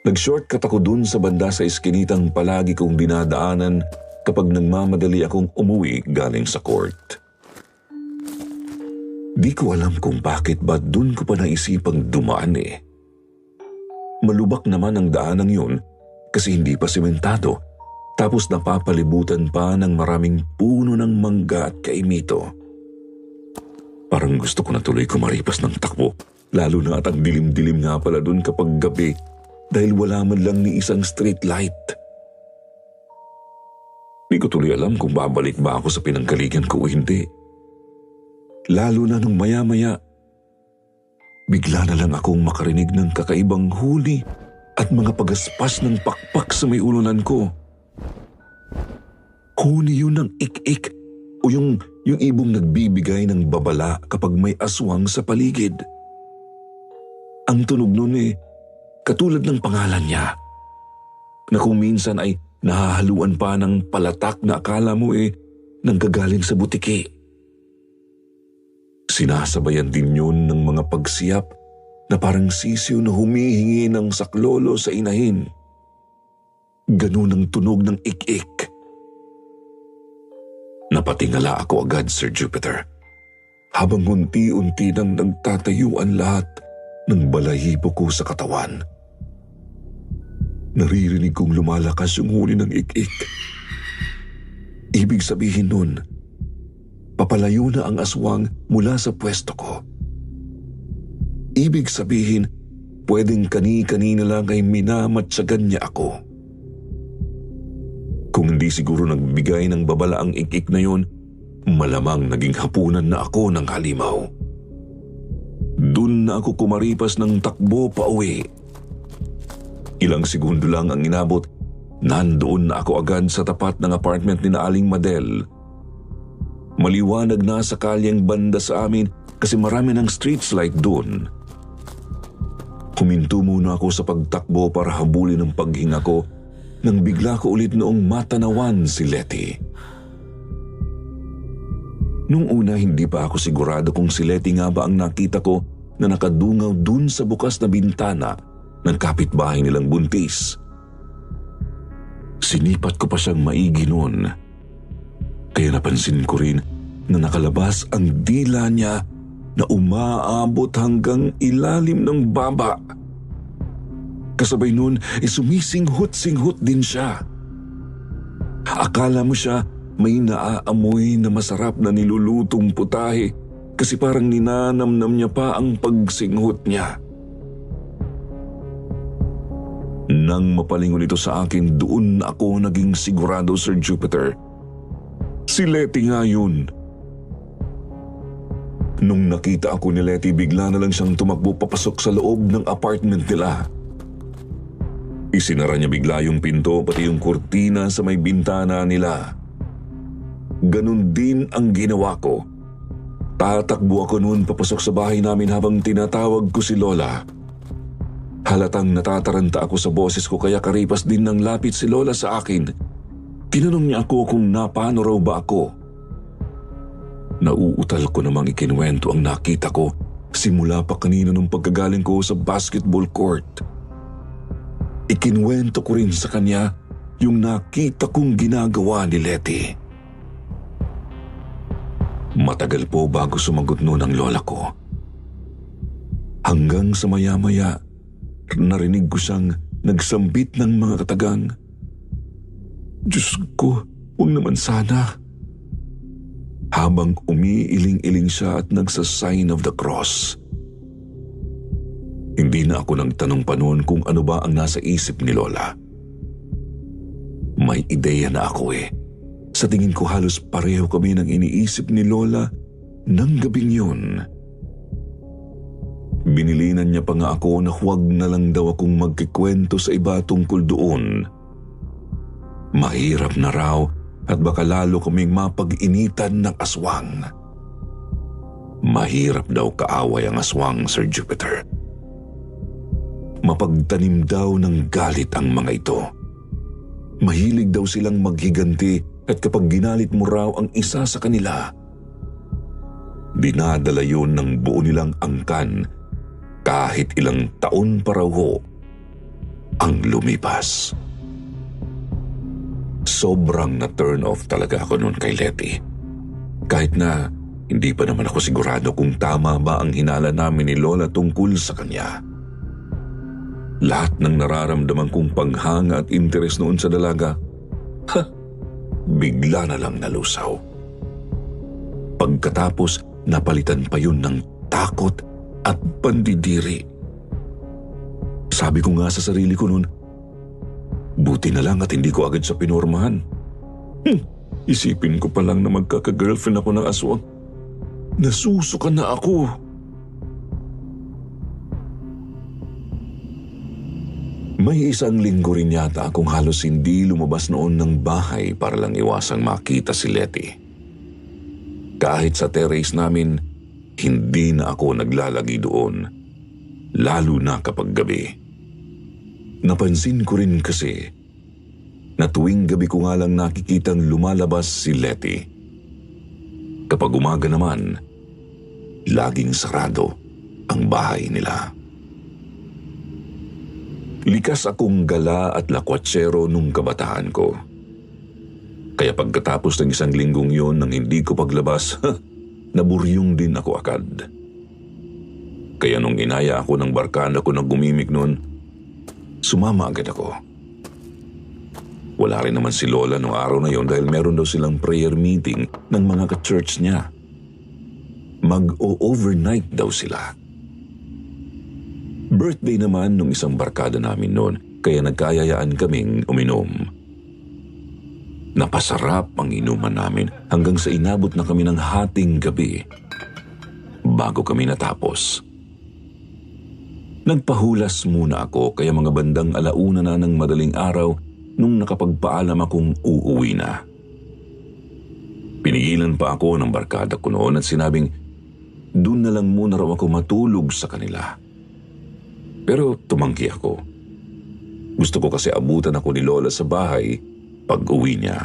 Nag-shortcut ako dun sa banda sa iskinitang palagi kong dinadaanan kapag nagmamadali akong umuwi galing sa court. Di ko alam kung bakit ba dun ko pa naisipang dumaan eh. Malubak naman ang daanang yun kasi hindi pa sementado tapos napapalibutan pa ng maraming puno ng mangga at kaimito. Parang gusto ko na tuloy kumaripas ng takbo lalo na at ang dilim-dilim nga pala dun kapag gabi dahil wala man lang ni isang street light. Di ko tuloy alam kung babalik ba ako sa pinanggaligan ko o hindi. Lalo na nung maya-maya, bigla na lang akong makarinig ng kakaibang huli at mga pagaspas ng pakpak sa may ulunan ko. Huli yun ng ik-ik o yung ibong nagbibigay ng babala kapag may aswang sa paligid. Ang tunog nun katulad ng pangalan niya, na kung minsan ay nahahaluan pa ng palatak na akala mo nanggagaling sa butiki. Sinasabayan din yun ng mga pagsiyap na parang sisiw na humihingi ng saklolo sa inahin. Ganun ang tunog ng ik-ik. Napatingala ako agad, Sir Jupiter, habang unti-unti nang nagtatayuan lahat ng balahibo ko sa katawan. Naririnig kong lumalakas yung huni ng ik-ik. Ibig sabihin nun, papalayo na ang aswang mula sa pwesto ko. Ibig sabihin, pwedeng kani-kanina lang ay minamatsagan niya ako. Kung hindi siguro nagbigay ng babala ang ik-ik na yun, malamang naging hapunan na ako ng halimaw. Doon na ako kumaripas ng takbo pa uwi. Ilang segundo lang ang inabot, nandoon na ako agad sa tapat ng apartment ni Aling Madel. Maliwanag na sa kalyeng banda sa amin kasi marami ng street light doon. Huminto muna ako sa pagtakbo para habulin ang paghinga ko nang bigla ko ulit noong matanawan si Letty. Nung una hindi pa ako sigurado kung si Letty nga ba ang nakita ko na nakadungaw dun sa bukas na bintana ng kapitbahay nilang buntis. Sinipat ko pa siyang maigi noon. Kaya napansin ko rin na nakalabas ang dila niya na umaabot hanggang ilalim ng baba. Kasabay nun, sumisinghot-singhot din siya. Akala mo siya may naaamoy na masarap na nilulutong putahe kasi parang ninanamnam niya pa ang pagsinghot niya. Nang mapalingon ito sa akin, doon ako naging sigurado, Sir Jupiter. Si Letty nga yun. Nung nakita ako ni Letty, bigla na lang siyang tumakbo papasok sa loob ng apartment nila. Isinara niya bigla yung pinto pati yung kurtina sa may bintana nila. Ganun din ang ginawa ko. Tatakbo ako noon papasok sa bahay namin habang tinatawag ko si Lola. Halatang natataranta ako sa boses ko kaya karipas din ng lapit si Lola sa akin. Tinanong niya ako kung napano raw ba ako. Nauutal ko namang ikinuwento ang nakita ko simula pa kanina nung pagkagaling ko sa basketball court. Ikinuwento ko rin sa kanya yung nakita kong ginagawa ni Letty. Matagal po bago sumagot noon ang lola ko. Hanggang sa maya-maya, narinig ko siyang nagsambit ng mga katagang. Diyos ko, huwag naman sana. Habang umiiling-iling siya at nagsa-sign of the cross. Hindi na ako nagtanong pa noon kung ano ba ang nasa isip ni Lola. May ideya na ako eh. Sa tingin ko halos pareho kami ng iniisip ni Lola ng gabing yun. Binilinan niya pa nga ako na huwag na lang daw akong magkikwento sa iba tungkol doon. Mahirap na raw at baka lalo kaming mapag-initan ng aswang. Mahirap daw kaaway ang aswang, Sir Jupiter. Mapagtanim daw ng galit ang mga ito. Mahilig daw silang maghiganti at kapag ginalit mo raw ang isa sa kanila, dinadala yun ng buo nilang angkan kahit ilang taon pa raw ho ang lumipas. Sobrang na-turn off talaga ako noon kay Letty. Kahit na hindi pa naman ako sigurado kung tama ba ang hinala namin ni Lola tungkol sa kanya. Lahat ng nararamdaman kong panghanga at interes noon sa dalaga, bigla na lang nalusaw. Pagkatapos, napalitan pa yun ng takot at pandidiri. Sabi ko nga sa sarili ko noon, buti na lang at hindi ko agad siya pinormahan. Isipin ko pa lang na magkaka-girlfriend ako ng aswang. Nasusuka na ako. May isang linggo rin yata akong halos hindi lumabas noon ng bahay para lang iwasang makita si Letty. Kahit sa terrace namin, hindi na ako naglalagi doon, lalo na kapag gabi. Napansin ko rin kasi na tuwing gabi ko nga lang nakikitang lumalabas si Letty. Kapag umaga naman, laging sarado ang bahay nila. Likas akong gala at lakwatsero nung kabataan ko. Kaya pagkatapos ng isang linggong yun nang hindi ko paglabas, naburyong din ako agad. Kaya nung inaya ako ng barkada ko na gumimik noon, sumama agad ako. Wala rin naman si Lola nung araw na yon dahil meron daw silang prayer meeting ng mga ka-church niya. Mag-o-overnight daw sila. Birthday naman nung isang barkada namin noon, kaya nagkayayaan kaming uminom. Napasarap ang inuman namin hanggang sa inabot na kami ng hating gabi bago kami natapos. Nagpahulas muna ako kaya mga bandang 1:00 na ng madaling araw nung nakapagpaalam akong uuwi na. Pinigilan pa ako ng barkada ko noon at sinabing doon na lang muna raw ako matulog sa kanila. Pero tumanggi ako. Gusto ko kasi abutan ako ni Lola sa bahay pag-uwi niya.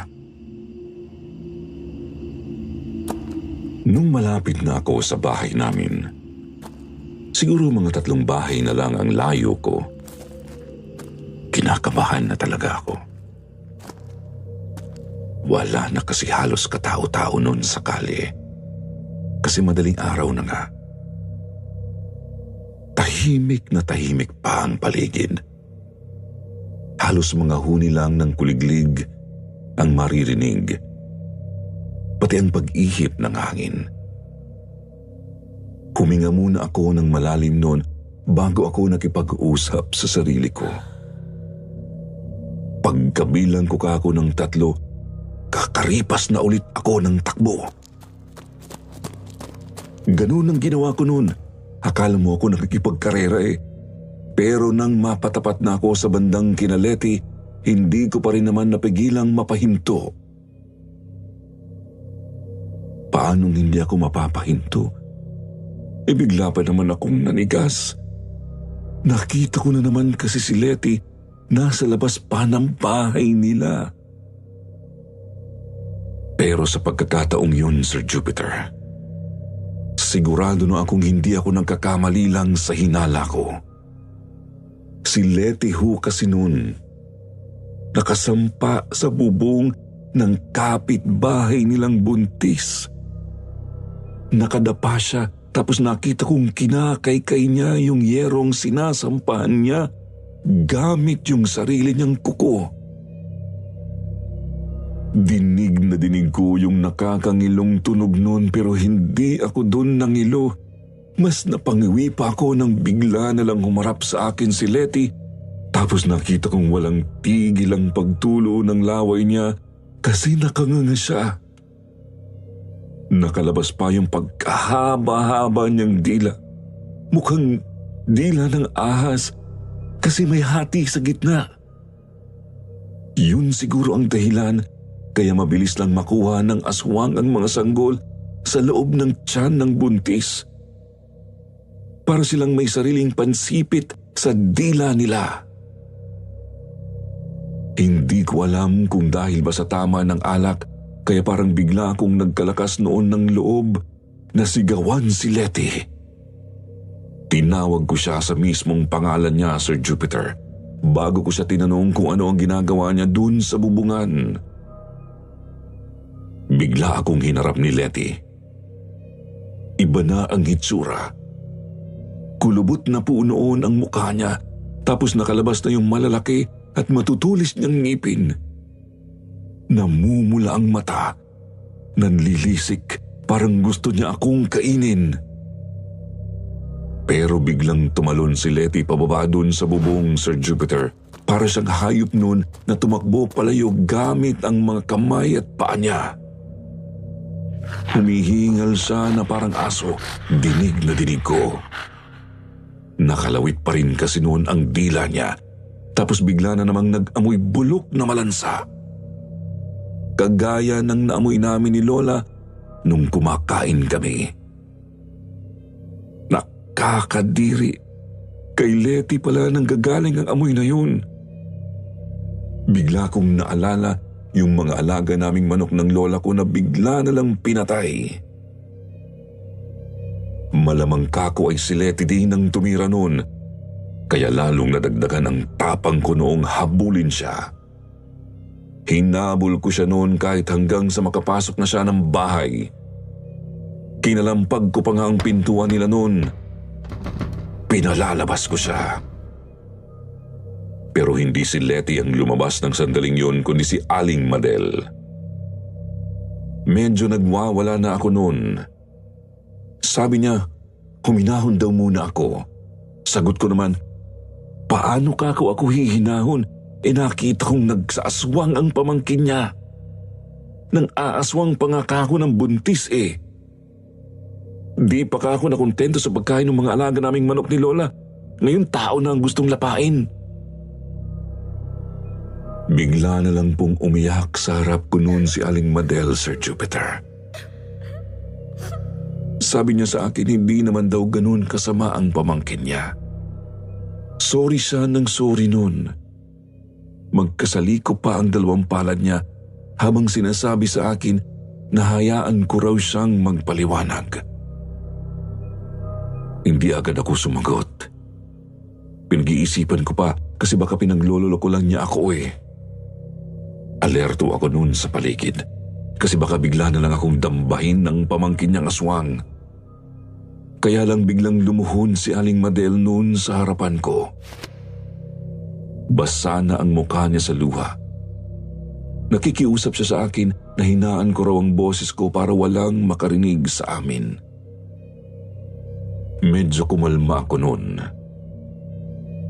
Nung malapit na ako sa bahay namin, siguro mga 3 bahay na lang ang layo ko, kinakabahan na talaga ako. Wala na kasi halos katao-tao noon sa kalye. kasi madaling araw na nga. Tahimik na tahimik pa ang paligid. Halos mga huni lang ng kuliglig ang maririnig, pati ang pag-ihip ng hangin. Huminga muna ako ng malalim noon bago ako nakipag-usap sa sarili ko. Pagkabilang ko kako ng 3, kakaripas na ulit ako ng takbo. Ganun ang ginawa ko noon. Akala mo ako nakikipagkarera eh. Pero nang mapatapat na ako sa bandang Kinaleti, hindi ko pa rin naman napigilang mapahinto. Paanong hindi ako mapapahinto? Bigla pa naman akong nanigas. Nakita ko na naman kasi si Leti nasa labas pa ng bahay nila. Pero sa pagkakataong yun, Sir Jupiter, sigurado na akong hindi ako nagkakamali lang sa hinala ko. Si Leti ho kasi noon, nakasampa sa bubong ng kapitbahay nilang buntis. Nakadapa siya tapos nakita kong kinakaykay niya yung yerong sinasampahan niya gamit yung sarili niyang kuko. Dinig na dinig ko yung nakakangilong tunog noon pero hindi ako doon nangilo. Mas napangiwi pa ako nang bigla na lang humarap sa akin si Leti tapos nakita kong walang tigil ang pagtulo ng laway niya kasi nakanganga siya. Nakalabas pa yung pagkahaba-haba niyang dila. Mukhang dila ng ahas kasi may hati sa gitna. Yun siguro ang dahilan kaya mabilis lang makuha ng aswang ang mga sanggol sa loob ng tiyan ng buntis. Para silang may sariling pansipit sa dila nila. Hindi ko alam kung dahil ba sa tama ng alak kaya parang bigla akong nagkalakas noon ng loob na sigawan si Leti. Tinawag ko siya sa mismong pangalan niya, Sir Jupiter, bago ko siya tinanong kung ano ang ginagawa niya dun sa bubungan. Bigla akong hinarap ni Leti. Iba na ang hitsura. Kulubot na po noon ang mukha niya tapos nakalabas na yung malalaki at matutulis niyang ngipin. Namumula ang mata. Nanlilisik, parang gusto niya akong kainin. Pero biglang tumalon si Leti pababa dun sa bubong, Sir Jupiter. Para siyang hayop nun na tumakbo palayo gamit ang mga kamay at paa niya. Humihingal siya na parang aso. Dinig na dinig ko. Nakalawit pa rin kasi noon ang dila niya. Tapos bigla na namang nag-amoy bulok na malansa. Kagaya ng naamoy namin ni Lola nung kumakain kami. Nakakadiri. Kay Leti pala nang gagaling ang amoy na yun. Bigla kong naalala yung mga alaga naming manok ng lola ko na bigla na lang pinatay. Malamang kako ay si Leti din ang tumira noon, kaya lalong nadagdagan ang tapang ko noong habulin siya. Hinabol ko siya noon kahit hanggang sa makapasok na siya ng bahay. Kinalampag ko pa nga ang pintuan nila noon. Pinalalabas ko siya. Pero hindi si Leti ang lumabas ng sandaling yun kundi si Aling Madel. Medyo nagwawala na ako noon. Sabi niya, huminahon daw muna ako. Sagot ko naman, paano ka ako hihinahon? Nakita kong nagsaaswang ang pamangkin niya. Nang aaswang pa nga kako ng buntis eh. Di pa kako nakontento sa pagkain ng mga alaga naming manok ni Lola. Ngayon tao na ang gustong lapain. Bigla na lang pong umiyak sa harap ko noon si Aling Madel, Sir Jupiter. Sabi niya sa akin hindi naman daw ganun kasama ang pamangkin niya. Sorry siya ng sorry noon. Magkasaliko pa ang dalawang palad niya habang sinasabi sa akin na hayaan ko raw siyang magpaliwanag. Hindi agad ako sumagot. Pinag-iisipan ko pa kasi baka pinaglololo ko lang niya ako eh. Alerto ako noon sa paligid kasi baka bigla na lang akong dambahin ng pamangkin niyang aswang. Kaya lang biglang lumuhod si Aling Madel noon sa harapan ko. Basa na ang mukha niya sa luha. Nakikiusap siya sa akin na hinaan ko raw ang boses ko para walang makarinig sa amin. Medyo kumalma ako noon.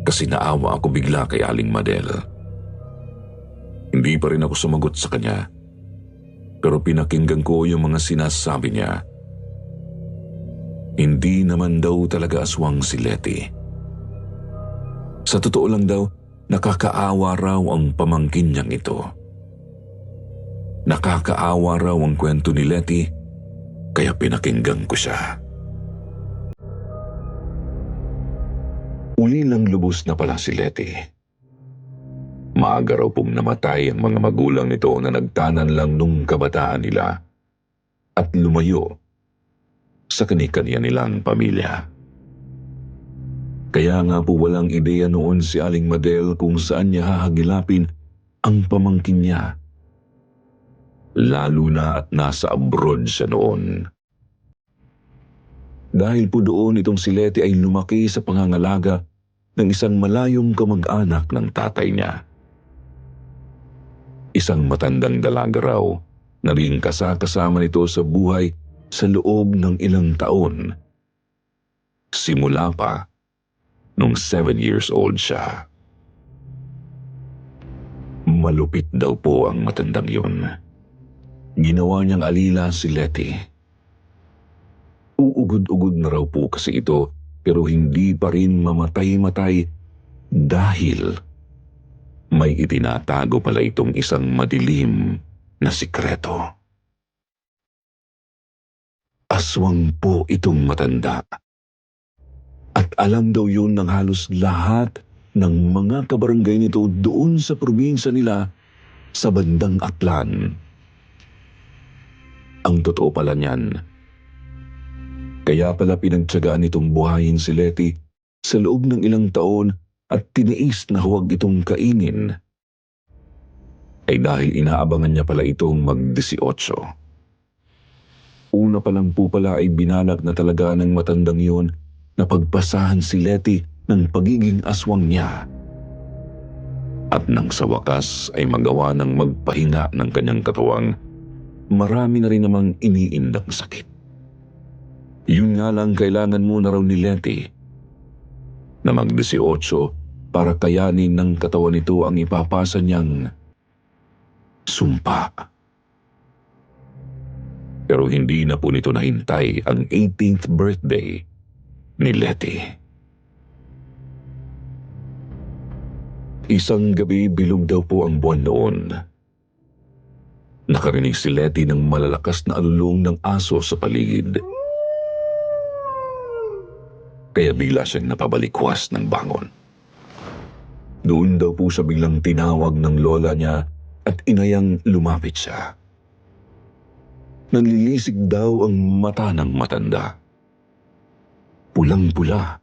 Kasi naawa ako bigla kay Aling Madel. Hindi pa rin ako sumagot sa kanya. Pero pinakinggan ko yung mga sinasabi niya. Hindi naman daw talaga aswang si Letty. Sa totoo lang daw, nakakaawa raw ang pamangkin niyang ito. Nakakaawa raw ang kwento ni Letty, kaya pinakinggan ko siya. Uli lang lubos na pala si Letty. Maaga raw pong namatay ang mga magulang nito na nagtanan lang nung kabataan nila at lumayo sa kani-kaniya nilang pamilya. Kaya nga po walang ideya noon si Aling Madel kung saan niya hahagilapin ang pamangkin niya. Lalo na at nasa abroad siya noon. Dahil po doon itong si Letty ay lumaki sa pangangalaga ng isang malayong kamag-anak ng tatay niya. Isang matandang dalaga raw na ring kasama nito sa buhay sa loob ng ilang taon. Simula pa nung 7 years old siya. Malupit daw po ang matandang yun. Ginawa niyang alila si Letty. Uugod-ugod na raw po kasi ito pero hindi pa rin mamatay-matay dahil may itinatago pala itong isang madilim na sikreto. Aswang po itong matanda. At alam daw yun ng halos lahat ng mga kabarangay nito doon sa probinsya nila sa bandang Aklan. Ang totoo pala niyan, kaya pala pinagtiyagaan nitong buhayin si Letty sa loob ng ilang taon at tiniis na huwag itong kainin, ay dahil inaabangan niya pala itong mag-18. Una pa lang po pala ay binalak na talaga ng matandang yun na pagpasahan si Letty ng pagiging aswang niya. At nang sa wakas ay magawa ng magpahinga ng kanyang katawang, marami na rin namang iniindang sakit. Yun nga lang kailangan muna raw ni Letty na mag-18 para kayanin ng katawan nito ang ipapasa niyang sumpa. Pero hindi na po nito nahintay ang 18th birthday ni Letty. Isang gabi bilog daw po ang buwan noon. Nakarinig si Letty ng malalakas na alulong ng aso sa paligid. Kaya bigla siyang napabalikwas ng bangon. Doon daw po siya biglang tinawag ng lola niya at inayang lumapit siya. Nanlilisik daw ang mata ng matanda. Pulang-pula.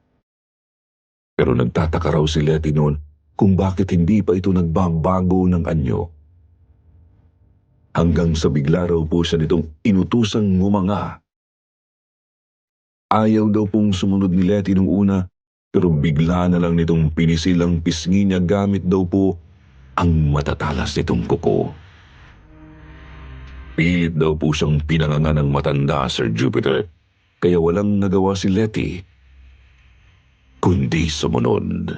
Pero nagtataka raw si Letty noon kung bakit hindi pa ito nagbabago ng anyo. Hanggang sa bigla raw po siya nitong inutusang ngumanga. Ayaw daw pong sumunod ni Letty nung una, pero bigla na lang nitong pinisil ang pisngi niya gamit daw po ang matatalas nitong kuko. Pilit daw po siyang pinanganga ng matanda, Sir Jupiter, kaya walang nagawa si Letty kundi sumunod.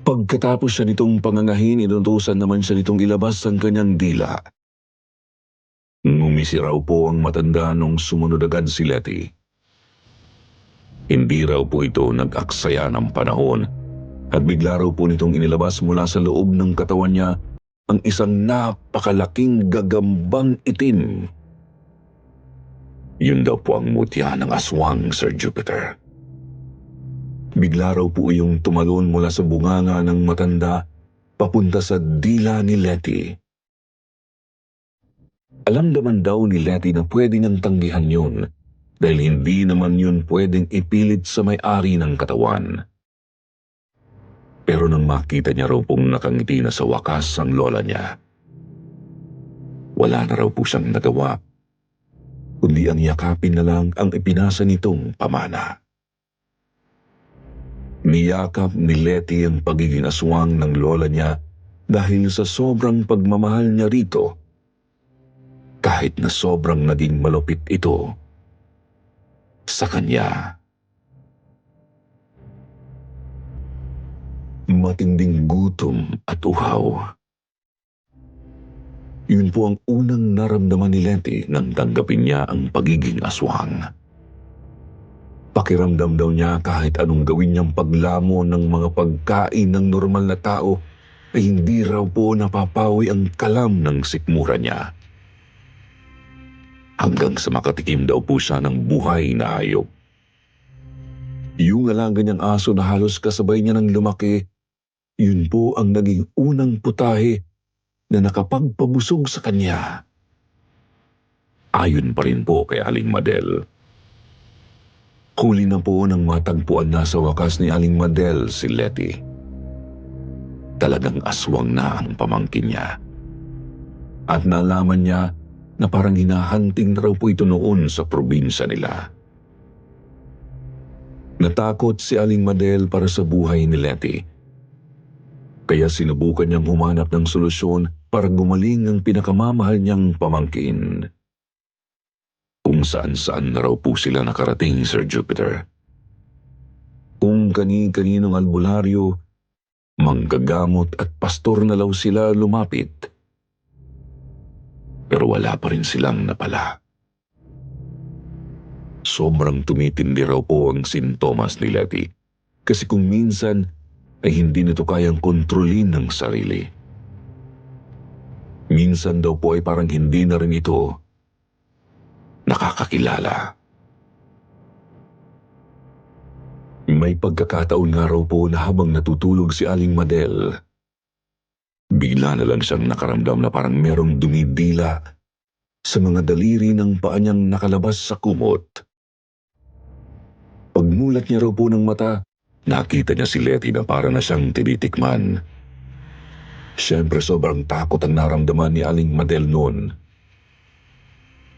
Pagkatapos siya nitong pangangahin, inutusan naman siya nitong ilabas ang kanyang dila. Ngumisi raw po ang matanda nung sumunod agad si Letty. Hindi raw po ito nag-aksaya ng panahon at bigla raw po nitong inilabas mula sa loob ng katawan niya ang isang napakalaking gagambang itim. Yun daw po ang mutya ng aswang, Sir Jupiter. Bigla raw po yung tumalon mula sa bunganga ng matanda papunta sa dila ni Letty. Alam naman daw ni Letty na pwede niyang tanggihan yun dahil hindi naman yun pwedeng ipilit sa may-ari ng katawan. Pero nang makita niya raw pong nakangiti na sa wakas ang lola niya, wala na raw po siyang nagawa kundi ang yakapin na lang ang ipinasa nitong pamana. Niyakap ni Letty ang pagiging aswang ng lola niya dahil sa sobrang pagmamahal niya rito, kahit na sobrang naging malupit ito sa kanya. Matinding gutom at uhaw. Yun po ang unang naramdaman ni Letty nang tanggapin niya ang pagiging aswang. Pakiramdam daw niya kahit anong gawin niyang paglamo ng mga pagkain ng normal na tao ay hindi raw po napapawi ang kalam ng sikmura niya. Hanggang sa makatikim daw po siya ng buhay na hayop. Yung alaga niyang aso na halos kasabay niya ng lumaki, yun po ang naging unang putahe na nakapagpabusog sa kanya. Ayon pa rin po kay Aling Madel. Huli na po nang matagpuan na sa wakas ni Aling Madel si Letty. Talagang aswang na ang pamangkin niya. At nalaman niya na parang hinahunting na raw po ito noon sa probinsya nila. Natakot si Aling Madel para sa buhay ni Letty. Kaya sinubukan niyang humanap ng solusyon para gumaling ang pinakamamahal niyang pamangkin. Kung saan-saan na raw po sila nakarating, Sir Jupiter. Kung kani-kaninong albularyo, manggagamot at pastor na raw sila lumapit. Pero wala pa rin silang napala. Sobrang tumitindi raw po ang sintomas ni Letty kasi kung minsan ay hindi nito kayang kontrolin ng sarili. Minsan daw po ay parang hindi na rin ito nakakakilala. May pagkakataon nga raw po na habang natutulog si Aling Madel, bigla na lang siyang nakaramdam na parang merong dumidila sa mga daliri ng paa niyang nakalabas sa kumot. Pagmulat niya raw po ng mata, nakita niya si Letty na para na siyang tinitikman. Siyempre sobrang takot ang naramdaman ni Aling Madel noon.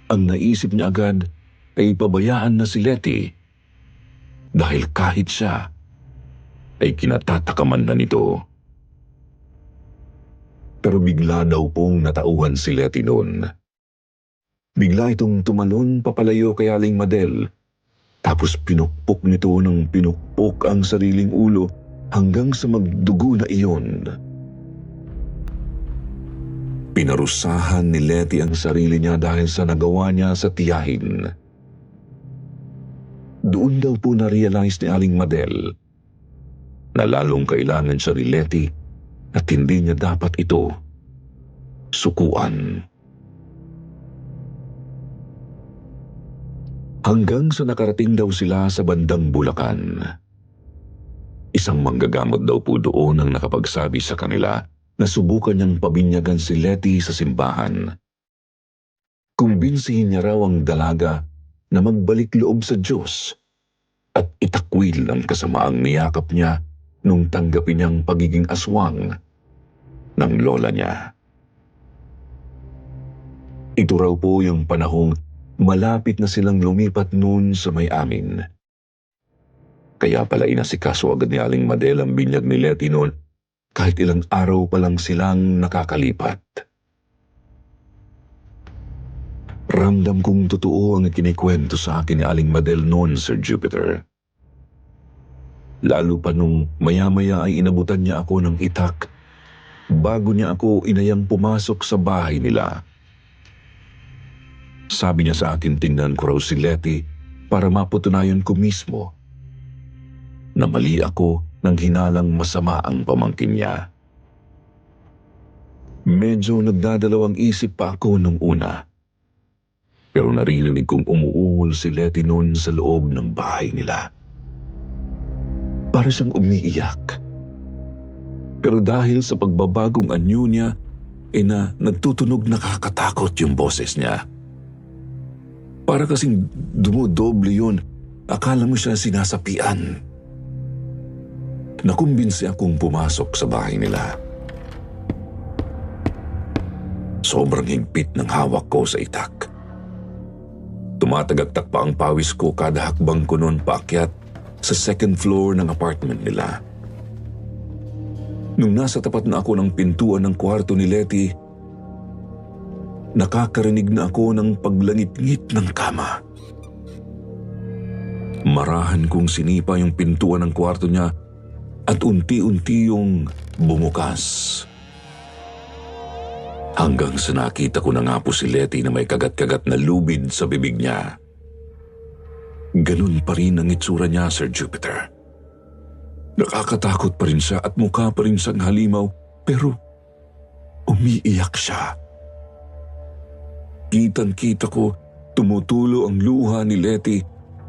Ang naisip niya agad ay pabayaan na si Letty dahil kahit siya ay kinatatakaman na nito. Pero bigla daw pong natauhan si Letty noon. Bigla itong tumalon papalayo kay Aling Madel, tapos pinukpok nito ng pinukpok ang sariling ulo hanggang sa magdugo na iyon. Pinarusahan ni Letty ang sarili niya dahil sa nagawa niya sa tiyahin. Doon daw po na-realize ni Aling Madel na lalong kailangan siya ni Letty at hindi niya dapat ito sukuan. Hanggang sa nakarating daw sila sa bandang Bulacan. Isang manggagamot daw po doon ang nakapagsabi sa kanila na subukan niyang pabinyagan si Letty sa simbahan. Kumbinsihin niya raw ang dalaga na magbalik loob sa Diyos at itakwil ang kasamaang niyakap niya nung tanggapin niyang pagiging aswang ng lola niya. Ito raw po yung panahong malapit na silang lumipat noon sa may amin. Kaya pala inasikaso agad ni Aling Madel ang binyag ni Letty noon kahit ilang araw pa lang silang nakakalipat. Ramdam kong totoo ang ikinikwento sa akin ni Aling Madel noon, Sir Jupiter. Lalo pa nung maya-maya ay inabutan niya ako ng itak bago niya ako inayang pumasok sa bahay nila. Sabi niya sa akin tingnan ko raw si Letty para mapatunayan ko mismo na mali ako nang hinalang masama ang pamangkin niya. Medyo nagdadalawang isip pa ako nung una. Pero narinig kong umuungol si Letty noon sa loob ng bahay nila. Para siyang umiiyak. Pero dahil sa pagbabagong anyo niya, nagtutunog nakakatakot yung boses niya. Para kasing dumodoble yun, akala mo siya sinasapian. Nakumbinsi akong pumasok sa bahay nila. Sobrang higpit ng hawak ko sa itak. Tumatagaktak pa ang pawis ko kada hakbang ko noon paakyat sa second floor ng apartment nila. Nung nasa tapat na ako ng pintuan ng kwarto ni Letty, nakakarinig na ako ng paglangit-ngit ng kama. Marahan kong sinipa yung pintuan ng kwarto niya at unti-unti yung bumukas. Hanggang sa nakita ko na nga po si Letty na may kagat-kagat na lubid sa bibig niya. Ganun pa rin ang itsura niya, Sir Jupiter. Nakakatakot pa rin siya at mukha pa rin siyang halimaw, pero umiiyak siya. Kitang-kita ko tumutulo ang luha ni Letty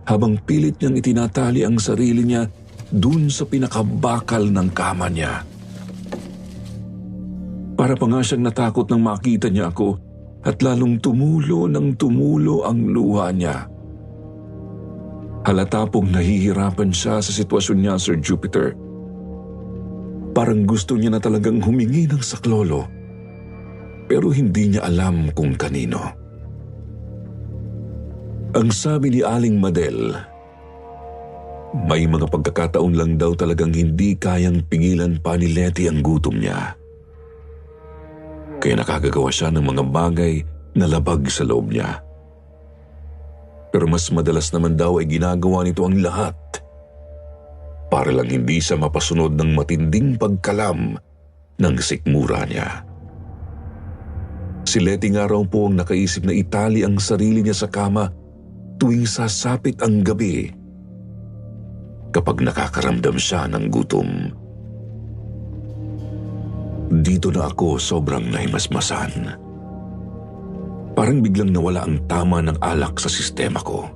habang pilit niyang itinatali ang sarili niya dun sa pinakabakal ng kama niya. Para pa nga siyang natakot nang makita niya ako at lalong tumulo ng tumulo ang luha niya. Halata pong nahihirapan siya sa sitwasyon niya, Sir Jupiter. Parang gusto niya na talagang humingi ng saklolo, pero hindi niya alam kung kanino. Ang sabi ni Aling Madel, may mga pagkakataon lang daw talagang hindi kayang pigilan pa ni Letty ang gutom niya. Kaya nakagagawa siya ng mga bagay na labag sa loob niya. Pero mas madalas naman daw ay ginagawa nito ang lahat para lang hindi siya mapasunod ng matinding pagkalam ng sikmura niya. Si Letty nga raw po ang nakaisip na itali ang sarili niya sa kama tuwing sasapit ang gabi kapag nakakaramdam siya ng gutom. Dito na ako sobrang nahimasmasan. Parang biglang nawala ang tama ng alak sa sistema ko.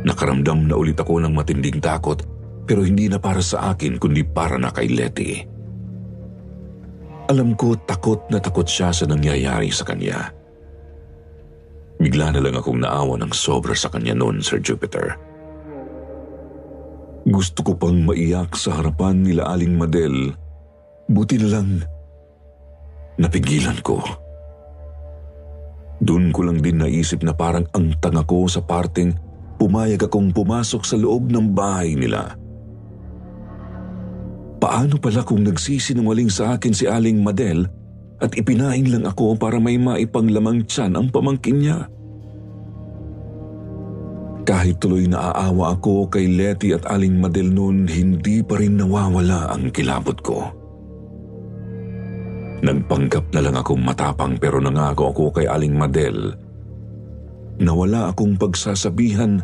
Nakaramdam na ulit ako ng matinding takot, pero hindi na para sa akin kundi para na kay Letty. Alam ko takot na takot siya sa nangyayari sa kanya. Bigla na lang akong naawa ng sobra sa kanya noon, Sir Jupiter. Gusto ko pang maiyak sa harapan nila Aling Madel. Buti na lang napigilan ko. Doon ko lang din naisip na parang ang tanga ko sa parteng pumayag akong pumasok sa loob ng bahay nila. Paano pala kung nagsisinungaling sa akin si Aling Madel at ipinaing lang ako para may maipanglamang tiyan ang pamangkin niya? Kahit tuloy naaawa ako kay Letty at Aling Madel noon, hindi pa rin nawawala ang kilabot ko. Nagpanggap na lang akong matapang pero nangako ako kay Aling Madel na wala akong pagsasabihan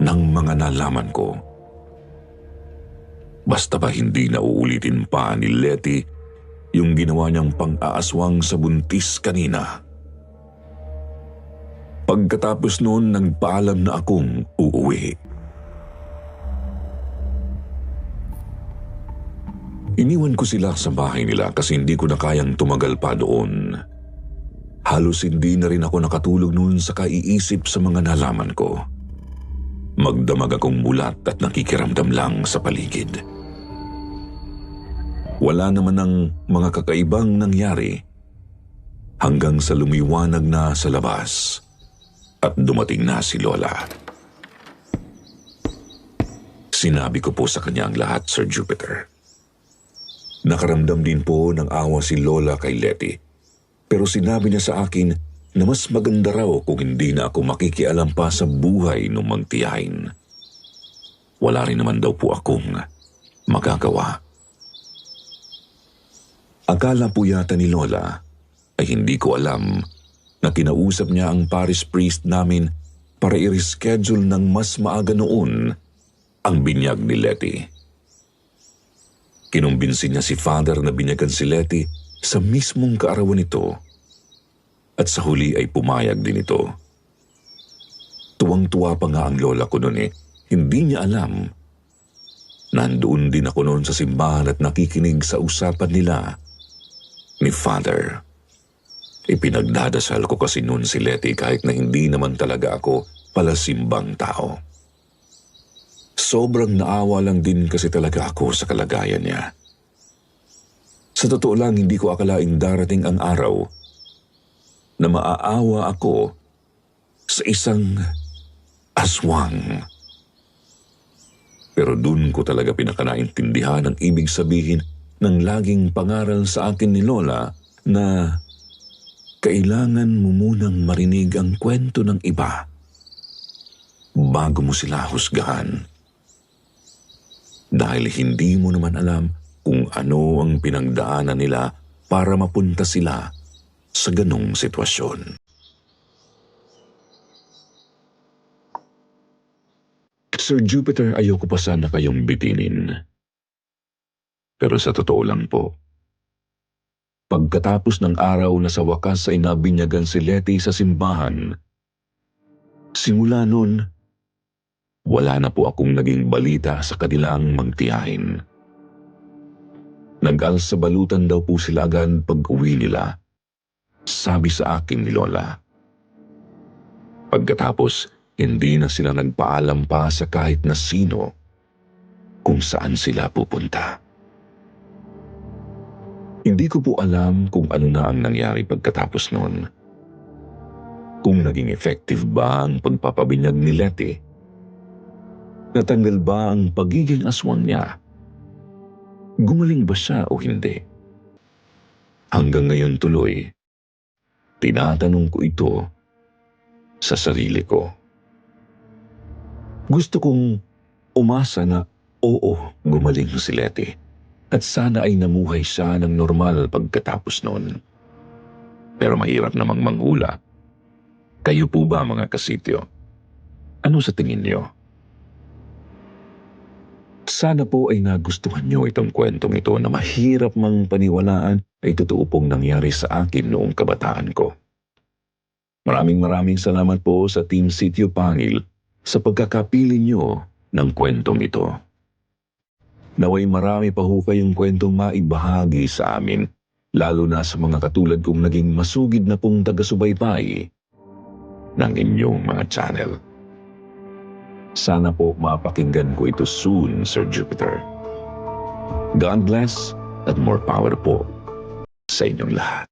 ng mga nalaman ko. Basta ba hindi na uulitin pa ni Letty yung ginawa niyang pang-aaswang sa buntis kanina. Pagkatapos noon, nagpaalam na akong uuwi. Iniwan ko sila sa bahay nila kasi hindi ko na kayang tumagal pa doon. Halos hindi na rin ako nakatulog noon sa kaiisip sa mga nalaman ko. Magdamag akong mulat at nakikiramdam lang sa paligid. Wala naman ang mga kakaibang nangyari hanggang sa lumiwanag na sa labas at dumating na si Lola. Sinabi ko po sa kanya ang lahat, Sir Jupiter. Nakaramdam din po ng awa si Lola kay Letty, pero sinabi niya sa akin na mas maganda raw kung hindi na ako makikialam pa sa buhay ng magtiyahin. Wala rin naman daw po akong magagawa. Akala po yata ni Lola ay hindi ko alam na kinausap niya ang parish priest namin para i-reschedule ng mas maaga noon ang binyag ni Letty. Kinumbinsi niya si Father na binyagan si Letty sa mismong kaarawan nito at sa huli ay pumayag din ito. Tuwang-tuwa pa nga ang lola ko noon Hindi niya alam. Nandoon din ako noon sa simbahan at nakikinig sa usapan nila ni Father. Ipinagdadasal ko kasi noon si Letty kahit na hindi naman talaga ako palasimbang tao. Sobrang naawa lang din kasi talaga ako sa kalagayan niya. Sa totoo lang, hindi ko akalaing darating ang araw na maaawa ako sa isang aswang. Pero dun ko talaga pinakanaintindihan ang ibig sabihin ng laging pangaral sa akin ni Lola na kailangan mo munang marinig ang kwento ng iba bago mo sila husgahan. Dahil hindi mo naman alam kung ano ang pinagdaanan nila para mapunta sila sa ganong sitwasyon. Sir Jupiter, ayoko pa sana kayong bitinin. Pero sa totoo lang po, pagkatapos ng araw na sa wakas ay nabinyagan si Letty sa simbahan, simula nun, wala na po akong naging balita sa kanilang magtiyahin. Nag-alsabalutan daw po sila agad pag-uwi nila, sabi sa akin ni Lola. Pagkatapos, hindi na sila nagpaalam pa sa kahit na sino kung saan sila pupunta. Hindi ko po alam kung ano na ang nangyari pagkatapos noon. Kung naging effective ba ang pagpapabinyag ni Letty? Natanggal ba ang pagiging aswang niya? Gumaling ba siya o hindi? Hanggang ngayon tuloy, tinatanong ko ito sa sarili ko. Gusto kong umasa na oo, gumaling si Letty at sana ay namuhay siya ng normal pagkatapos noon. Pero mahirap namang manghula. Kayo po ba mga kasityo? Ano sa tingin niyo? Sana po ay nagustuhan niyo itong kwentong ito na mahirap mang paniwalaan ay totoo pong nangyari sa akin noong kabataan ko. Maraming salamat po sa Team Sitio Pangil sa pagkakapili niyo ng kwentong ito. Naway marami pa ho kayong kwentong maibahagi sa amin, lalo na sa mga katulad kong naging masugid na pong taga-subaybay ng inyong mga channel. Sana po mapakinggan ko ito soon, Sir Jupiter. God bless at more power po sa inyong lahat.